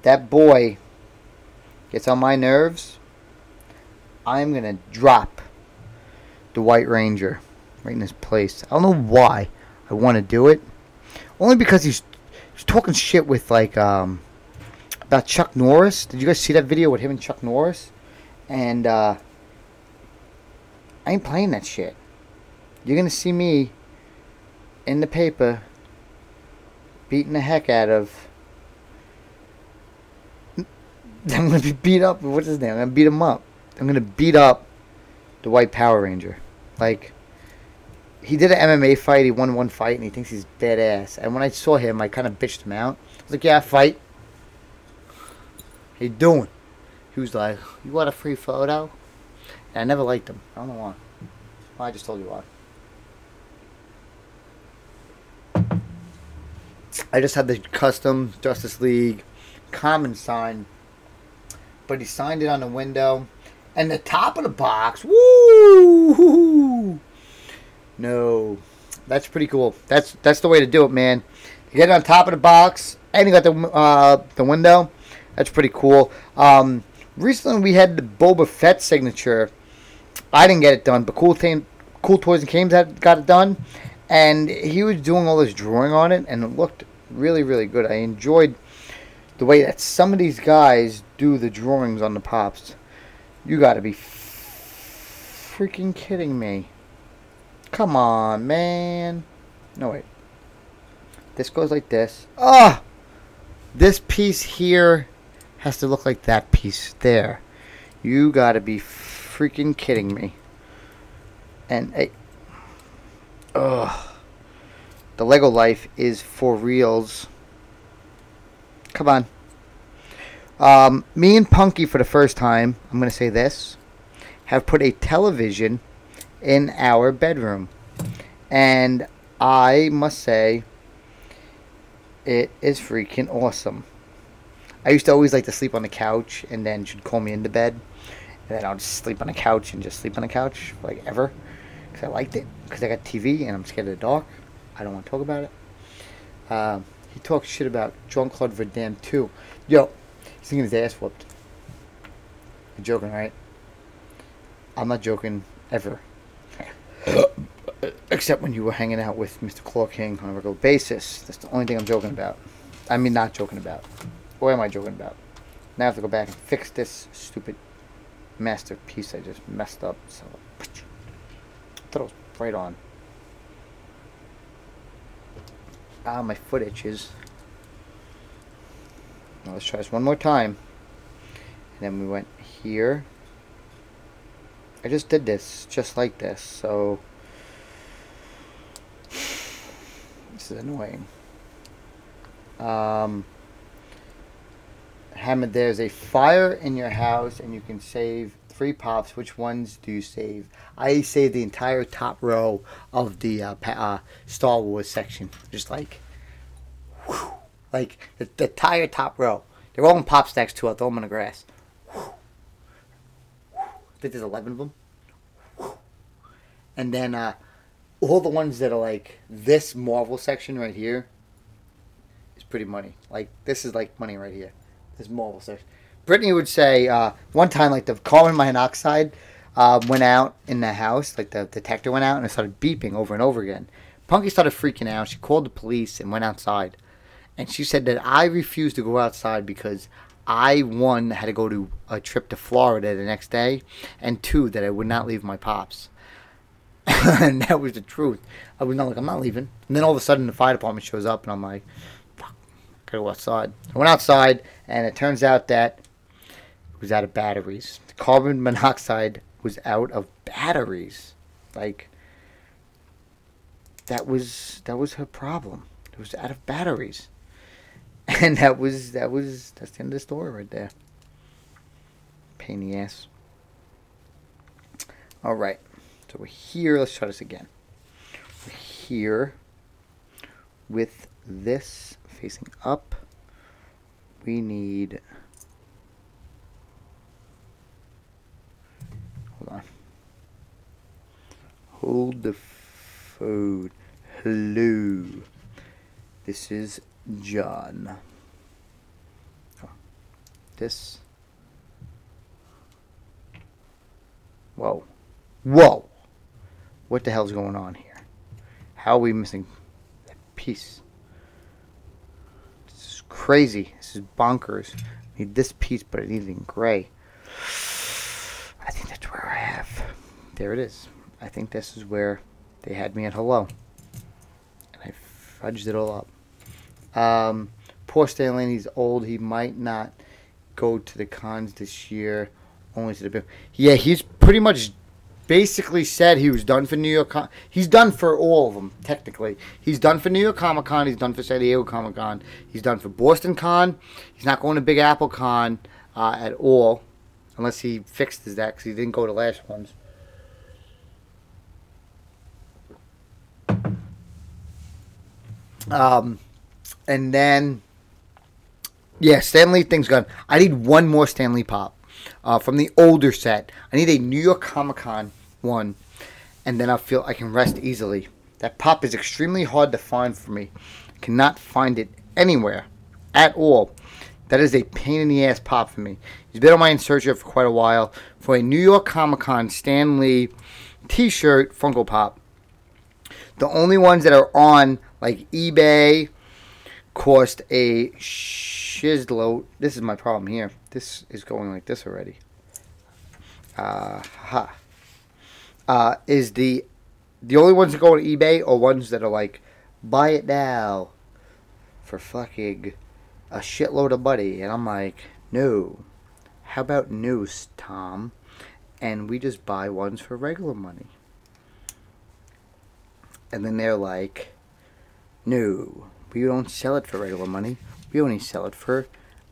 that boy gets on my nerves, I'm gonna drop the White Ranger right in his place. I don't know why I want to do it. Only because he's talking shit with like about Chuck Norris. Did you guys see that video with him and Chuck Norris? And I ain't playing that shit. You're gonna see me in the paper beating the heck out of. I'm gonna be beat up. What's his name? I'm gonna beat him up. I'm gonna beat up the White Power Ranger. Like, he did an MMA fight. He won one fight, and he thinks he's badass. And when I saw him, I kind of bitched him out. I was like, "Yeah, fight. How you doing?" He was like, "You want a free photo?" And I never liked him. I don't know why. Well, I just told you why. I just had the custom Justice League common sign, but he signed it on the window. And the top of the box, woo! No, that's pretty cool. That's the way to do it, man. You get it on top of the box, and you got the window. That's pretty cool. Recently we had the Boba Fett signature. I didn't get it done, but Cool Toys and Games got it done, and he was doing all this drawing on it, and it looked really, really good. I enjoyed the way that some of these guys do the drawings on the pops. You gotta be freaking kidding me. Come on, man. No, wait. This goes like this. Ah! This piece here has to look like that piece there. You gotta be freaking kidding me. And, hey. Ugh. The Lego life is for reals. Come on. Me and Punky, for the first time, I'm going to say this, have put a television in our bedroom. And I must say, it is freaking awesome. I used to always like to sleep on the couch, and then she'd call me into bed. And then I'll just sleep on the couch and just sleep on the couch, like ever. Because I liked it. Because I got TV, and I'm scared of the dark. I don't want to talk about it. He talks shit about Jean-Claude Van Damme too. Yo, he's thinking his ass whooped. You're joking, right? I'm not joking ever. Except when you were hanging out with Mr. Claw King on a regular basis. That's the only thing I'm joking about. I mean, not joking about. What am I joking about? Now I have to go back and fix this stupid masterpiece I just messed up. So, I thought it was right on. Ah, my foot itches. Now let's try this one more time. And then we went here. I just did this just like this, so this is annoying. Hamid, there's a fire in your house and you can save 3 pops. Which ones do you save? I saved the entire top row of the Star Wars section. Just like, whew, like the entire top row. They're all in pop stacks too. I'll throw them in the grass. Whew. I think there's 11 of them. Whew. And then all the ones that are like this Marvel section right here is pretty money. Like, this is like money right here. This Marvel section. Brittany would say one time, like the carbon monoxide went out in the house, like the detector went out and it started beeping over and over again. Punky started freaking out. She called the police and went outside. And she said that I refused to go outside because I, one, had to go to a trip to Florida the next day, and two, that I would not leave my pops. And that was the truth. I was not like, I'm not leaving. And then all of a sudden the fire department shows up and I'm like, fuck, I gotta go outside. I went outside and it turns out that it was out of batteries. The carbon monoxide was out of batteries. Like, that was her problem. It was out of batteries. And that's the end of the story right there. Pain in the ass. Alright. So we're here. Let's try this again. We're here with this facing up. We need... Hold on. Hold the phone. Hello. This is John. Oh. This. Whoa. Whoa. What the hell's going on here? How are we missing that piece? This is crazy. This is bonkers. I need this piece, but I need it in gray. I think that's where I have. There it is. I think this is where they had me at hello. And I fudged it all up. Poor Stanley, he's old. He might not go to the cons this year. Only to the big. Yeah, he's pretty much basically said he was done for New York Con. He's done for all of them, technically. He's done for New York Comic Con. He's done for San Diego Comic Con. He's done for Boston Con. He's not going to Big Apple Con at all. Unless he fixed that, because he didn't go to last ones. And then, yeah, Stanley thing's gone. I need one more Stanley Pop from the older set. I need a New York Comic Con one, and then I feel I can rest easily. That pop is extremely hard to find for me. I cannot find it anywhere at all. That is a pain in the ass pop for me. He's been on my in search of for quite a while for a New York Comic Con Stan Lee t-shirt Funko Pop. The only ones that are on like eBay cost a shizload. This is my problem here. This is going like this already. Is the only ones that go on eBay are ones that are like, buy it now for fucking a shitload of money. And I'm like, no. How about news, Tom? And we just buy ones for regular money. And then they're like, no, we don't sell it for regular money. We only sell it for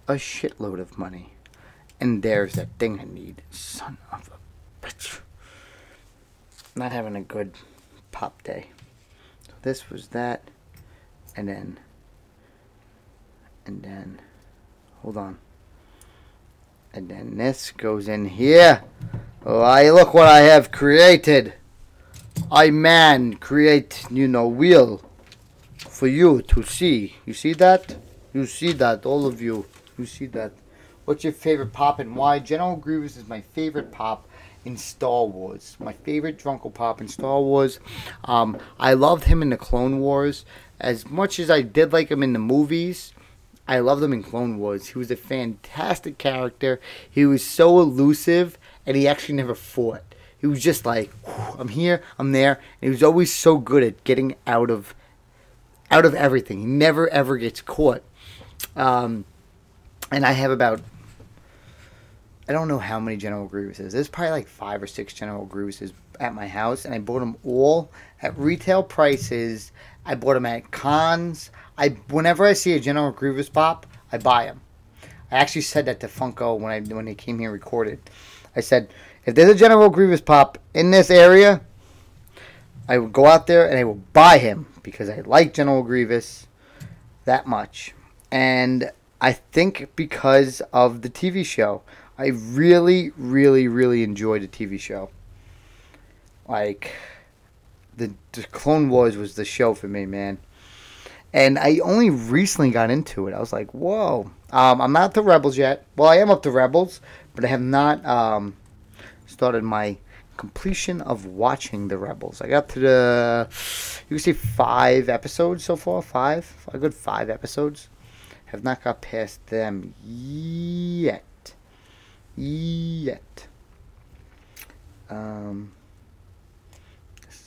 a shitload of money. And there's that thing I need. Son of a bitch. Not having a good pop day. So this was that. And then, hold on. And then this goes in here. Oh, look what I have created. I create, wheel for you to see. You see that? You see that, all of you. You see that. What's your favorite pop and why? General Grievous is my favorite pop in Star Wars. My favorite Drunko Pop in Star Wars. I loved him in the Clone Wars. As much as I did like him in the movies, I loved him in Clone Wars. He was a fantastic character. He was so elusive, and he actually never fought. He was just like, I'm here, I'm there. And he was always so good at getting out of everything. He never, ever gets caught. And I have about, I don't know how many General Grievouses. There's probably like 5 or 6 General Grievouses at my house. And I bought them all at retail prices. I bought them at cons. Whenever I see a General Grievous pop, I buy them. I actually said that to Funko when they came here and recorded. I said, if there's a General Grievous pop in this area, I will go out there and I will buy him because I like General Grievous that much. And I think because of the TV show, I really, really, really enjoyed the TV show. Like, the Clone Wars was the show for me, man. And I only recently got into it. I was like, whoa, I'm not up to Rebels yet. Well, I am up to Rebels, but I have not started my completion of watching the Rebels. I got to you can say 5 episodes so far. A good 5 episodes. Have not got past them yet. Just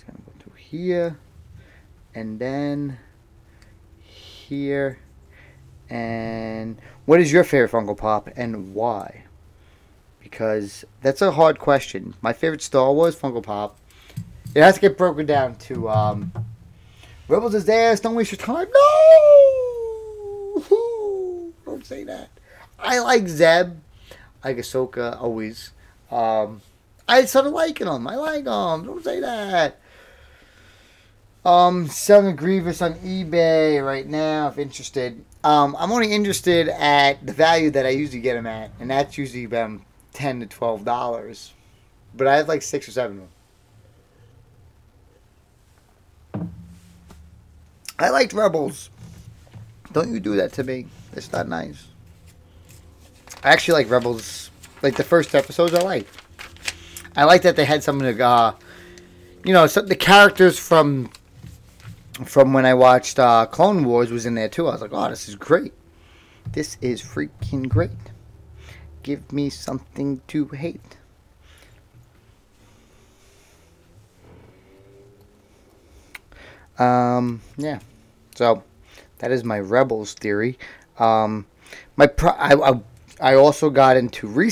gonna go through here, and then here. And what is your favorite Funko Pop and why? Because that's a hard question. My favorite Star Wars Funko Pop. It has to get broken down to Rebels is there. Don't waste your time. No, don't say that. I like Zeb. I like Ahsoka always. I started liking them. I like them. Don't say that. Selling a Grievous on eBay right now if interested. I'm only interested at the value that I usually get them at, and that's usually about $10 to $12. But I have like 6 or 7 of them. I liked Rebels. Don't you do that to me. It's not nice. I actually like Rebels. Like the first episodes I liked. I like that they had some of the, the characters from when I watched Clone Wars was in there too. I was like, oh, this is great. This is freaking great. Give me something to hate. Yeah. So that is my Rebels theory. I also got into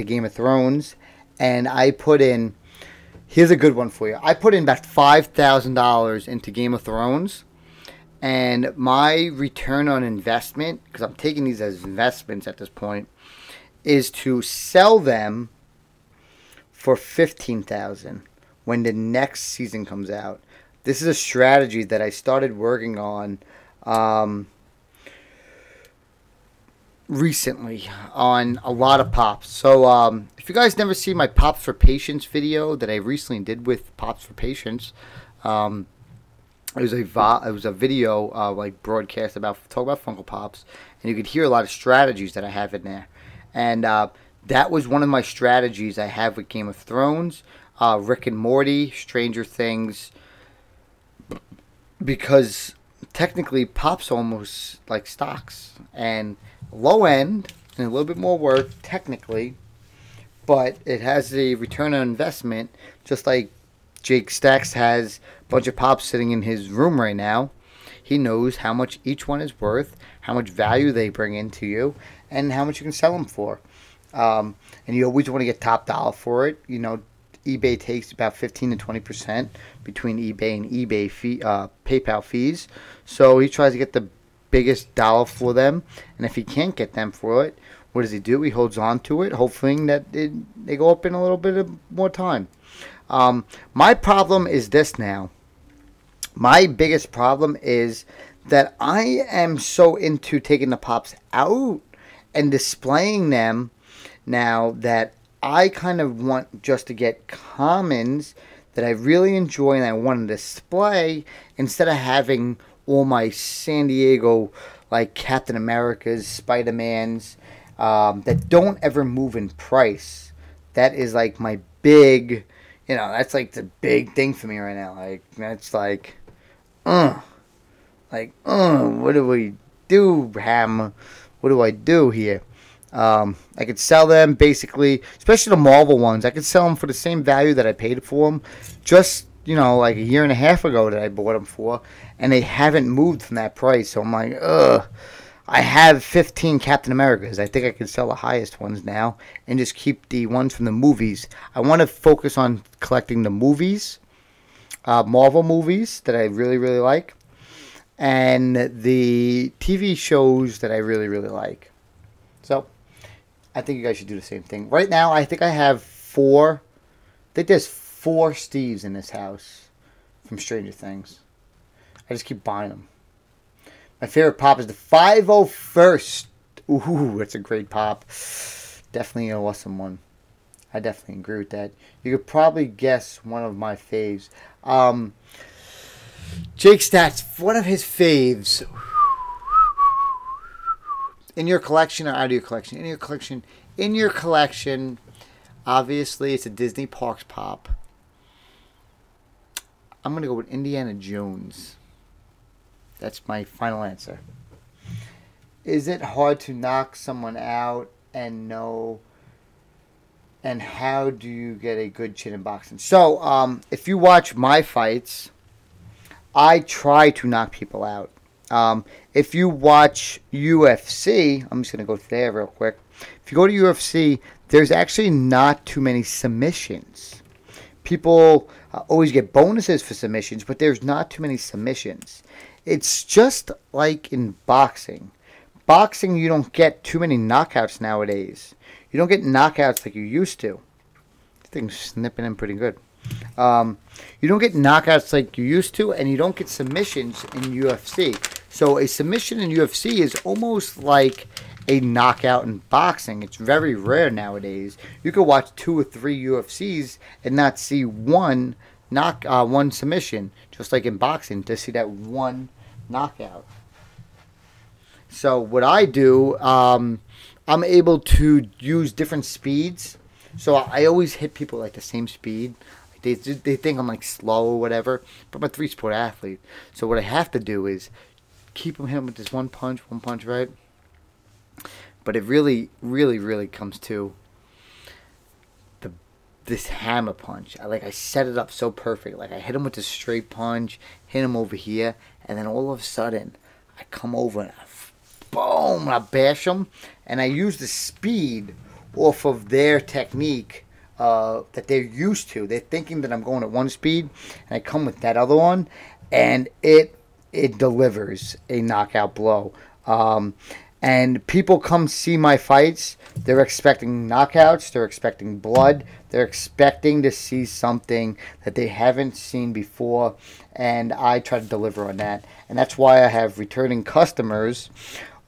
Game of Thrones, and I put in. Here's a good one for you. I put in about $5,000 into Game of Thrones, and my return on investment, because I'm taking these as investments at this point, is to sell them for $15,000 when the next season comes out. This is a strategy that I started working on recently on a lot of Pops. So if you guys never see my Pops for Patience video that I recently did with Pops for Patience, it was a video like broadcast talk about Funko Pops, and you could hear a lot of strategies that I have in there. And that was one of my strategies I have with Game of Thrones, Rick and Morty, Stranger Things, because technically Pops almost like stocks and low end and a little bit more work technically, but it has the return on investment, just like Jake Stacks has a bunch of Pops sitting in his room right now. He knows how much each one is worth, how much value they bring into you, and how much you can sell them for. And you always want to get top dollar for it. eBay takes about 15 to 20% between eBay and eBay PayPal fees. So he tries to get the biggest dollar for them, and if he can't get them for it, what does he do? He holds on to it, hoping that they go up in a little bit of more time. My problem is this now. My biggest problem is that I am so into taking the Pops out and displaying them now that I kind of want just to get commons that I really enjoy and I want to display instead of having all my San Diego, like Captain America's, Spider-Man's, that don't ever move in price. That is like my big, that's like the big thing for me right now. Like, that's like, what do we do, Ham? What do I do here? I could sell them basically, especially the Marvel ones. I could sell them for the same value that I paid for them just, like a year and a half ago that I bought them for, and they haven't moved from that price. So I'm like, ugh. I have 15 Captain Americas. I think I could sell the highest ones now and just keep the ones from the movies. I want to focus on collecting the movies, Marvel movies that I really, really like, and the TV shows that I really, really like. So I think you guys should do the same thing. Right now, I think I have 4. I think there's 4 Steves in this house from Stranger Things. I just keep buying them. My favorite Pop is the 501st. Ooh, that's a great Pop. Definitely an awesome one. I definitely agree with that. You could probably guess one of my faves. Jake Stats, one of his faves In your collection or out of your collection? In your collection. In your collection, obviously, it's a Disney Parks pop. I'm going to go with Indiana Jones. That's my final answer. Is it hard to knock someone out and know? And how do you get a good chin in boxing? So, if you watch my fights, I try to knock people out. If you watch UFC, I'm just going to go there real quick. If you go to UFC, there's actually not too many submissions. People always get bonuses for submissions, but there's not too many submissions. It's just like in boxing. Boxing, you don't get too many knockouts nowadays. You don't get knockouts like you used to. This thing's snipping in pretty good. You don't get knockouts like you used to, and you don't get submissions in UFC. So a submission in UFC is almost like a knockout in boxing. It's very rare nowadays. You could watch 2 or 3 UFCs and not see one submission, just like in boxing, to see that one knockout. So what I do, I'm able to use different speeds. So I always hit people like the same speed. They think I'm like slow or whatever, but I'm a 3-sport athlete. So what I have to do is keep them hitting with this one punch, right? But it really, really, really comes to this hammer punch. I set it up so perfect. Like I hit him with this straight punch, hit him over here, and then all of a sudden I come over and boom, and I bash them, and I use the speed off of their technique that they're used to. They're thinking that I'm going at one speed, and I come with that other one, and it delivers a knockout blow. And people come see my fights. They're expecting knockouts. They're expecting blood. They're expecting to see something that they haven't seen before, and I try to deliver on that. And that's why I have returning customers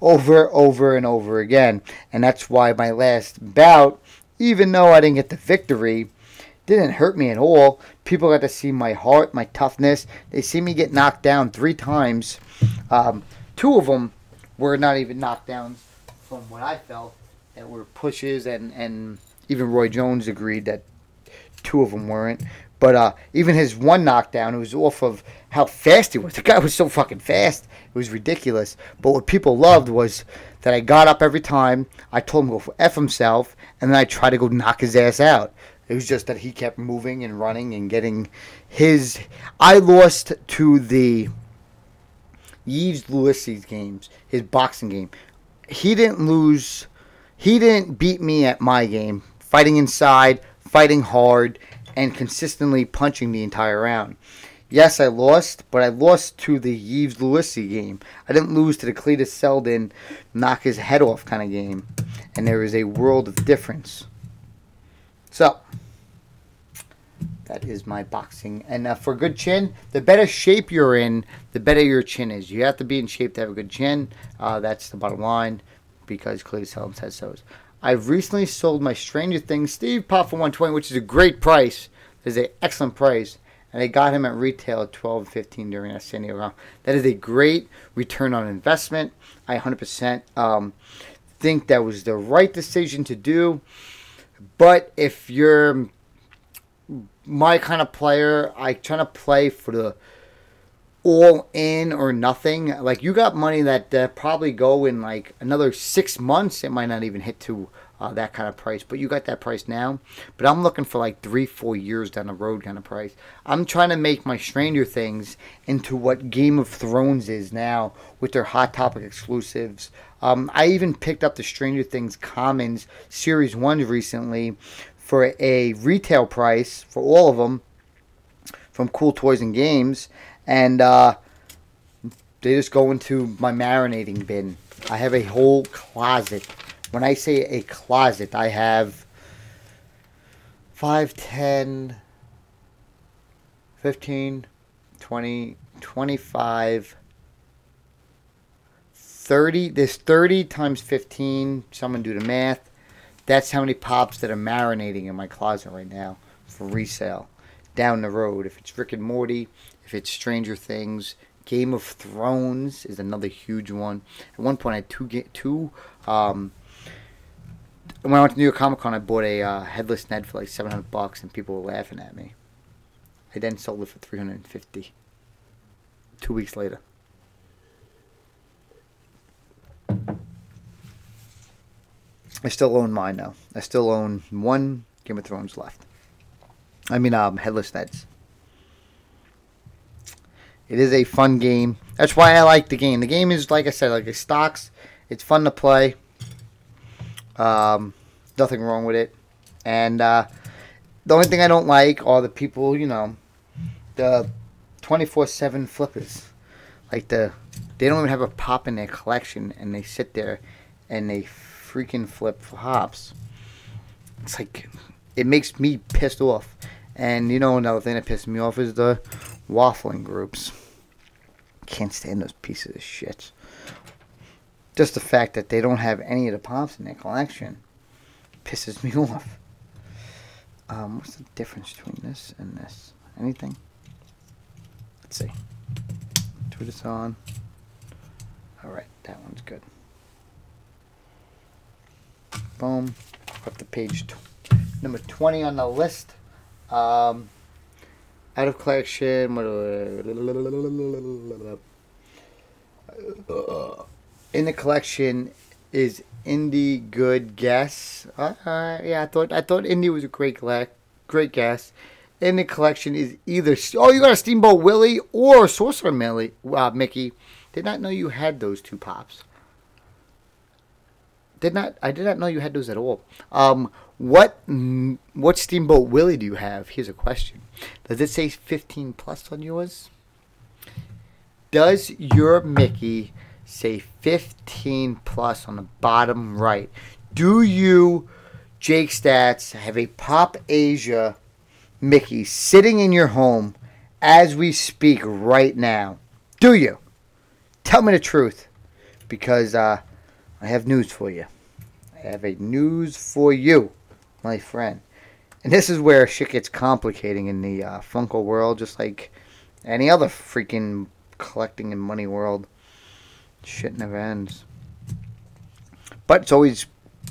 over and over again. And that's why my last bout, even though I didn't get the victory, didn't hurt me at all. People got to see my heart, my toughness. They see me get knocked down 3 times. 2 of them were not even knockdowns from what I felt. That were pushes, and even Roy Jones agreed that 2 of them weren't. But even his one knockdown, it was off of how fast he was. The guy was so fucking fast. It was ridiculous. But what people loved was that I got up every time. I told him to go F himself, and then I tried to go knock his ass out. It was just that he kept moving and running and getting his... I lost to the Yves Louis' games, his boxing game. He didn't lose... He didn't beat me at my game. Fighting inside, fighting hard, and consistently punching the entire round. Yes, I lost, but I lost to the Yves Louis game. I didn't lose to the Cletus Selden knock his head off kind of game. And there is a world of difference. So, that is my boxing. And for a good chin, the better shape you're in, the better your chin is. You have to be in shape to have a good chin. That's the bottom line, because Cletus Selden says so. I've recently sold my Stranger Things Steve Pop for $120, which is a great price. It's an excellent price. And they got him at retail at $12.15 during that San Diego round. That is a great return on investment. I 100% think that was the right decision to do. But if you're my kind of player, I try to play for the all in or nothing. Like, you got money that probably go in like another 6 months. It might not even hit to that kind of price, but you got that price now. But I'm looking for like 3-4 years down the road kind of price. I'm trying to make my Stranger Things into what Game of Thrones is now with their Hot Topic exclusives. I even picked up the Stranger Things Commons Series 1 recently for a retail price for all of them from Cool Toys and Games. And they just go into my marinating bin. I have a whole closet. When I say a closet, I have 5, 10, 15, 20, 25, 30. There's 30 times 15. Someone do the math. That's how many pops that are marinating in my closet right now for resale. Down the road, if it's Rick and Morty, if it's Stranger Things, Game of Thrones is another huge one. At one point, I had two When I went to New York Comic Con, I bought a headless Ned for like $700, and people were laughing at me. I then sold it for $350. 2 weeks later. I still own mine now. I still own one Game of Thrones left. I mean, headless Neds. It is a fun game. That's why I like the game. The game is, like I said, like it stocks. It's fun to play. Nothing wrong with it. And the only thing I don't like are the people, you know, the 24/7 flippers. Like they don't even have a pop in their collection, and they sit there and they freaking flip hops. It's like, it makes me pissed off. And you know, another thing that pisses me off is the waffling groups. Can't stand those pieces of shit. Just the fact that they don't have any of the pops in their collection pisses me off. What's the difference between this and this? Anything? Let's see. Put this on. Alright, that one's good. Boom. Up to page number 20 on the list. Out of collection. In the collection is Indie. Good guess. Yeah, I thought Indie was a great guess. In the collection is either you got a Steamboat Willie or Sorcerer Mickey. Did not know you had those two pops. I did not know you had those at all. What Steamboat Willie do you have? Here's a question. Does it say 15 plus on yours? Does your Mickey say 15 plus on the bottom right? Do you, Jake Stats, have a Pop Asia Mickey sitting in your home as we speak right now? Do you? Tell me the truth, because I have news for you. I have a news for you, my friend. And this is where shit gets complicating in the Funko world, just like any other freaking collecting and money world. Shit never ends. But it's always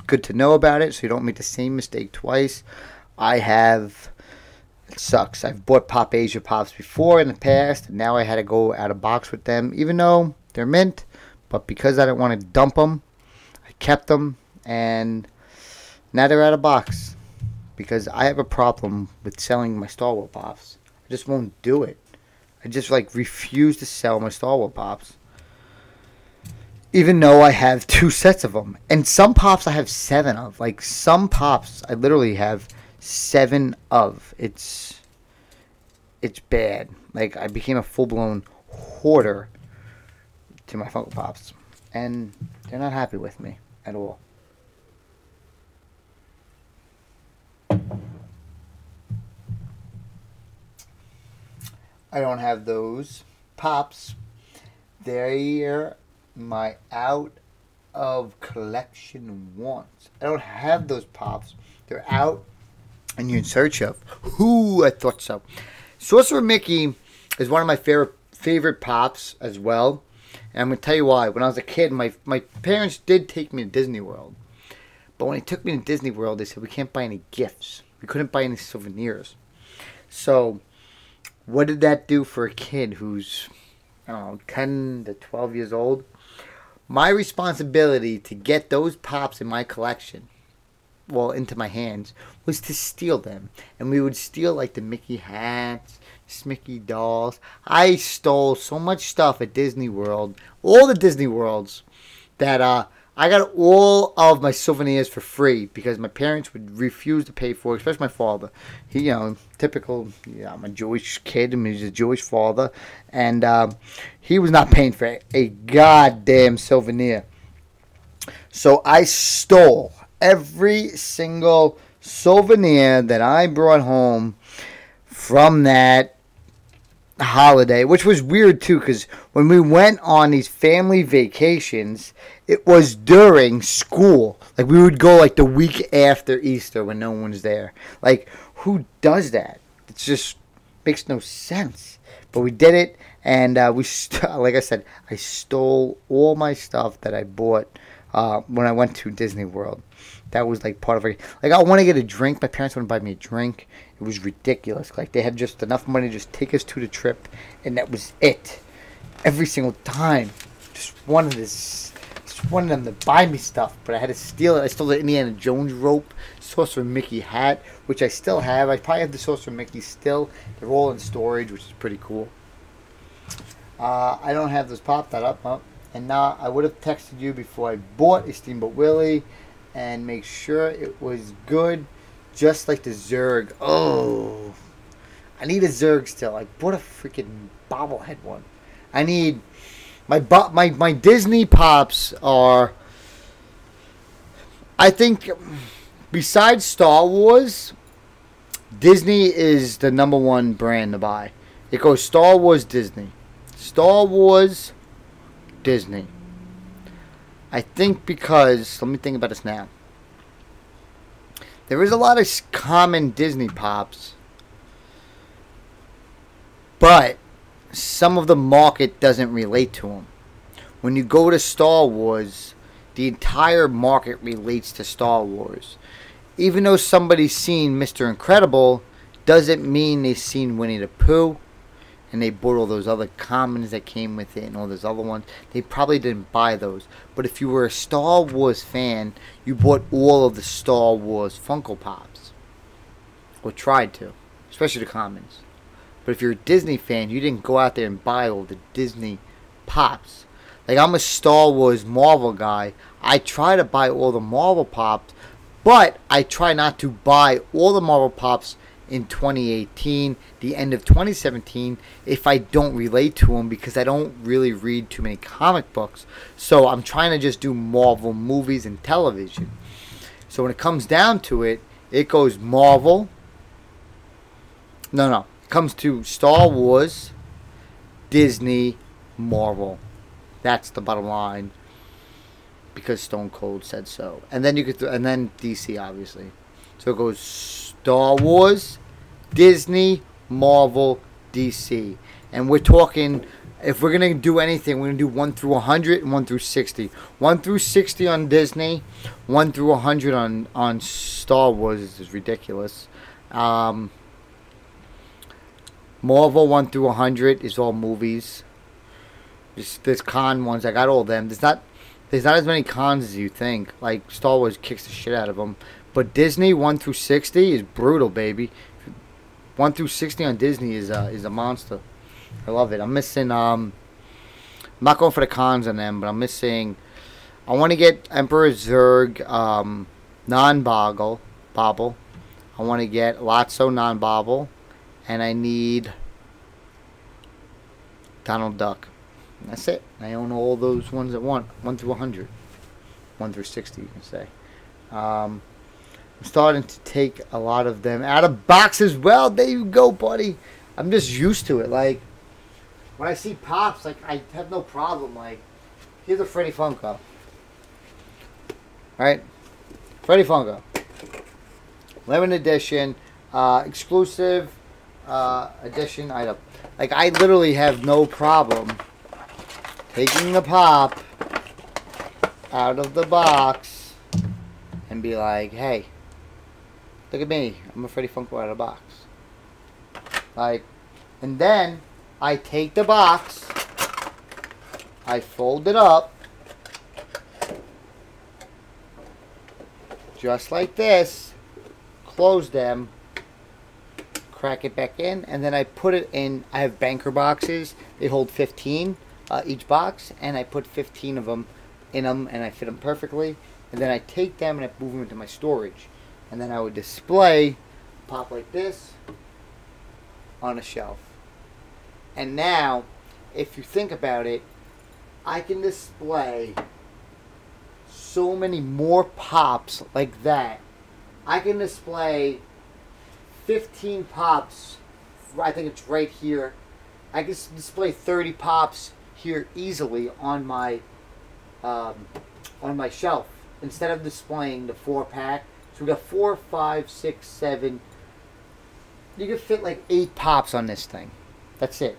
good to know about it so you don't make the same mistake twice. It sucks. I've bought Pop Asia Pops before in the past, and now I had to go out of box with them, even though they're mint. But because I didn't want to dump them, I kept them, and now they're out of box. Because I have a problem with selling my Star Wars Pops. I just won't do it. I just refuse to sell my Star Wars Pops. Even though I have 2 sets of them. And some Pops I have 7 of. Like, some Pops I literally have 7 of. It's bad. Like, I became a full-blown hoarder to my Funko Pops. And they're not happy with me at all. I don't have those Pops. They're my out of collection ones. I don't have those Pops. They're out and you're in search of. Who I thought so. Sorcerer Mickey is one of my favorite Pops as well. And I'm going to tell you why. When I was a kid, my parents did take me to Disney World. But when they took me to Disney World, they said we can't buy any gifts. We couldn't buy any souvenirs. So what did that do for a kid who's, I don't know, 10 to 12 years old? My responsibility to get those Pops in my collection, well, into my hands, was to steal them. And we would steal, like, the Mickey hats, Mickey dolls. I stole so much stuff at Disney World, all the Disney Worlds, that I got all of my souvenirs for free because my parents would refuse to pay for it, especially my father. He, you know, typical, I'm a Jewish kid, and he's a Jewish father, and he was not paying for a goddamn souvenir. So I stole every single souvenir that I brought home from that holiday, which was weird too, because when we went on these family vacations, it was during school. Like, we would go like the week after Easter when no one's there. Like, who does that? It just makes no sense. But we did it, and like I said, I stole all my stuff that I bought when I went to Disney World. That was like part of it. Like I want to get a drink. My parents wouldn't buy me a drink. It was ridiculous. Like they had just enough money to just take us to the trip, and that was it. Every single time, just wanted them to buy me stuff, but I had to steal it. I stole the Indiana Jones rope, Sorcerer Mickey hat, which I still have. I probably have the Sorcerer Mickey still. They're all in storage, which is pretty cool. I don't have this pop that up. Oh. And now I would have texted you before I bought a Steamboat Willie and make sure it was good, just like the Zurg. Oh, I need a Zurg still. I bought a freaking bobblehead one. I need my Disney pops are. I think besides Star Wars, Disney is the #1 brand to buy. It goes Star Wars, Disney. Star Wars, Disney. I think because, let me think about this now. There is a lot of common Disney pops, but some of the market doesn't relate to them. When you go to Star Wars, the entire market relates to Star Wars. Even though somebody's seen Mr. Incredible, doesn't mean they've seen Winnie the Pooh, and they bought all those other commons that came with it and all those other ones. They probably didn't buy those. But if you were a Star Wars fan, you bought all of the Star Wars Funko Pops. Or tried to. Especially the commons. But if you're a Disney fan, you didn't go out there and buy all the Disney Pops. Like, I'm a Star Wars Marvel guy. I try to buy all the Marvel Pops. But I try not to buy all the Marvel Pops in 2018, the end of 2017, if I don't relate to them, because I don't really read too many comic books. So I'm trying to just do Marvel movies and television. So when it comes down to it, it goes Marvel. No. It comes to Star Wars, Disney, Marvel. That's the bottom line. Because Stone Cold said so. And then you could, and then DC, obviously. So it goes Star Wars, Disney, Marvel, DC. And we're talking, if we're going to do anything, we're going to do 1 through 100 and 1 through 60. 1 through 60 on Disney, 1 through 100 on Star Wars is ridiculous. Marvel 1 through 100 is all movies. There's con ones. I got all of them. There's not as many cons as you think. Like, Star Wars kicks the shit out of them. But Disney 1 through 60 is brutal, baby. 1 through 60 on Disney is a monster. I love it. I'm missing. I'm not going for the cons on them, but I'm missing. I want to get Emperor Zurg non-bobble. I want to get Lotso non-bobble, and I need Donald Duck. And that's it. I own all those ones at 1 through 100, 1 through 60, you can say. I'm starting to take a lot of them out of boxes. Well, there you go, buddy. I'm just used to it. Like, when I see Pops, like, I have no problem. Like, here's a Freddy Funko. Right? Freddy Funko. Limited edition. Exclusive edition item. Like, I literally have no problem taking the Pop out of the box and be like, hey, look at me. I'm a Freddy Funko out of the box. Like, and then I take the box, I fold it up, just like this, close them, crack it back in, and then I put it in. I have banker boxes. They hold 15 each box, and I put 15 of them in them, and I fit them perfectly. And then I take them and I move them into my storage. And then I would display Pop like this on a shelf. And now, if you think about it, I can display so many more Pops like that. I can display 15 Pops. I think it's right here. I can display 30 Pops here easily on my shelf, instead of displaying the 4-pack. So we got 4, 5, 6, 7. You can fit like 8 Pops on this thing. That's it.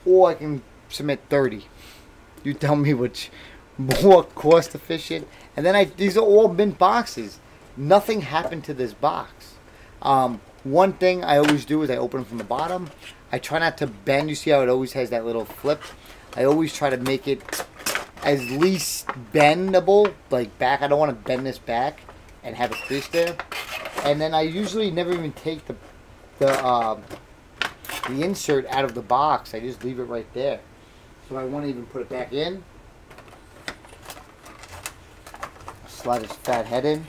Or I can submit 30. You tell me which more cost efficient. And then these are all mint boxes. Nothing happened to this box. One thing I always do is I open them from the bottom. I try not to bend. You see how it always has that little flip? I always try to make it as least bendable, like back. I don't want to bend this back and have a crease there. And then I usually never even take the insert out of the box. I just leave it right there. So I won't even put it back in. Slide his fat head in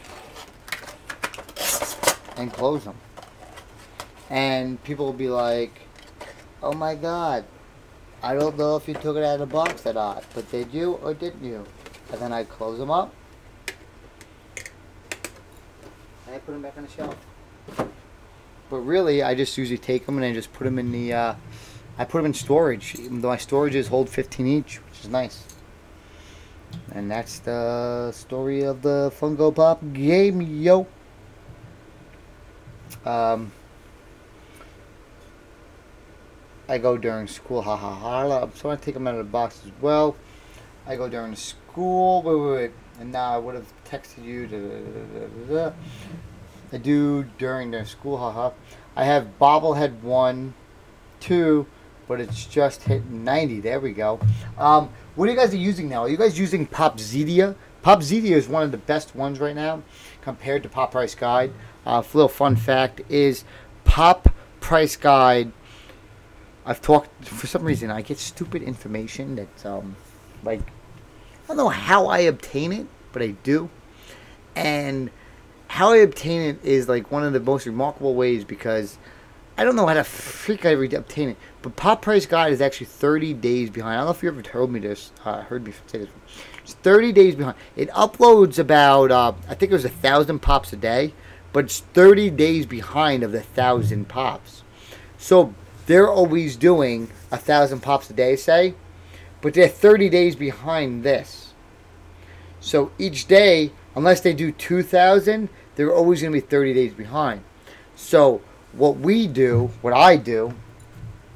and close them. And people will be like, oh my God, I don't know if you took it out of the box or not, but did you or didn't you? And then I close them up and I put them back on the shelf. But really, I just usually take them and I just put them in the, I put them in storage, even though my storages hold 15 each, which is nice. And that's the story of the Funko Pop game, yo. I go during school, ha ha ha. So I take them out of the box as well. I go during school, wait. And now I would have texted you. I do during their school, haha. I have bobblehead 1, 2, but it's just hit 90. There we go. What are you guys using now? Are you guys using Pop Zedia? Pop Zedia is one of the best ones right now compared to Pop Price Guide. Little fun fact is Pop Price Guide. I've talked, for some reason, I get stupid information that's, like, I don't know how I obtain it, but I do. And how I obtain it is, like, one of the most remarkable ways because I don't know how to freak I obtain it. But Pop Price Guide is actually 30 days behind. I don't know if you ever heard me say this. It's 30 days behind. It uploads about, I think it was 1,000 pops a day, but it's 30 days behind of the 1,000 pops. So they're always doing 1,000 pops a day, say, but they're 30 days behind this. So each day, unless they do 2,000, they're always going to be 30 days behind. So what I do,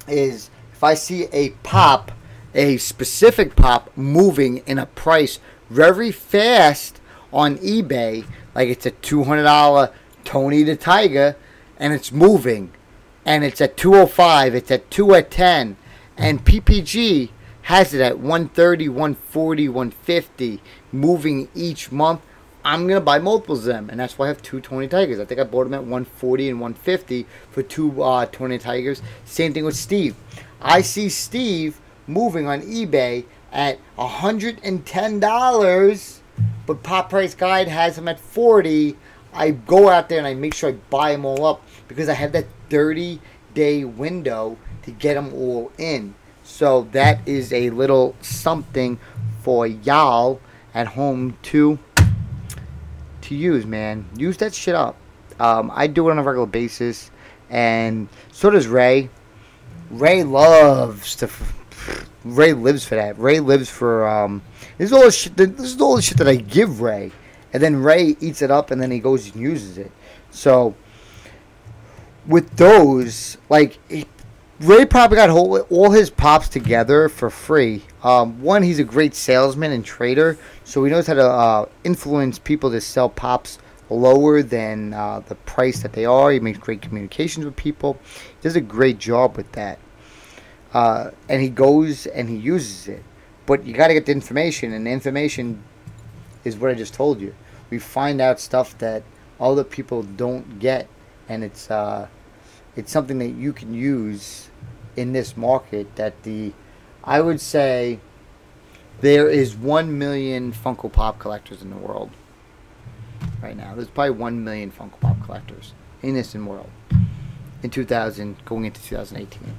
is if I see a pop, a specific pop moving in a price very fast on eBay, like it's a $200 Tony the Tiger, and it's moving, and it's at 205, it's at 2 at 10, and PPG has it at 130, 140, 150, moving each month, I'm going to buy multiples of them, and that's why I have 2 Tony Tigers. I think I bought them at 140 and 150 for 2 Tony Tigers. Same thing with Steve. I see Steve moving on eBay at $110, but Pop Price Guide has them at 40. I go out there and I make sure I buy them all up because I have that 30-day window to get them all in. So that is a little something for y'all at home to use, man. Use that shit up. I do it on a regular basis, and so does Ray. Ray lives for that. Ray lives for this is all the shit. This is all the shit that I give Ray, and then Ray eats it up, and then he goes and uses it. So with those, like, Ray probably got all his pops together for free. One, he's a great salesman and trader, so he knows how to influence people to sell pops lower than the price that they are. He makes great communications with people. He does a great job with that. And he goes and he uses it. But you got to get the information, and the information is what I just told you. We find out stuff that other people don't get, and it's something that you can use in this market. That I would say there is 1 million Funko Pop collectors in the world right now. There's probably 1 million Funko Pop collectors in this world in 2000, going into 2018.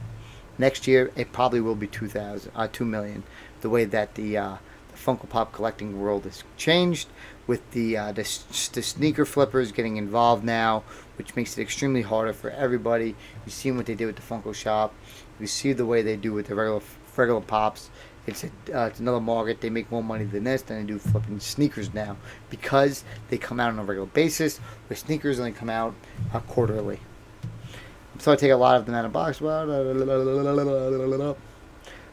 Next year, it probably will be 2 million. The way that the Funko Pop collecting world has changed, with the sneaker flippers getting involved now, which makes it extremely harder for everybody. You've seen what they did with the Funko Shop. You see the way they do with the regular pops. It's another market. They make more money than this than they do flipping sneakers now, because they come out on a regular basis, where sneakers only come out quarterly. So I take a lot of them out of the box.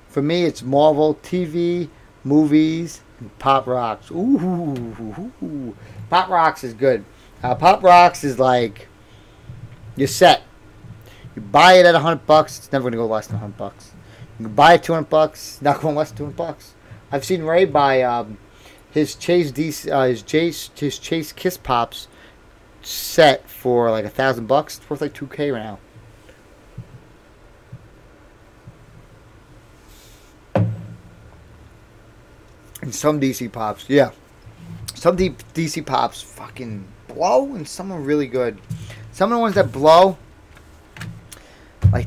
For me, it's Marvel TV, movies, and Pop Rocks. Ooh. Pop Rocks is good. Pop Rocks is like, you're set. You buy it at $100, it's never going to go less than $100. You can buy it $200, it's not going less than $200. I've seen Ray buy his Chase Kiss Pops set for like $1,000. It's worth like $2K right now. And some DC Pops, yeah. Some DC Pops fucking blow, and some are really good. Some of the ones that blow, like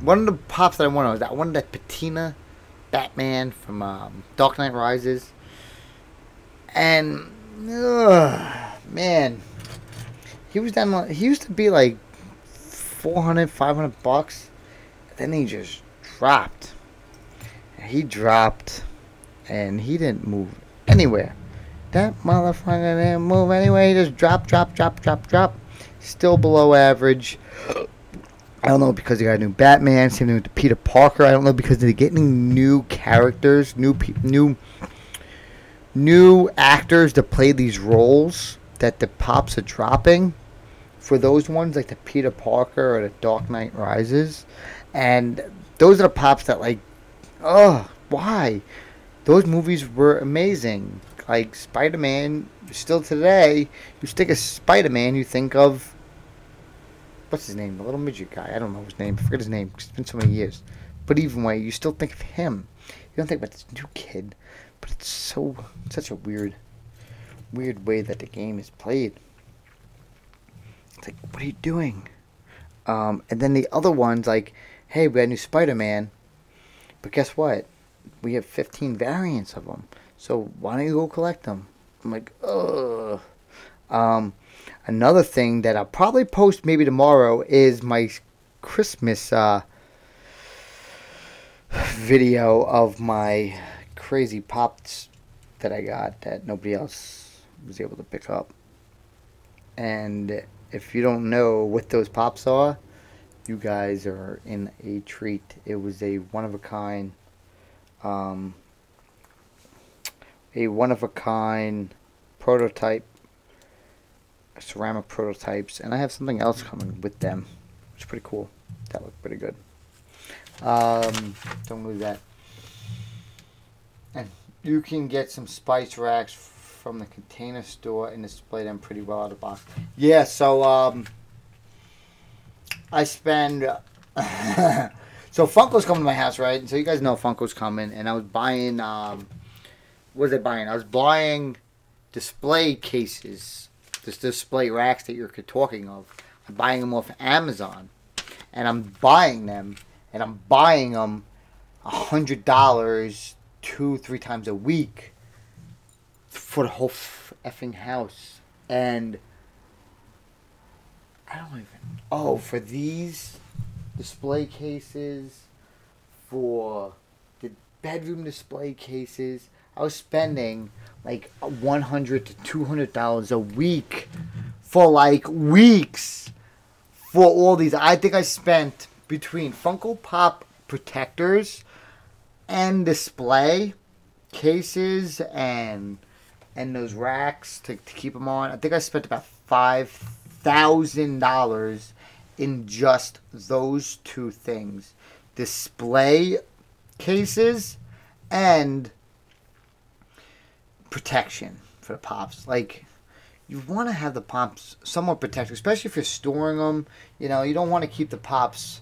one of the Pops that I wanted was that one that Patina Batman from Dark Knight Rises. And, man, he used to be like $400, $500. Then he just dropped. He dropped. And he didn't move anywhere. That motherfucker didn't move anywhere. He just drop. Still below average. I don't know because they got a new Batman. Same thing with Peter Parker. I don't know because they're getting new characters, new actors to play these roles that the Pops are dropping. For those ones like the Peter Parker or the Dark Knight Rises. And those are the Pops that like, why? Those movies were amazing. Like Spider-Man, still today, you think of Spider-Man, you think of, what's his name? The little midget guy. I don't know his name. I forget his name. It's been so many years. But even way, you still think of him. You don't think about this new kid. But it's such a weird way that the game is played. It's like, what are you doing? And then the other ones, like, hey, we got a new Spider-Man. But guess what? We have 15 variants of them. So why don't you go collect them? I'm like, ugh. Another thing that I'll probably post maybe tomorrow is my Christmas video of my crazy Pops that I got that nobody else was able to pick up. And if you don't know what those Pops are, you guys are in a treat. It was a one-of-a-kind prototype, ceramic prototypes, and I have something else coming with them, which is pretty cool. That looked pretty good. Don't lose that. And you can get some spice racks from the Container Store and display them pretty well out of the box. Yeah, so I spend so Funko's coming to my house, right? And so you guys know Funko's coming, and I was buying what was I buying? I was buying display cases, this display racks that you're talking of. I'm buying them off Amazon, and I'm buying them $100 2-3 times a week for the whole effing house. And I don't even, for these display cases, for the bedroom display cases, I was spending like $100 to $200 a week for like weeks for all these. I think I spent between Funko Pop protectors and display cases and those racks to keep them on. I think I spent about $5,000 in just those two things: display cases and protection for the Pops. Like, you want to have the Pops somewhat protected, especially if you're storing them. You know, you don't want to keep the Pops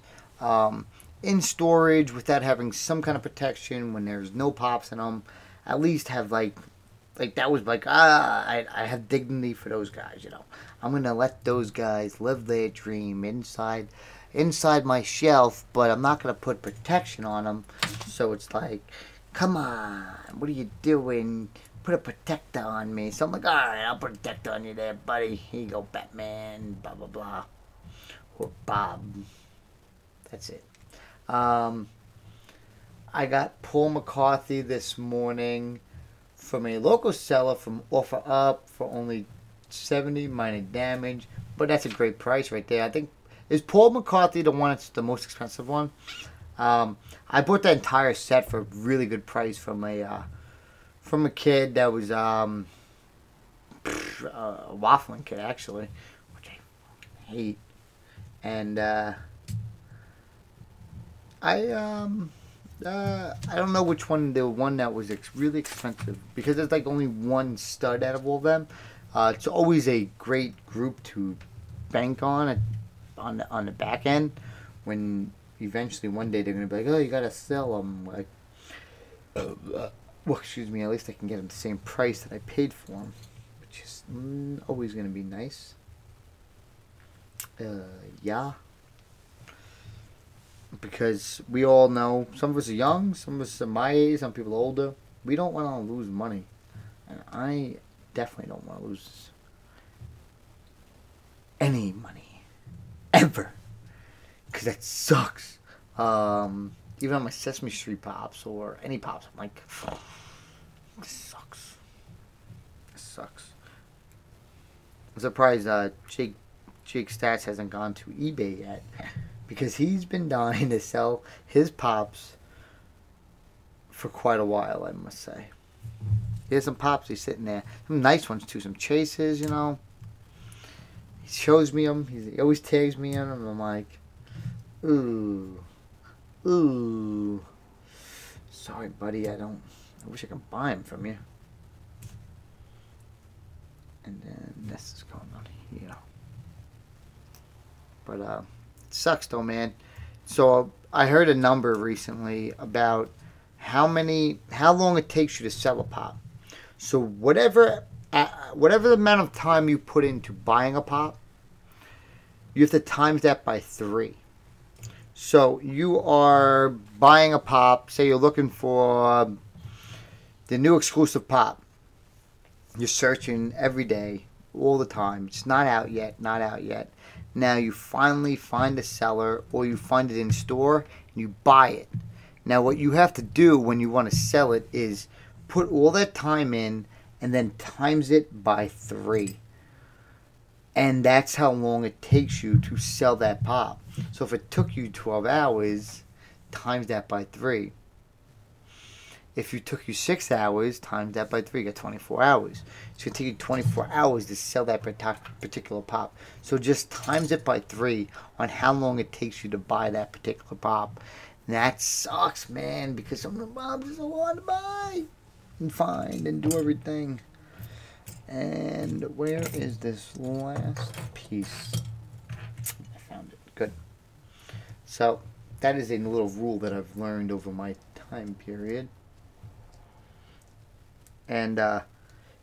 in storage without having some kind of protection when there's no Pops in them. At least have like that was like, I have dignity for those guys, you know. I'm going to let those guys live their dream inside my shelf, but I'm not going to put protection on them. So it's like, come on, what are you doing? Put a protector on me. So I'm like, alright, I'll put a protector on you there, buddy. Here you go, Batman, blah, blah, blah. Or Bob. That's it. I got Paul McCarthy this morning from a local seller from Offer Up for only $70 minor damage. But that's a great price right there. I think, is Paul McCarthy the one that's the most expensive one? I bought that entire set for a really good price from a from a kid that was a waffling kid actually, which I hate, and I don't know which one, the one that was really expensive, because there's like only one stud out of all of them. It's always a great group to bank on the back end, when eventually one day they're gonna be like, oh, you gotta sell them. Like, well, excuse me. At least I can get them the same price that I paid for them, which is always gonna be nice. Yeah. Because we all know, some of us are young, some of us are my age, some people are older. We don't want to lose money. And I definitely don't want to lose any money. Ever. Because that sucks. Even on my Sesame Street Pops or any Pops, I'm like, this sucks. This sucks. I'm surprised Jake Stats hasn't gone to eBay yet. Because he's been dying to sell his Pops for quite a while, I must say. He has some Pops, he's sitting there. Some nice ones, too. Some Chases, you know. He shows me them. He always tags me in them. I'm like, ooh. Ooh. Sorry, buddy, I wish I could buy them from you. And then this is going on here. But, sucks though, man. So I heard a number recently about how long it takes you to sell a pop. So whatever the amount of time you put into buying a pop, you have to times that by 3. So you are buying a pop, say you're looking for the new exclusive pop. You're searching every day, all the time. It's not out yet, not out yet. Now you finally find a seller, or you find it in store and you buy it. Now what you have to do when you want to sell it is put all that time in and then times it by 3. And that's how long it takes you to sell that pop. So if it took you 12 hours, times that by 3. If it took you 6 hours, times that by 3, you got 24 hours. It's going to take you 24 hours to sell that particular pop. So just times it by 3 on how long it takes you to buy that particular pop. And that sucks, man, because some of the pops just don't want to buy and find and do everything. And where is this last piece? I found it. Good. So that is a little rule that I've learned over my time period. And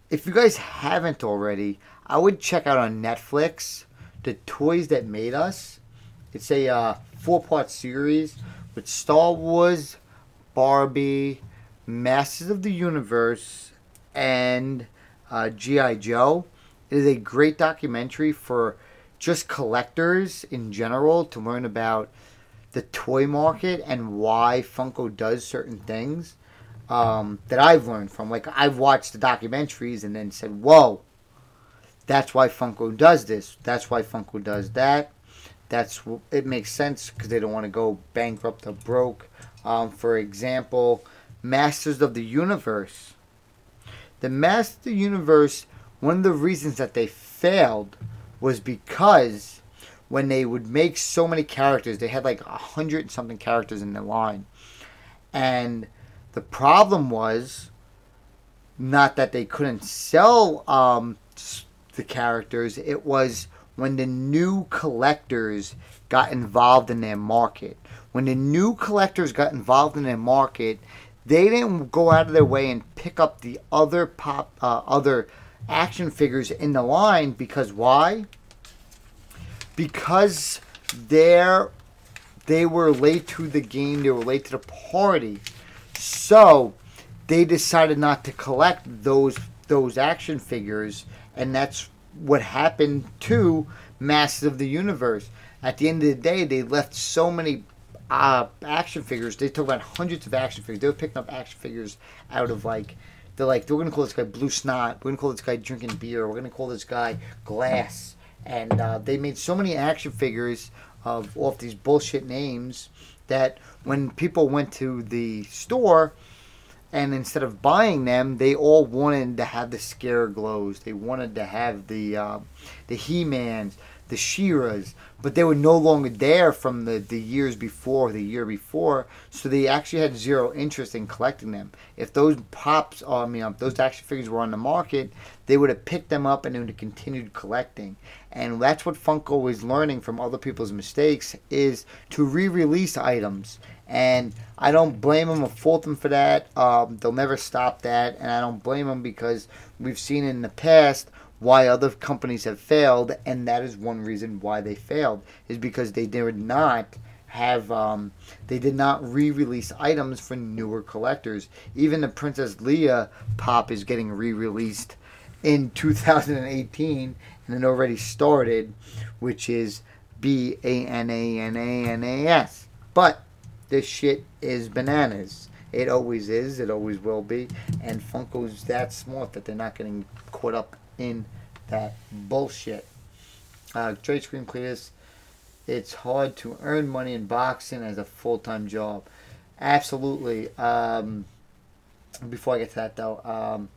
if you guys haven't already, I would check out on Netflix The Toys That Made Us. It's a 4-part series with Star Wars, Barbie, Masters of the Universe, and G.I. Joe. It is a great documentary for just collectors in general to learn about the toy market and why Funko does certain things. That I've learned from. Like, I've watched the documentaries and then said, whoa, that's why Funko does this. That's why Funko does that. It makes sense because they don't want to go bankrupt or broke. For example, Masters of the Universe. The Masters of the Universe, one of the reasons that they failed was because when they would make so many characters, they had like 100 and something characters in their line. And the problem was not that they couldn't sell the characters. It was when the new collectors got involved in their market. When the new collectors got involved in their market, they didn't go out of their way and pick up the other other action figures in the line. Because why? Because they were late to the game. They were late to the party. So they decided not to collect those action figures, and that's what happened to Masters of the Universe. At the end of the day, they left so many action figures. They took about hundreds of action figures. They were picking up action figures out of we're going to call this guy Blue Snot. We're going to call this guy Drinking Beer. We're going to call this guy Glass. And they made so many action figures off these bullshit names that when people went to the store And instead of buying them, they all wanted to have the Scareglows. They wanted to have the He-Mans, the She-Ras, but they were no longer there from the years before, the year before, so they actually had zero interest in collecting them. If those those action figures were on the market, they would have picked them up and they would have continued collecting. And that's what Funko was learning from other people's mistakes, is to re-release items. And I don't blame them or fault them for that. They'll never stop that, and I don't blame them, because we've seen in the past why other companies have failed, and that is one reason why they failed, is because they did not have they did not re-release items for newer collectors. Even the Princess Leia pop is getting re-released in 2018, and it already started, which is Bananas. But this shit is bananas. It always is. It always will be. And Funko's that smart that they're not getting caught up in that bullshit. Trade Screen Cletus, it's hard to earn money in boxing as a full-time job. Absolutely. Before I get to that, though,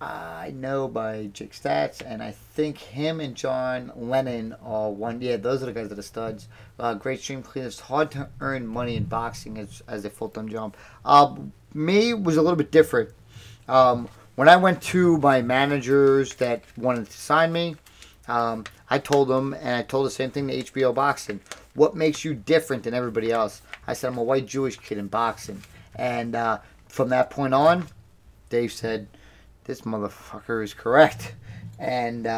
I know by Jake Stats, and I think him and John Lennon are one. Yeah, those are the guys that are studs. Great Stream Clean. It's hard to earn money in boxing as a full-time job. Me was a little bit different. When I went to my managers that wanted to sign me, I told them, and I told the same thing to HBO Boxing. What makes you different than everybody else? I said, I'm a white Jewish kid in boxing. And from that point on, Dave said, this motherfucker is correct. And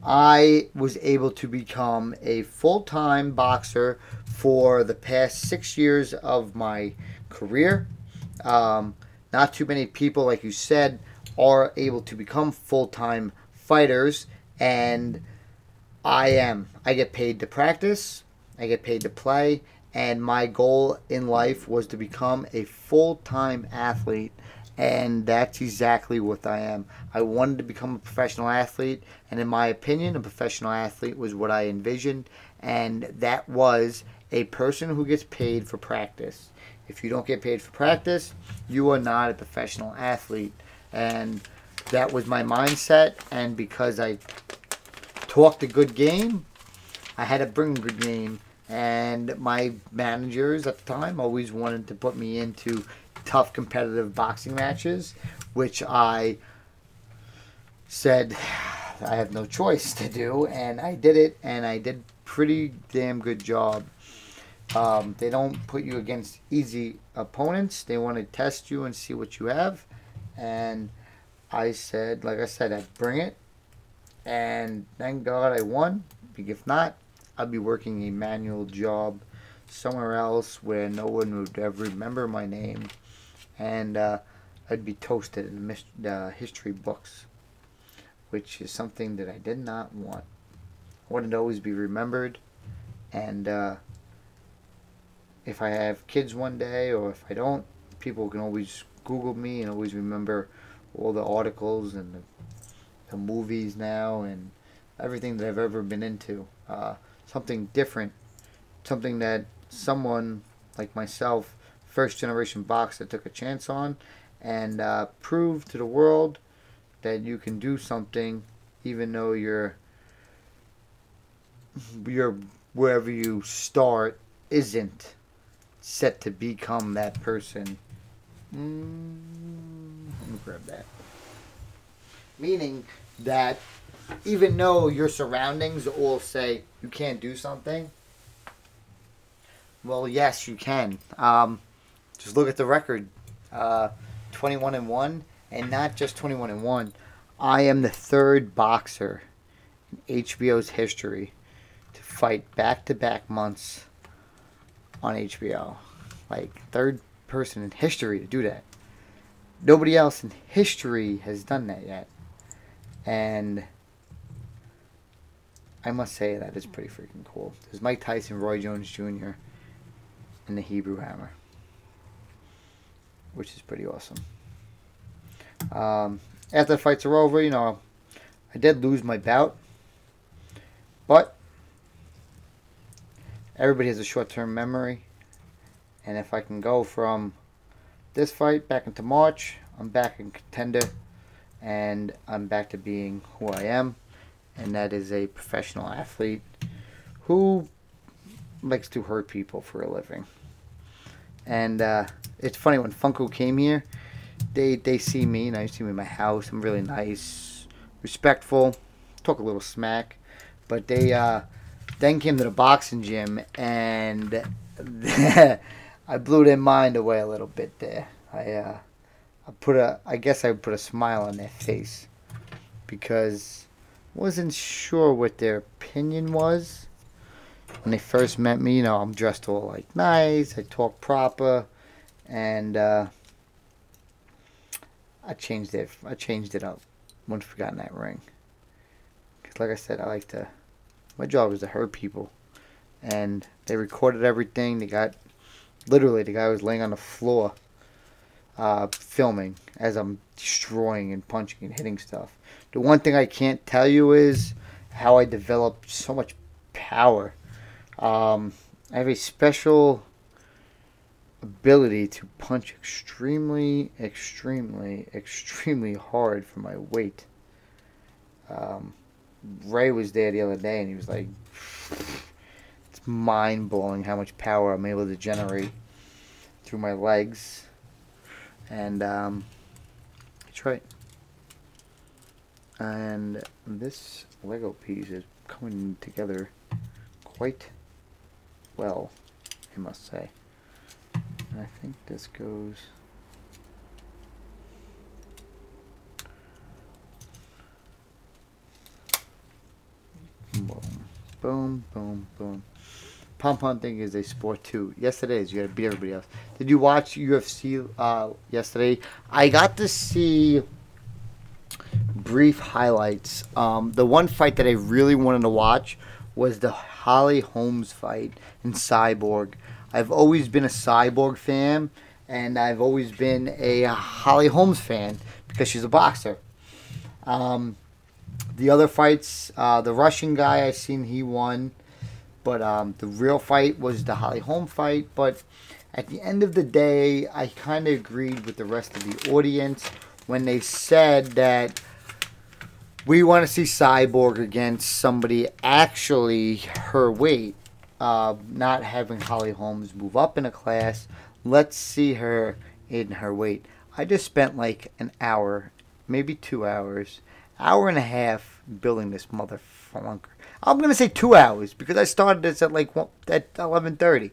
I was able to become a full-time boxer for the past 6 years of my career. Not too many people, like you said, are able to become full-time fighters, and I am. I get paid to practice, I get paid to play, and my goal in life was to become a full-time athlete, and that's exactly what I am. I wanted to become a professional athlete, and in my opinion, a professional athlete was what I envisioned, and that was a person who gets paid for practice. If you don't get paid for practice, you are not a professional athlete. And that was my mindset. And because I talked a good game, I had to bring a good game. And my managers at the time always wanted to put me into tough competitive boxing matches, which I said I have no choice to do. And I did it, and I did a pretty damn good job. They don't put you against easy opponents. They want to test you and see what you have. And I said, like I said, I'd bring it. And thank God I won. If not, I'd be working a manual job somewhere else where no one would ever remember my name. And I'd be toasted in the history books, which is something that I did not want. I wanted to always be remembered. And if I have kids one day, or if I don't, people can always Google me and always remember all the articles and the movies now and everything that I've ever been into. Something different, something that someone like myself, first generation boxer, took a chance on, and proved to the world that you can do something even though you're wherever you start isn't set to become that person. Let me grab that. Meaning that even though your surroundings all say you can't do something, well, yes, you can. Just look at the record. 21-1, and not just 21-1. I am the third boxer in HBO's history to fight back-to-back months on HBO. Like, third person in history to do that. Nobody else in history has done that yet. And I must say that is pretty freaking cool. There's Mike Tyson, Roy Jones Jr., and the Hebrew Hammer, which is pretty awesome. After the fights are over, I did lose my bout, but everybody has a short-term memory, and if I can go from this fight back into March. I'm back in Contender, and I'm back to being who I am, and that is a professional athlete who likes to hurt people for a living. And it's funny, when Funko came here, they see me, and I see me in my house. I'm really nice, respectful, talk a little smack. But they then came to the boxing gym, and I blew their mind away a little bit there. I guess I put a smile on their face because I wasn't sure what their opinion was. When they first met me, you know, I'm dressed all like nice, I talk proper, and I changed it up once we got in that ring. Cause like I said, my job is to hurt people, and they recorded everything. The guy was laying on the floor, filming as I'm destroying and punching and hitting stuff. The one thing I can't tell you is how I developed so much power. I have a special ability to punch extremely, extremely, extremely hard for my weight. Ray was there the other day, and he was like, it's mind-blowing how much power I'm able to generate through my legs. And that's right. And this Lego piece is coming together quite well, I must say. And I think this goes... boom, boom, boom, boom. Pump hunting is a sport too. Yes, it is. You gotta beat everybody else. Did you watch UFC yesterday? I got to see brief highlights. The one fight that I really wanted to watch was the Holly Holmes fight in Cyborg. I've always been a Cyborg fan, and I've always been a Holly Holmes fan because she's a boxer. The other fights, the Russian guy, I seen he won. But the real fight was the Holly Holm fight. But at the end of the day, I kind of agreed with the rest of the audience when they said that we want to see Cyborg against somebody actually her weight. Not having Holly Holmes move up in a class. Let's see her in her weight. I just spent like an hour, maybe 2 hours, hour and a half building this motherfucker. I'm gonna say 2 hours because I started this at like at 11:30.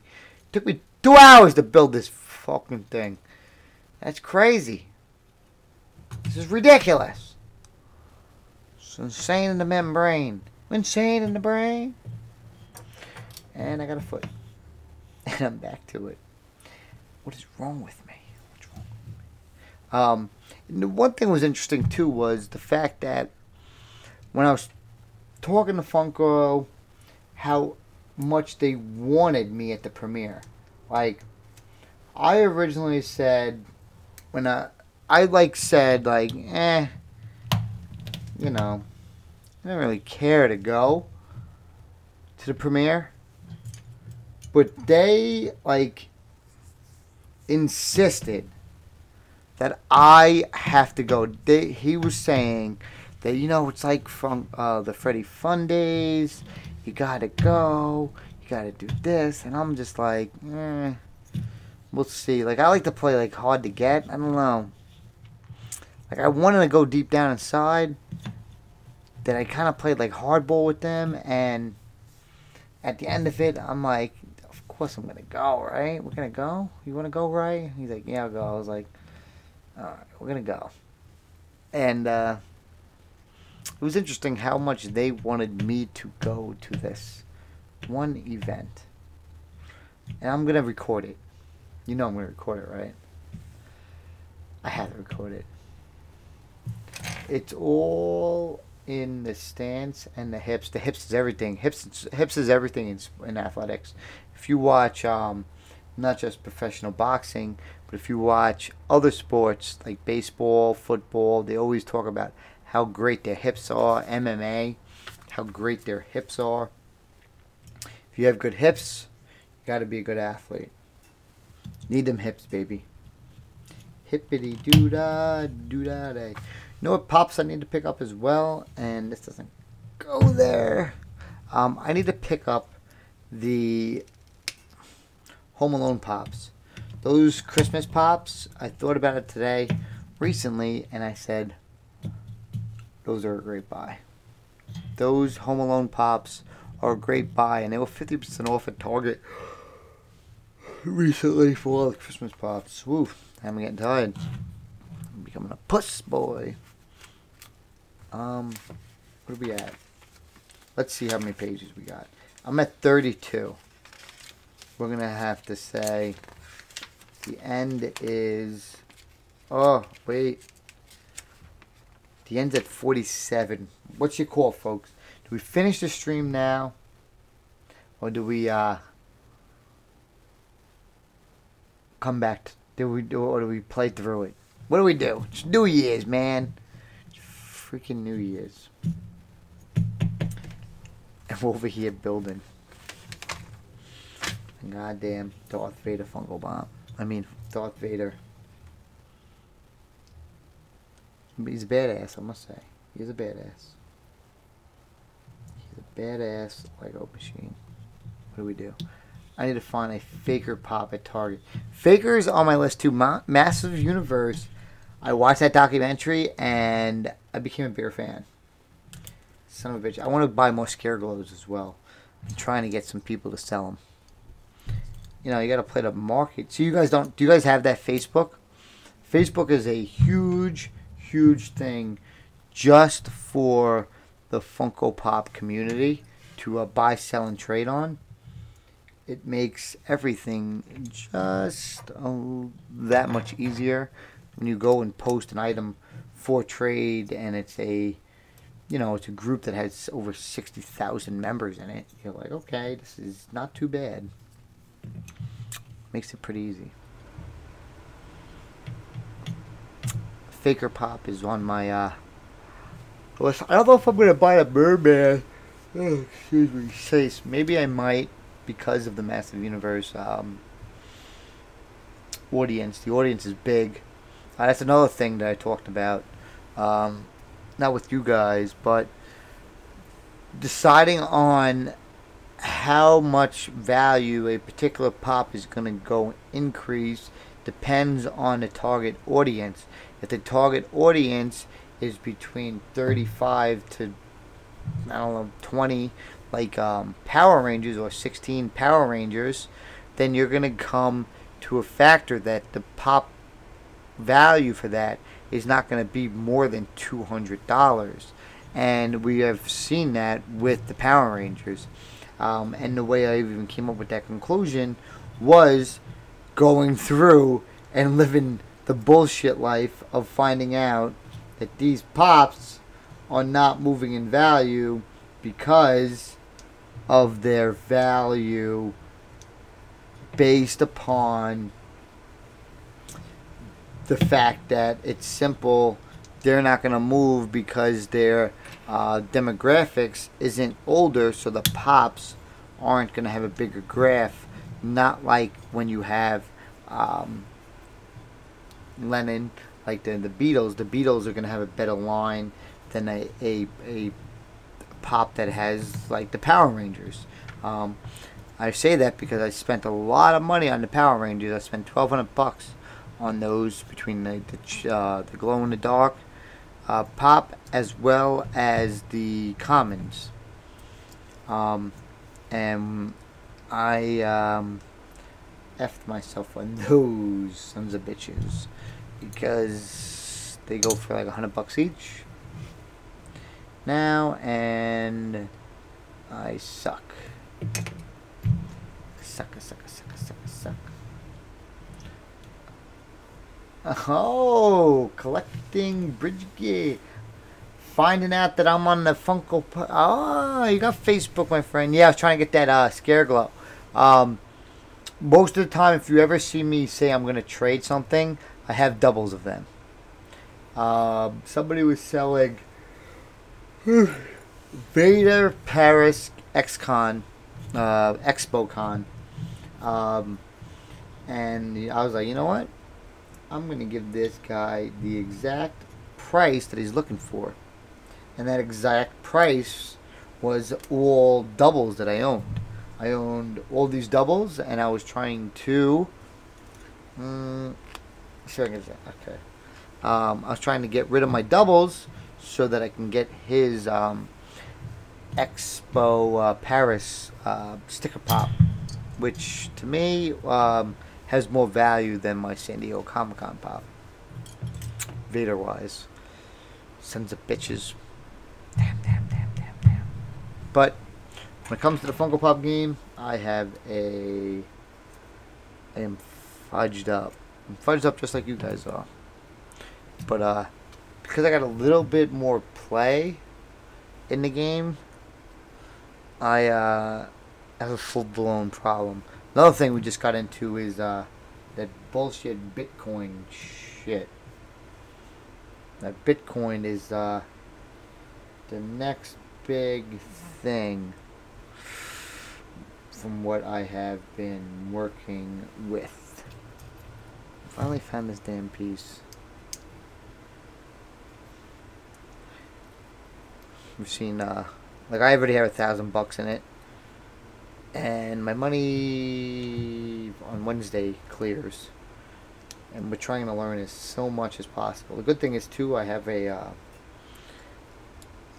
Took me 2 hours to build this fucking thing. That's crazy. This is ridiculous. It's insane in the membrane. Insane in the brain. And I got a foot. And I'm back to it. What is wrong with me? What's wrong with me? And the one thing that was interesting too was the fact that when I was talking to Funko, how much they wanted me at the premiere. Like, I originally said, when I said, you know, I didn't really care to go to the premiere. But they, insisted that I have to go. He was saying that, it's like from the Freddy Fun days. You gotta go. You gotta do this. And I'm just like, we'll see. I like to play, hard to get. I don't know. I wanted to go deep down inside. That I kind of played, hardball with them. And at the end of it, I'm like, of course I'm gonna go, right? We're gonna go? You wanna go, right? He's like, yeah, I'll go. I was like, alright, we're gonna go. And, it was interesting how much they wanted me to go to this one event. And I'm going to record it. You know I'm going to record it, right? I have to record it. It's all in the stance and the hips. The hips is everything. Hips is everything in athletics. If you watch not just professional boxing, but if you watch other sports like baseball, football, they always talk about how great their hips are. MMA, how great their hips are. If you have good hips, you got to be a good athlete. Need them hips, baby. Hippity doo dah doo dah day. You know what pops I need to pick up as well? And this doesn't go there. I need to pick up the Home Alone pops. Those Christmas pops, I thought about it today, recently, and I said, those are a great buy. Those Home Alone pops are a great buy, and they were 50% off at Target recently for all the Christmas pops. Woo, I'm getting tired. I'm becoming a puss boy. What are we at? Let's see how many pages we got. I'm at 32. We're going to have to say the end is... Oh, wait. The end's at 47. What's your call, folks? Do we finish the stream now? Or do we come back? Or do we play through it? What do we do? It's New Year's, man. It's freaking New Year's. And we're over here building. Goddamn Darth Vader Funko Bomb. I mean, Darth Vader. He's a badass, I must say. He's a badass. He's a badass Lego machine. What do we do? I need to find a Faker pop at Target. Faker's on my list too. Massive Universe. I watched that documentary and I became a bigger fan. Son of a bitch. I want to buy more Scare Glows as well. I'm trying to get some people to sell them. You know, you got to play the market. So you guys don't... Do you guys have that Facebook? Facebook is a huge thing just for the Funko Pop community to buy, sell, and trade on. It makes everything just that much easier when you go and post an item for trade, and it's a, you know, it's a group that has over 60,000 members in it. You're like, okay, this is not too bad. Makes it pretty easy. Faker Pop is on my list. I don't know if I'm gonna buy a merman. Oh, excuse me, face. Maybe I might because of the Massive Universe audience. The audience is big. That's another thing that I talked about. Not with you guys, but deciding on how much value a particular pop is going to go increase depends on the target audience. If the target audience is between 35 to, I don't know, 20, like Power Rangers, or 16 Power Rangers, then you're going to come to a factor that the pop value for that is not going to be more than $200. And we have seen that with the Power Rangers. And the way I even came up with that conclusion was going through and living the bullshit life of finding out that these pops are not moving in value because of their value based upon the fact that it's simple. They're not going to move because their demographics isn't older, so the pops aren't going to have a bigger graph. Not like when you have Lennon, like the Beatles. The Beatles are going to have a better line than a pop that has like the Power Rangers. I say that because I spent a lot of money on the Power Rangers. I spent $1,200 on those, between the glow in the dark pop as well as the commons. And I effed myself on those sons of bitches because they go for like $100 each now, and I suck. I suck. Oh, collecting bridge gear. Finding out that I'm on the Funko... Oh, you got Facebook, my friend. Yeah, I was trying to get that Scare Glow. Most of the time, if you ever see me say I'm going to trade something, I have doubles of them. Somebody was selling Vader Paris XCon, ExpoCon. And I was like, you know what? I'm going to give this guy the exact price that he's looking for. And that exact price was all doubles that I owned. I owned all these doubles, and I was trying to... okay. I was trying to get rid of my doubles so that I can get his Expo Paris sticker pop, which to me has more value than my San Diego Comic-Con pop, Vader wise. Sons of bitches. Damn. But when it comes to the Funko Pop game, I am fudged up. I'm fudged up just like you guys are. But because I got a little bit more play in the game, I have a full-blown problem. Another thing we just got into is that bullshit Bitcoin shit. That Bitcoin is the next big thing from what I have been working with. Finally found this damn piece. We've seen like I already have $1,000 in it, and my money on Wednesday clears, and we're trying to learn as so much as possible. The good thing is too, I have a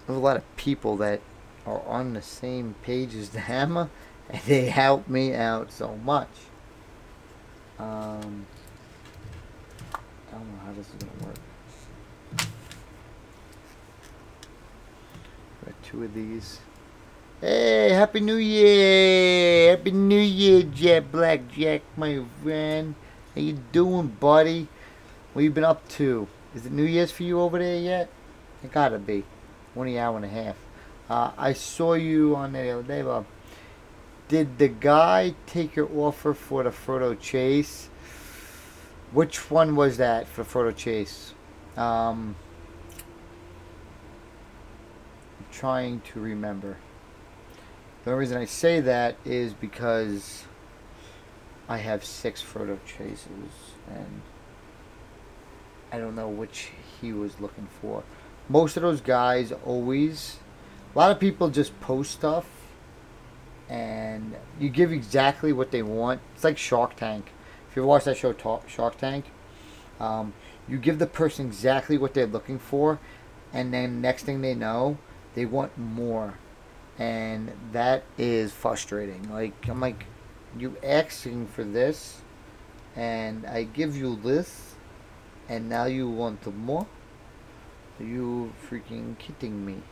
lot of people that are on the same page as them, and they help me out so much. I don't know how this is gonna work. Got 2 of these. Hey, Happy New Year! Happy New Year, Jet Blackjack, my friend. How you doing, buddy? What you been up to? Is it New Year's for you over there yet? It gotta be. 1 hour and a half. I saw you on there the other day, Bob. Did the guy take your offer for the Frodo Chase? Which one was that for Frodo Chase? I'm trying to remember. The only reason I say that is because I have 6 Frodo Chases, and I don't know which he was looking for. Most of those guys always... A lot of people just post stuff, and you give exactly what they want. It's like Shark Tank. If you ever watch that show, Shark Tank, you give the person exactly what they're looking for, and then next thing they know, they want more. And that is frustrating. Like, I'm like, you asking for this, and I give you this, and now you want the more? Are you freaking kidding me?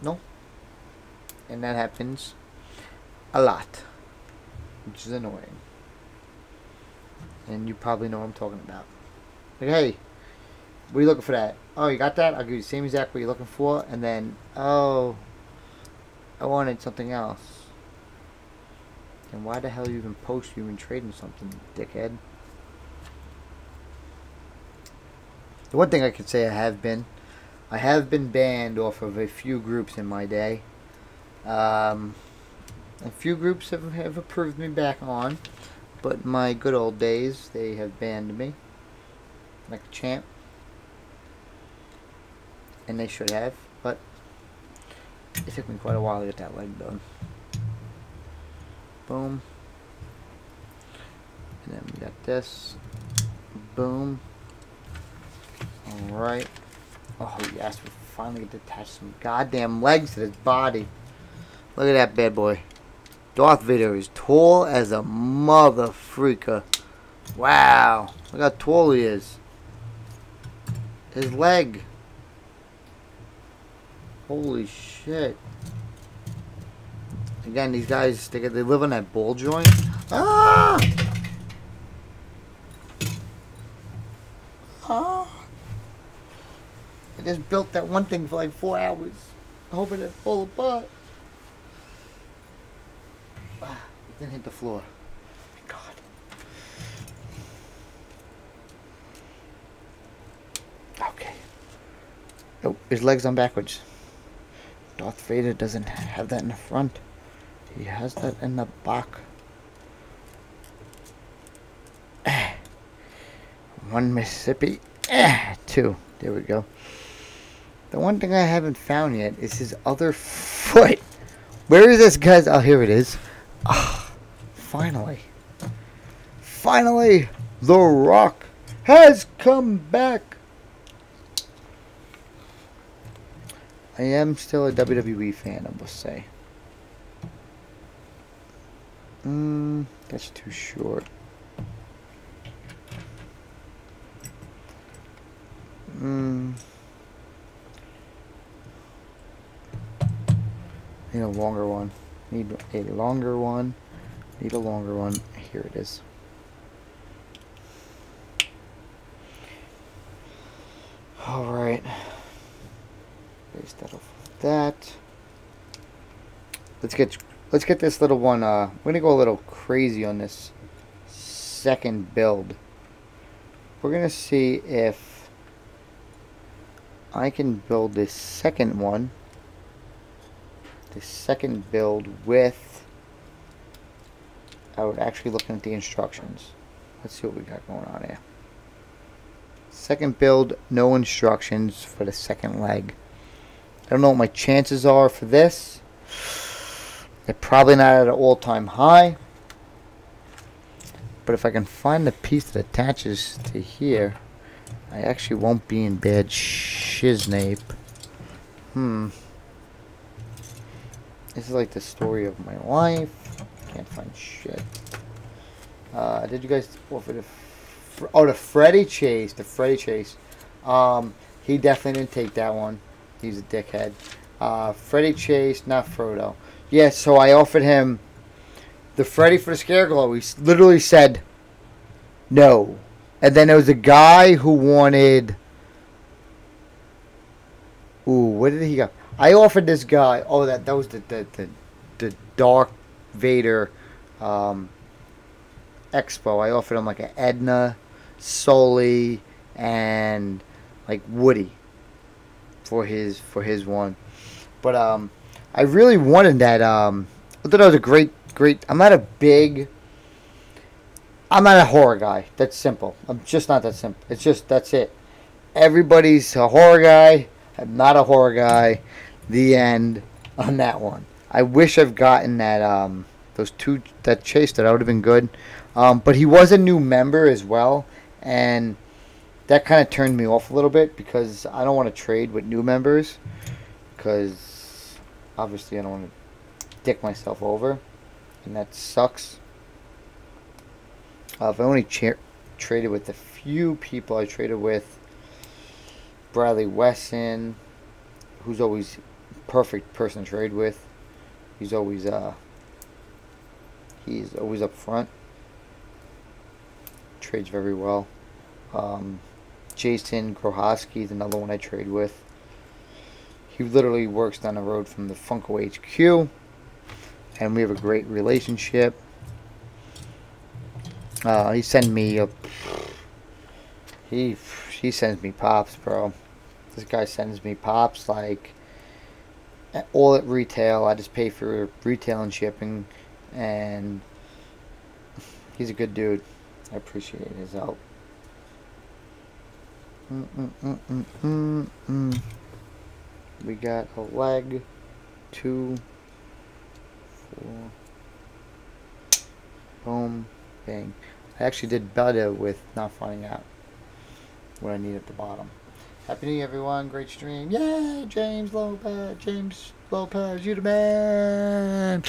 No. And that happens a lot, which is annoying. And you probably know what I'm talking about. Like, hey, what are you looking for that? Oh, you got that? I'll give you the same exact what you're looking for. And then, oh, I wanted something else. And why the hell you even post you even trading something, dickhead? The one thing I could say I have been banned off of a few groups in my day. A few groups have approved me back on, but in my good old days, they have banned me like a champ. And they should have, but it took me quite a while to get that leg done. Boom. And then we got this. Boom. Alright. Oh yes, we finally get to attach some goddamn legs to this body. Look at that bad boy. Darth Vader is tall as a mother freaker. Wow. Look how tall he is. His leg. Holy shit. Again, these guys, they live on that ball joint. Ah! Ah! I just built that one thing for like 4 hours, hoping it fall apart. Ah, it didn't hit the floor. God. Okay. Oh, his legs on backwards. Darth Vader doesn't have that in the front. He has that in the back. 1 Mississippi. 2. There we go. The one thing I haven't found yet is his other foot. Where is this guy's? Oh, here it is. Ah, finally. Finally, The Rock has come back. I am still a WWE fan, I must say. That's too short. Need a longer one. Need a longer one. Need a longer one. Here it is. Alright. Base that off of that. Let's get this little one. We're gonna go a little crazy on this second build. We're gonna see if I can build this second one. The second build with, I would actually looking at the instructions. Let's see what we got going on here. Second build, no instructions for the second leg. I don't know what my chances are for this. They're probably not at an all-time high. But if I can find the piece that attaches to here, I actually won't be in bad shiznape. This is like the story of my life. Can't find shit. Did you guys offer the Freddy Chase? The Freddy Chase. He definitely didn't take that one. He's a dickhead. Freddy Chase, not Frodo. Yeah, so I offered him the Freddy for the Scareglow. He literally said no. And then there was a guy who wanted... Ooh, where did he go? I offered this guy... Oh, that was the Darth Vader Expo. I offered him like an Edna, Sully, and like Woody for his one. But I really wanted that. I thought that was a great. I'm not a horror guy. That's simple. I'm just not that simple. It's just that's it. Everybody's a horror guy. I'm not a horror guy. The end on that one. I wish I've gotten that that chase. That would have been good. But he was a new member as well, and that kind of turned me off a little bit because I don't want to trade with new members because obviously I don't want to dick myself over, and that sucks. I've only traded with a few people. I traded with Bradley Wesson, who's always perfect person to trade with. He's always up front. Trades very well. Jason Grohowski is another one I trade with. He literally works down the road from the Funko HQ, and we have a great relationship. He sends me he sends me pops, bro. This guy sends me pops like all at retail. I just pay for retail and shipping, and he's a good dude. I appreciate his help. We got a leg, 2, 4, boom, bang. I actually did better with not finding out what I need at the bottom. Happy New Year, everyone. Great stream. Yeah, James Lopez, you the man.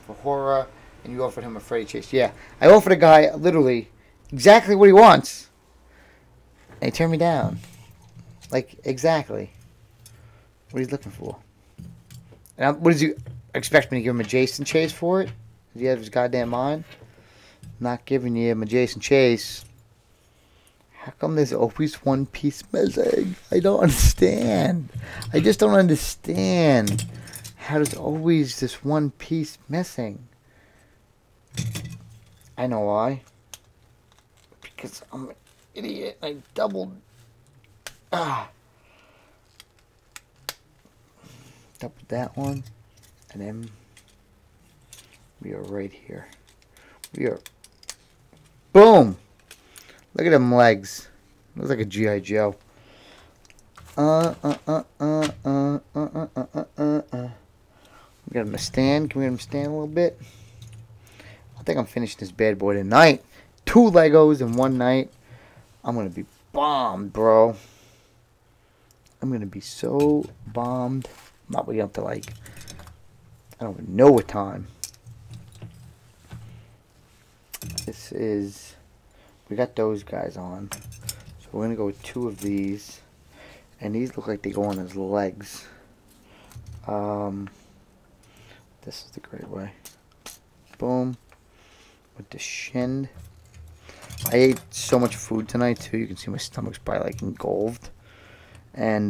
For horror, and you offered him a Freddy Chase. Yeah, I offered a guy literally exactly what he wants, and he turned me down. Like, exactly what he's looking for. And what does he expect me to give him a Jason Chase for it? Does he have his goddamn mind? I'm not giving you a Jason Chase. How come there's always one piece missing? I don't understand. I just don't understand. How there's always this one piece missing? I know why. Because I'm an idiot. I doubled. Doubled that one. And then we are right here. We are Boom. Look at them legs. Looks like a G.I. Joe. We got him to stand. Can we get him to stand a little bit? I think I'm finishing this bad boy tonight. 2 Legos in one night. I'm going to be bombed, bro. I'm going to be so bombed. I'm not waking up to like, I don't even know what time. This is, we got those guys on. So we're going to go with 2 of these. And these look like they go on his legs. This is the great way. Boom. With the shin. I ate so much food tonight too. You can see my stomach's probably like engulfed. And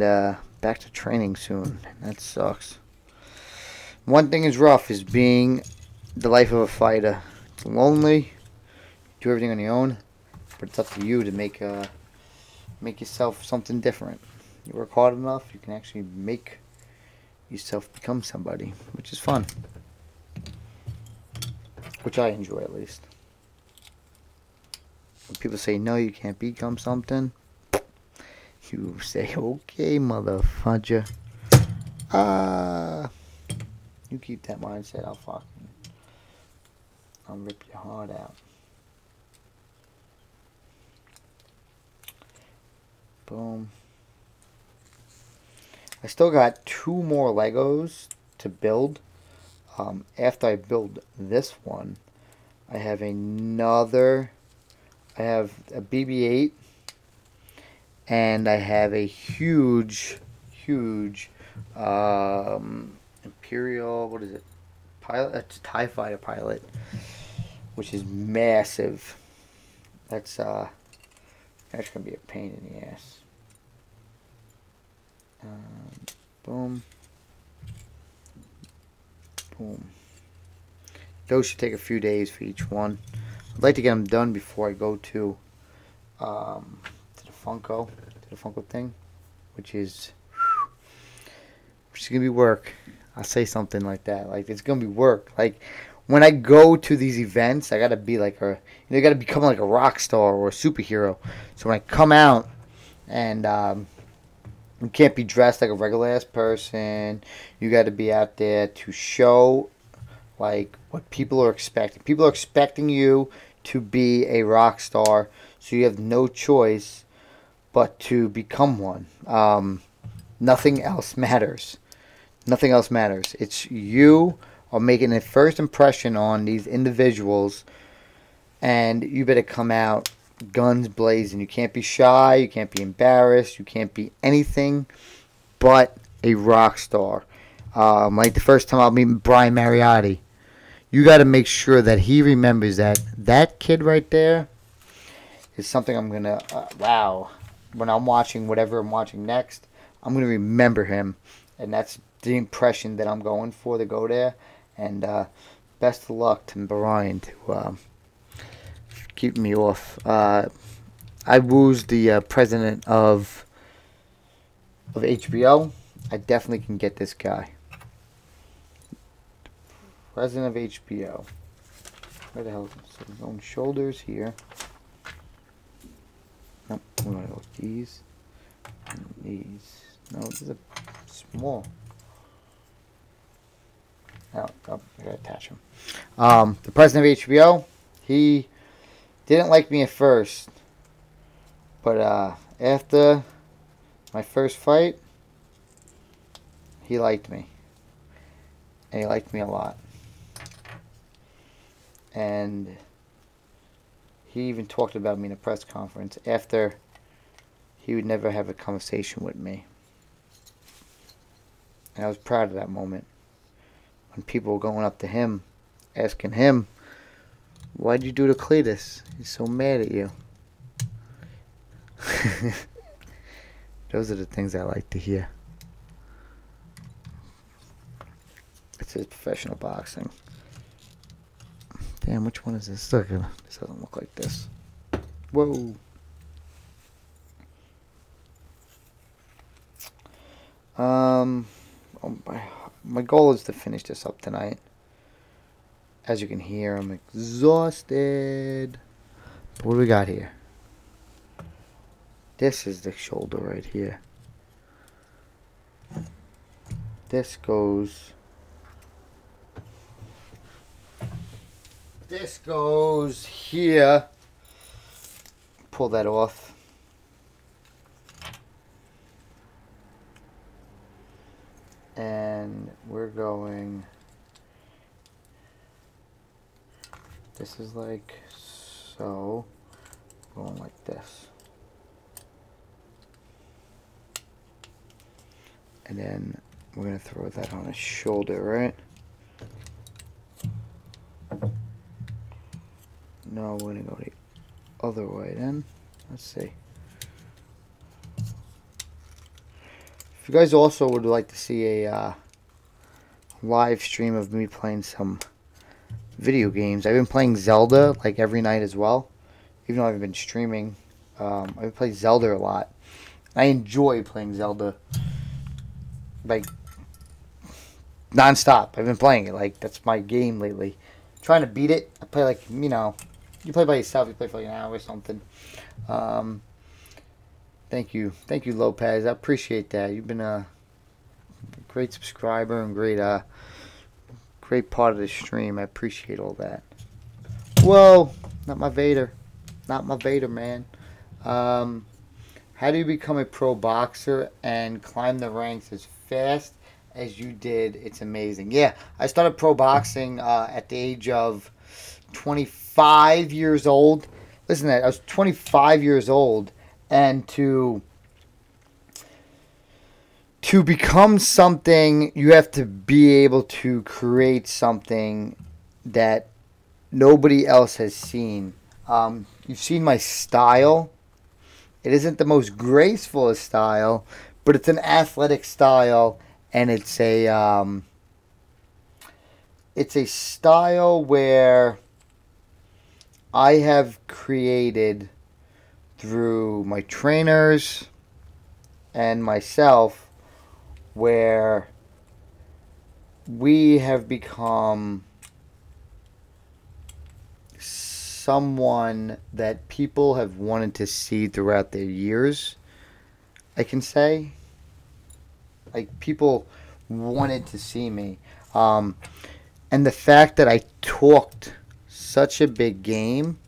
back to training soon. That sucks. One thing is rough is being the life of a fighter. It's lonely. Do everything on your own. But it's up to you to make yourself something different. You work hard enough, you can actually make yourself become somebody, which is fun. Which I enjoy, at least. When people say, no, you can't become something, you say, okay, motherfucker. You keep that mindset, I'll rip your heart out. Boom. I still got 2 more Legos to build. After I build this one, I have a BB-8, and I have a huge Imperial, what is it? Pilot? It's a TIE Fighter pilot, which is massive. That's gonna be a pain in the ass. Boom. Boom. Those should take a few days for each one. I'd like to get them done before I go to the Funko thing, which is gonna be work. I'll say something like that. Like, it's gonna be work. Like, when I go to these events, I gotta be like I gotta become like a rock star or a superhero. So when I come out and you can't be dressed like a regular ass person. You got to be out there to show like what people are expecting. People are expecting you to be a rock star, so you have no choice but to become one. Nothing else matters. Nothing else matters. It's you are making a first impression on these individuals, and you better come out guns blazing. You can't be shy. You can't be embarrassed. You can't be anything but a rock star. Like the first time I'll meet Brian Mariotti, you got to make sure that he remembers that kid right there is something I'm gonna wow. When I'm watching whatever I'm watching next, I'm gonna remember him, and that's the impression that I'm going for to go there. And best of luck to Brian to keep me off. I woozed the president of HBO. I definitely can get this guy. President of HBO. Where the hell is it? So his own shoulders here. Nope. What are those? These. And these. No, these are small. Oh, I gotta attach him. The president of HBO, he didn't like me at first, but after my first fight, he liked me, and he liked me a lot. And he even talked about me in a press conference after he would never have a conversation with me. And I was proud of that moment. When people were going up to him, asking him, why'd you do to Cletus? He's so mad at you. Those are the things I like to hear. It's his professional boxing. Damn, which one is this? Look, this doesn't look like this. Whoa. My goal is to finish this up tonight. As you can hear, I'm exhausted. What do we got here? This is the shoulder right here. This goes here. Pull that off. And we're going, this is like so, going like this. And then we're going to throw that on his shoulder, right? No, we're going to go the other way then. Let's see. If you guys also would like to see a live stream of me playing some video games, I've been playing Zelda like every night as well. Even though I haven't been streaming, I play Zelda a lot. I enjoy playing Zelda like non-stop. I've been playing it like that's my game lately. Trying to beat it. I play like, you know, you play by yourself. You play for like an hour or something. Thank you, Lopez. I appreciate that. You've been a great subscriber and great part of the stream. I appreciate all that. Whoa, not my Vader, man. How do you become a pro boxer and climb the ranks as fast as you did? It's amazing. Yeah, I started pro boxing at the age of 25 years old. Listen to that. I was 25 years old. And to become something, you have to be able to create something that nobody else has seen. You've seen my style. It isn't the most graceful of style, but it's an athletic style, and it's a style where I have created through my trainers and myself, where we have become someone that people have wanted to see throughout their years. I can say, like, people wanted to see me, and the fact that I talked such a big game,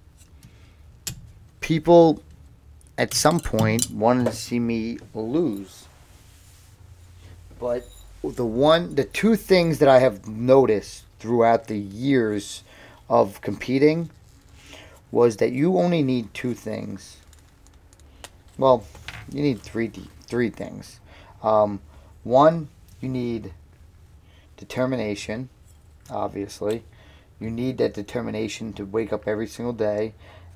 people at some point wanted to see me lose. But the two things that I have noticed throughout the years of competing was that you only need two things. Well, you need three things. One, you need determination, obviously. You need that determination to wake up every single day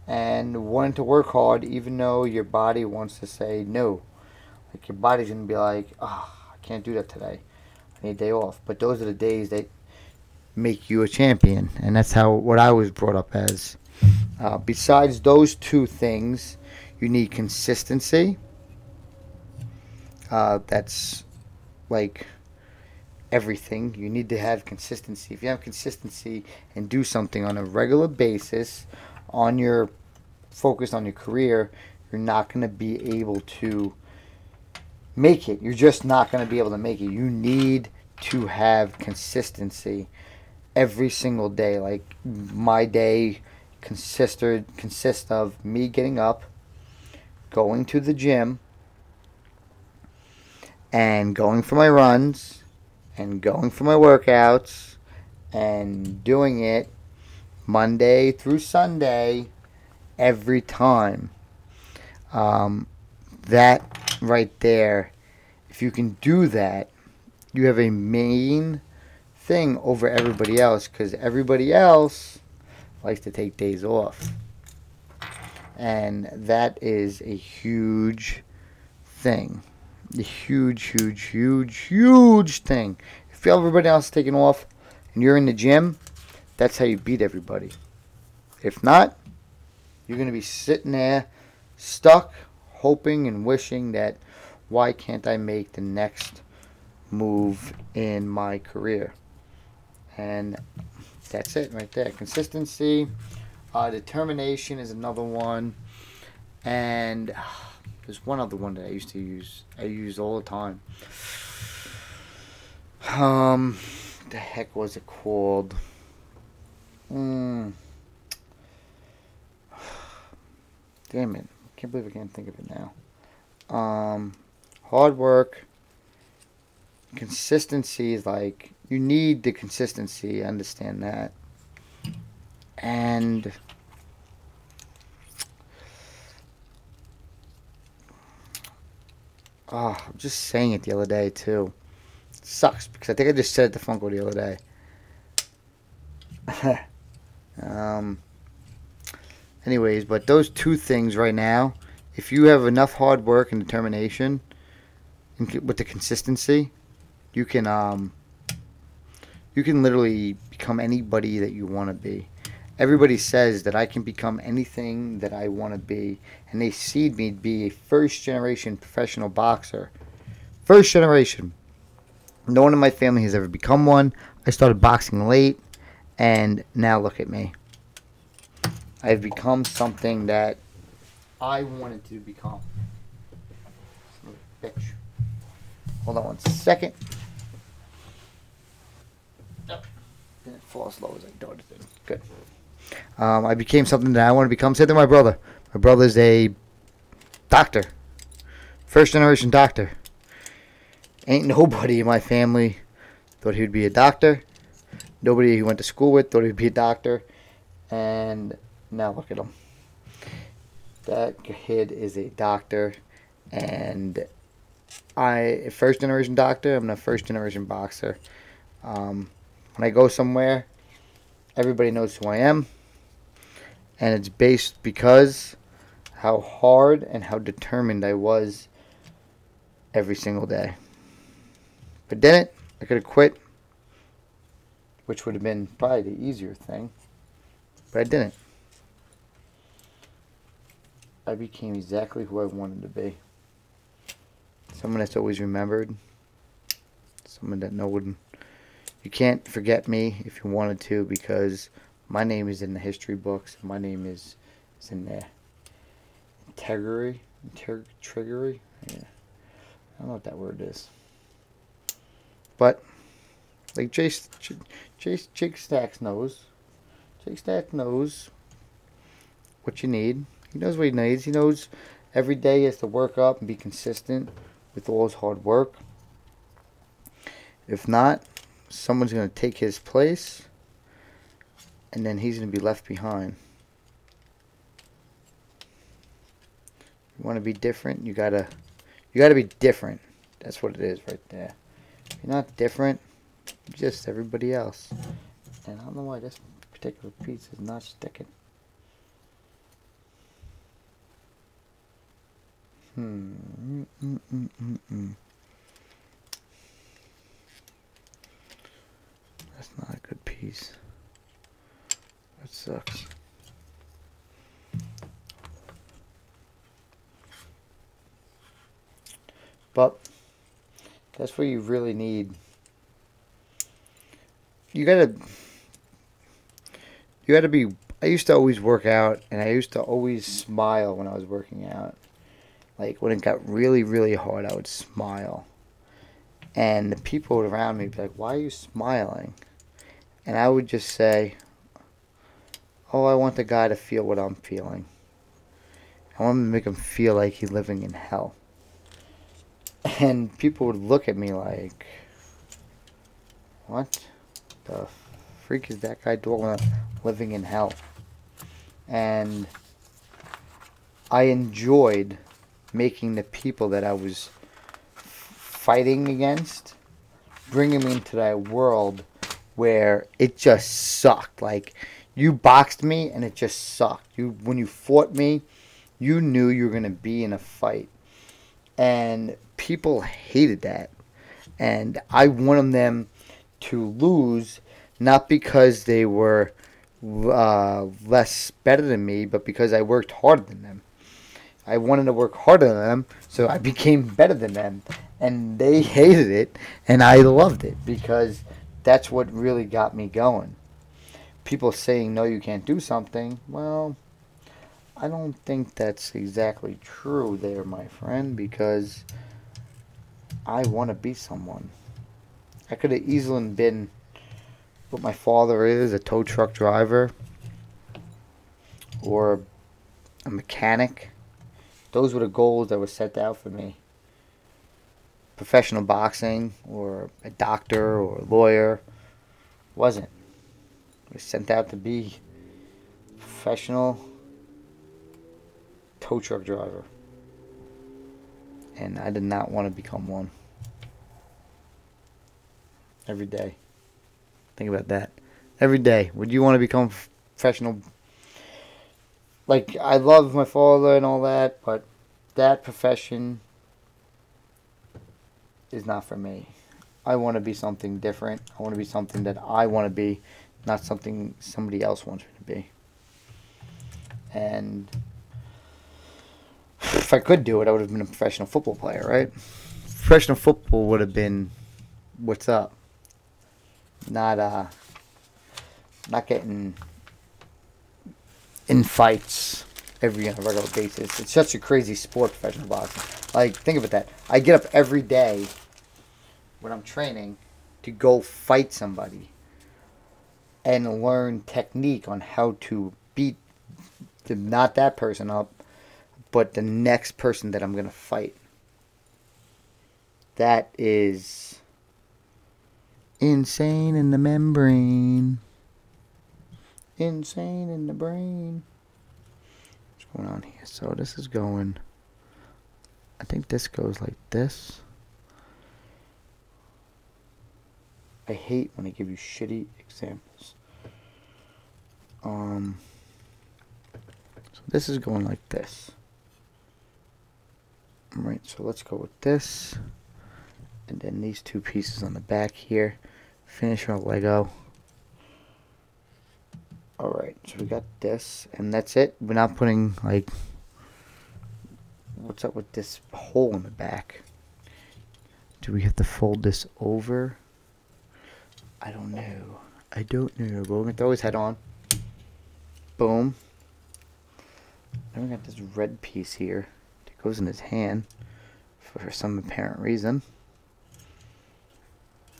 and wanting to work hard even though your body wants to say no. Like, your body's going to be like, oh, I can't do that today. I need a day off. But those are the days that make you a champion. And that's what I was brought up as. Besides those two things, you need consistency. That's like everything. You need to have consistency. If you have consistency and do something on a regular basis, focused on your career, you're not going to be able to make it. You're just not going to be able to make it. You need to have consistency every single day. Like, my day consists of me getting up, going to the gym, and going for my runs, and going for my workouts, and doing it Monday through Sunday every time. That right there, if you can do that, you have a main thing over everybody else, because everybody else likes to take days off. And that is a huge thing. A huge thing. If everybody else is taking off and you're in the gym, that's how you beat everybody. If not, you're going to be sitting there stuck, hoping and wishing that, why can't I make the next move in my career? And that's it right there. Consistency, Determination is another one. And there's one other one that I used to use. I use all the time. The heck was it called? Damn it. I can't believe I can't think of it now. Hard work. Consistency is like, you need the consistency. I understand that. And I'm just saying it the other day too. It sucks because I think I just said it to Funko the other day. Anyways, but those two things right now, if you have enough hard work and determination and with the consistency, you can literally become anybody that you want to be. Everybody says that I can become anything that I want to be, and they seed me to be a first-generation professional boxer. First generation. No one in my family has ever become one. I started boxing late, and now look at me. I've become something that I wanted to become. Bitch. Hold on 1 second. Nope. Didn't fall as low as I thought it did. Good. I became something that I want to become. Same to my brother. My brother's a doctor. First generation doctor. Ain't nobody in my family thought he would be a doctor. Nobody he went to school with thought he'd be a doctor. And now look at him. That kid is a doctor. And a first generation doctor. I'm a first generation boxer. When I go somewhere, everybody knows who I am. And it's based because how hard and how determined I was every single day. If I didn't, I could have quit, which would have been probably the easier thing. But I didn't. I became exactly who I wanted to be. Someone that's always remembered. Someone that no one... You can't forget me if you wanted to, because my name is in the history books. My name is in there. Triggery? Yeah. I don't know what that word is. But, like Jake Stacks knows. Jake Stacks knows what you need. He knows what he needs. He knows every day he has to work up and be consistent with all his hard work. If not, someone's going to take his place, and then he's going to be left behind. You want to be different, you gotta be different. That's what it is right there. If you're not different, you're just everybody else. And I don't know why this particular piece is not sticking. That's not a good piece. That sucks. But that's where you really need. You gotta be. I used to always work out, and I used to always smile when I was working out. Like when it got really, really hard, I would smile. And the people around me would be like, "Why are you smiling?" And I would just say, "Oh, I want the guy to feel what I'm feeling. I want him to make him feel like he's living in hell." And people would look at me like, "What the freak is that guy doing living in hell?" And I enjoyed making the people that I was fighting against, bringing me into that world where it just sucked. Like, you boxed me and it just sucked. When you fought me, you knew you were going to be in a fight. And people hated that. And I wanted them to lose, not because they were less better than me, but because I worked harder than them. I wanted to work harder than them, so I became better than them. And they hated it, and I loved it, because that's what really got me going. people saying, no, you can't do something, well, I don't think that's exactly true there, my friend, because I want to be someone. I could have easily been what my father is, a tow truck driver or a mechanic. Those were the goals that were set out for me. Professional boxing or a doctor or a lawyer wasn't. I was sent out to be a professional tow truck driver. And I did not want to become one. Every day. Think about that. Every day. Would you want to become professional? Like, I love my father and all that, but that profession is not for me. I want to be something different. I want to be something that I want to be, not something somebody else wants me to be. And if I could do it, I would have been a professional football player, right? Professional football would have been what's up. Not getting in fights on a regular basis. It's such a crazy sport, professional boxing. Like, think about that. I get up every day when I'm training to go fight somebody and learn technique on how to beat not that person up, but the next person that I'm going to fight. That is insane in the membrane. Insane in the brain. What's going on here? So this is going, I think this goes like this. I hate when they give you shitty examples. So this is going like this. Alright, so let's go with this. And then these two pieces on the back here. Finish our Lego. Alright, so we got this, and that's it. We're not putting, like, what's up with this hole in the back? Do we have to fold this over? I don't know. I don't know. But we're going to throw his head on. Boom. Then we got this red piece here that goes in his hand for some apparent reason.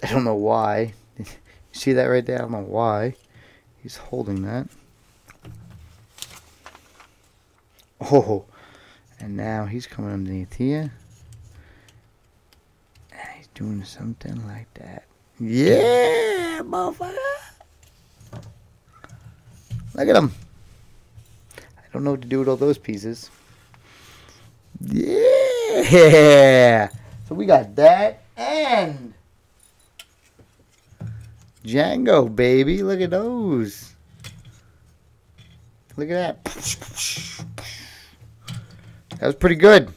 I don't know why. You see that right there? I don't know why. He's holding that. Oh, and now he's coming underneath here. And he's doing something like that. Yeah, motherfucker. Look at him. I don't know what to do with all those pieces. Yeah. So we got that and Jango, baby. Look at those. Look at that. That was pretty good.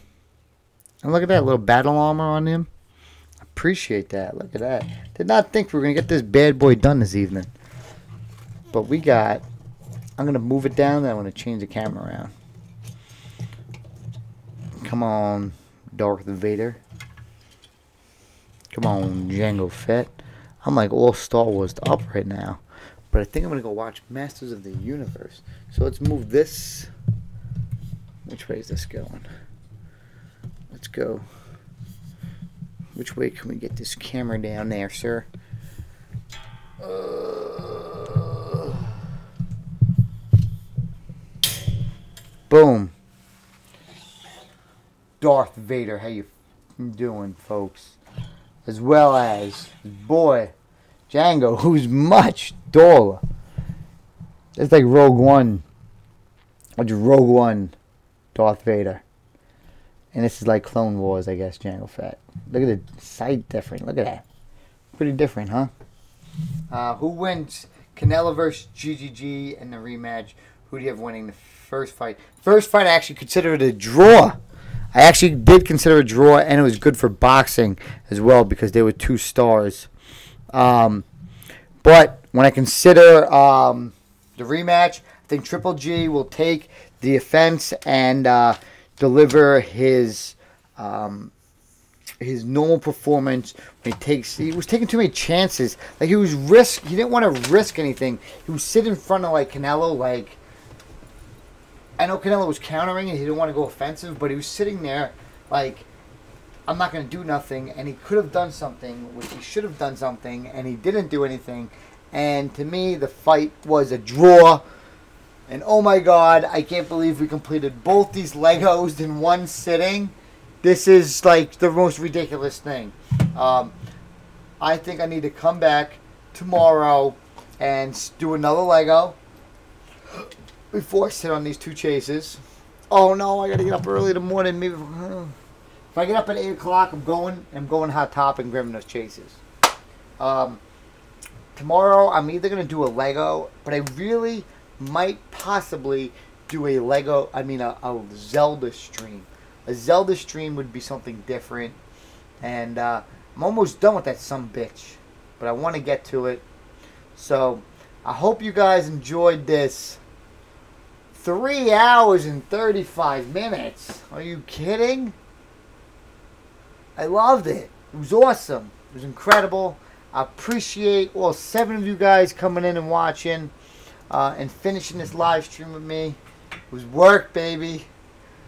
And look at that little battle armor on him. Appreciate that. Look at that. Did not think we were going to get this bad boy done this evening. But we got... I'm going to move it down, then I'm going to change the camera around. Come on, Darth Vader. Come on, Jango Fett. I'm like all Star Wars up right now. But I think I'm going to go watch Masters of the Universe. So let's move this. Which way is this going? Let's go. Which way can we get this camera down there, sir? Boom. Darth Vader, how you doing, folks? As well as his boy, Jango, who's much taller. It's like Rogue One. Rogue One, Darth Vader. And this is like Clone Wars, I guess, Jango Fett. Look at the sight different. Look at that. Pretty different, huh? Who wins Canelo versus GGG in the rematch? Who do you have winning the first fight? First fight, I actually consider it a draw. I actually did consider a draw, and it was good for boxing as well because they were 2 stars. But when I consider the rematch, I think Triple G will take the offense and deliver his his normal performance. When he was taking too many chances. Like he didn't want to risk anything. He was sitting in front of like Canelo. Like I know Canelo was countering and he didn't want to go offensive, but he was sitting there like I'm not going to do nothing. And he could have done something, which he should have done something, and he didn't do anything. And to me, the fight was a draw. And oh my God, I can't believe we completed both these Legos in one sitting. This is like the most ridiculous thing. I think I need to come back tomorrow and do another Lego before I sit on these two chases. Oh no, I gotta get up early in the morning. Maybe if I get up at 8 o'clock, I'm going Hot Top and grabbing those chases. Tomorrow I'm either gonna do a Lego, but I really might possibly do a Zelda stream. A Zelda stream would be something different. And I'm almost done with that sumbitch. But I want to get to it. So, I hope you guys enjoyed this. 3 hours and 35 minutes. Are you kidding? I loved it. It was awesome. It was incredible. I appreciate all 7 of you guys coming in and watching. And finishing this live stream with me. It was work, baby.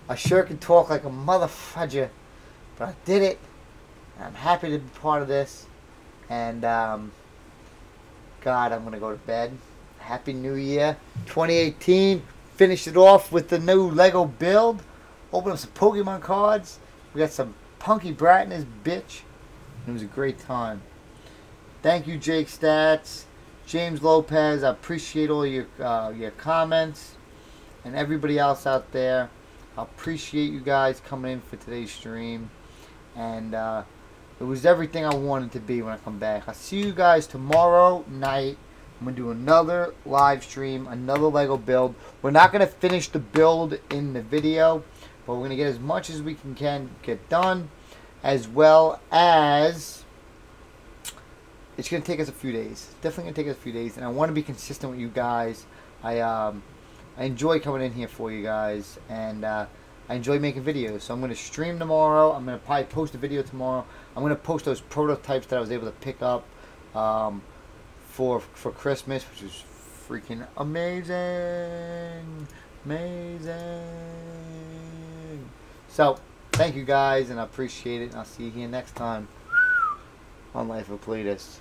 I sure can talk like a motherfudger, but I did it. I'm happy to be part of this. And, God, I'm going to go to bed. Happy New Year. 2018. Finished it off with the new Lego build. Open up some Pokemon cards. We got some Punky Brat in this bitch. And it was a great time. Thank you, Jake Stats. James Lopez, I appreciate all your comments. And everybody else out there. I appreciate you guys coming in for today's stream. And it was everything I wanted to be when I come back. I'll see you guys tomorrow night. I'm going to do another live stream, another Lego build. We're not going to finish the build in the video, but we're going to get as much as we can get done. As well as it's going to take us a few days. Definitely going to take us a few days. And I want to be consistent with you guys. I enjoy coming in here for you guys. And I enjoy making videos. So I'm going to stream tomorrow. I'm going to probably post a video tomorrow. I'm going to post those prototypes that I was able to pick up for Christmas, which is freaking amazing. Amazing. So, thank you guys. And I appreciate it. And I'll see you here next time on Life of Cletus.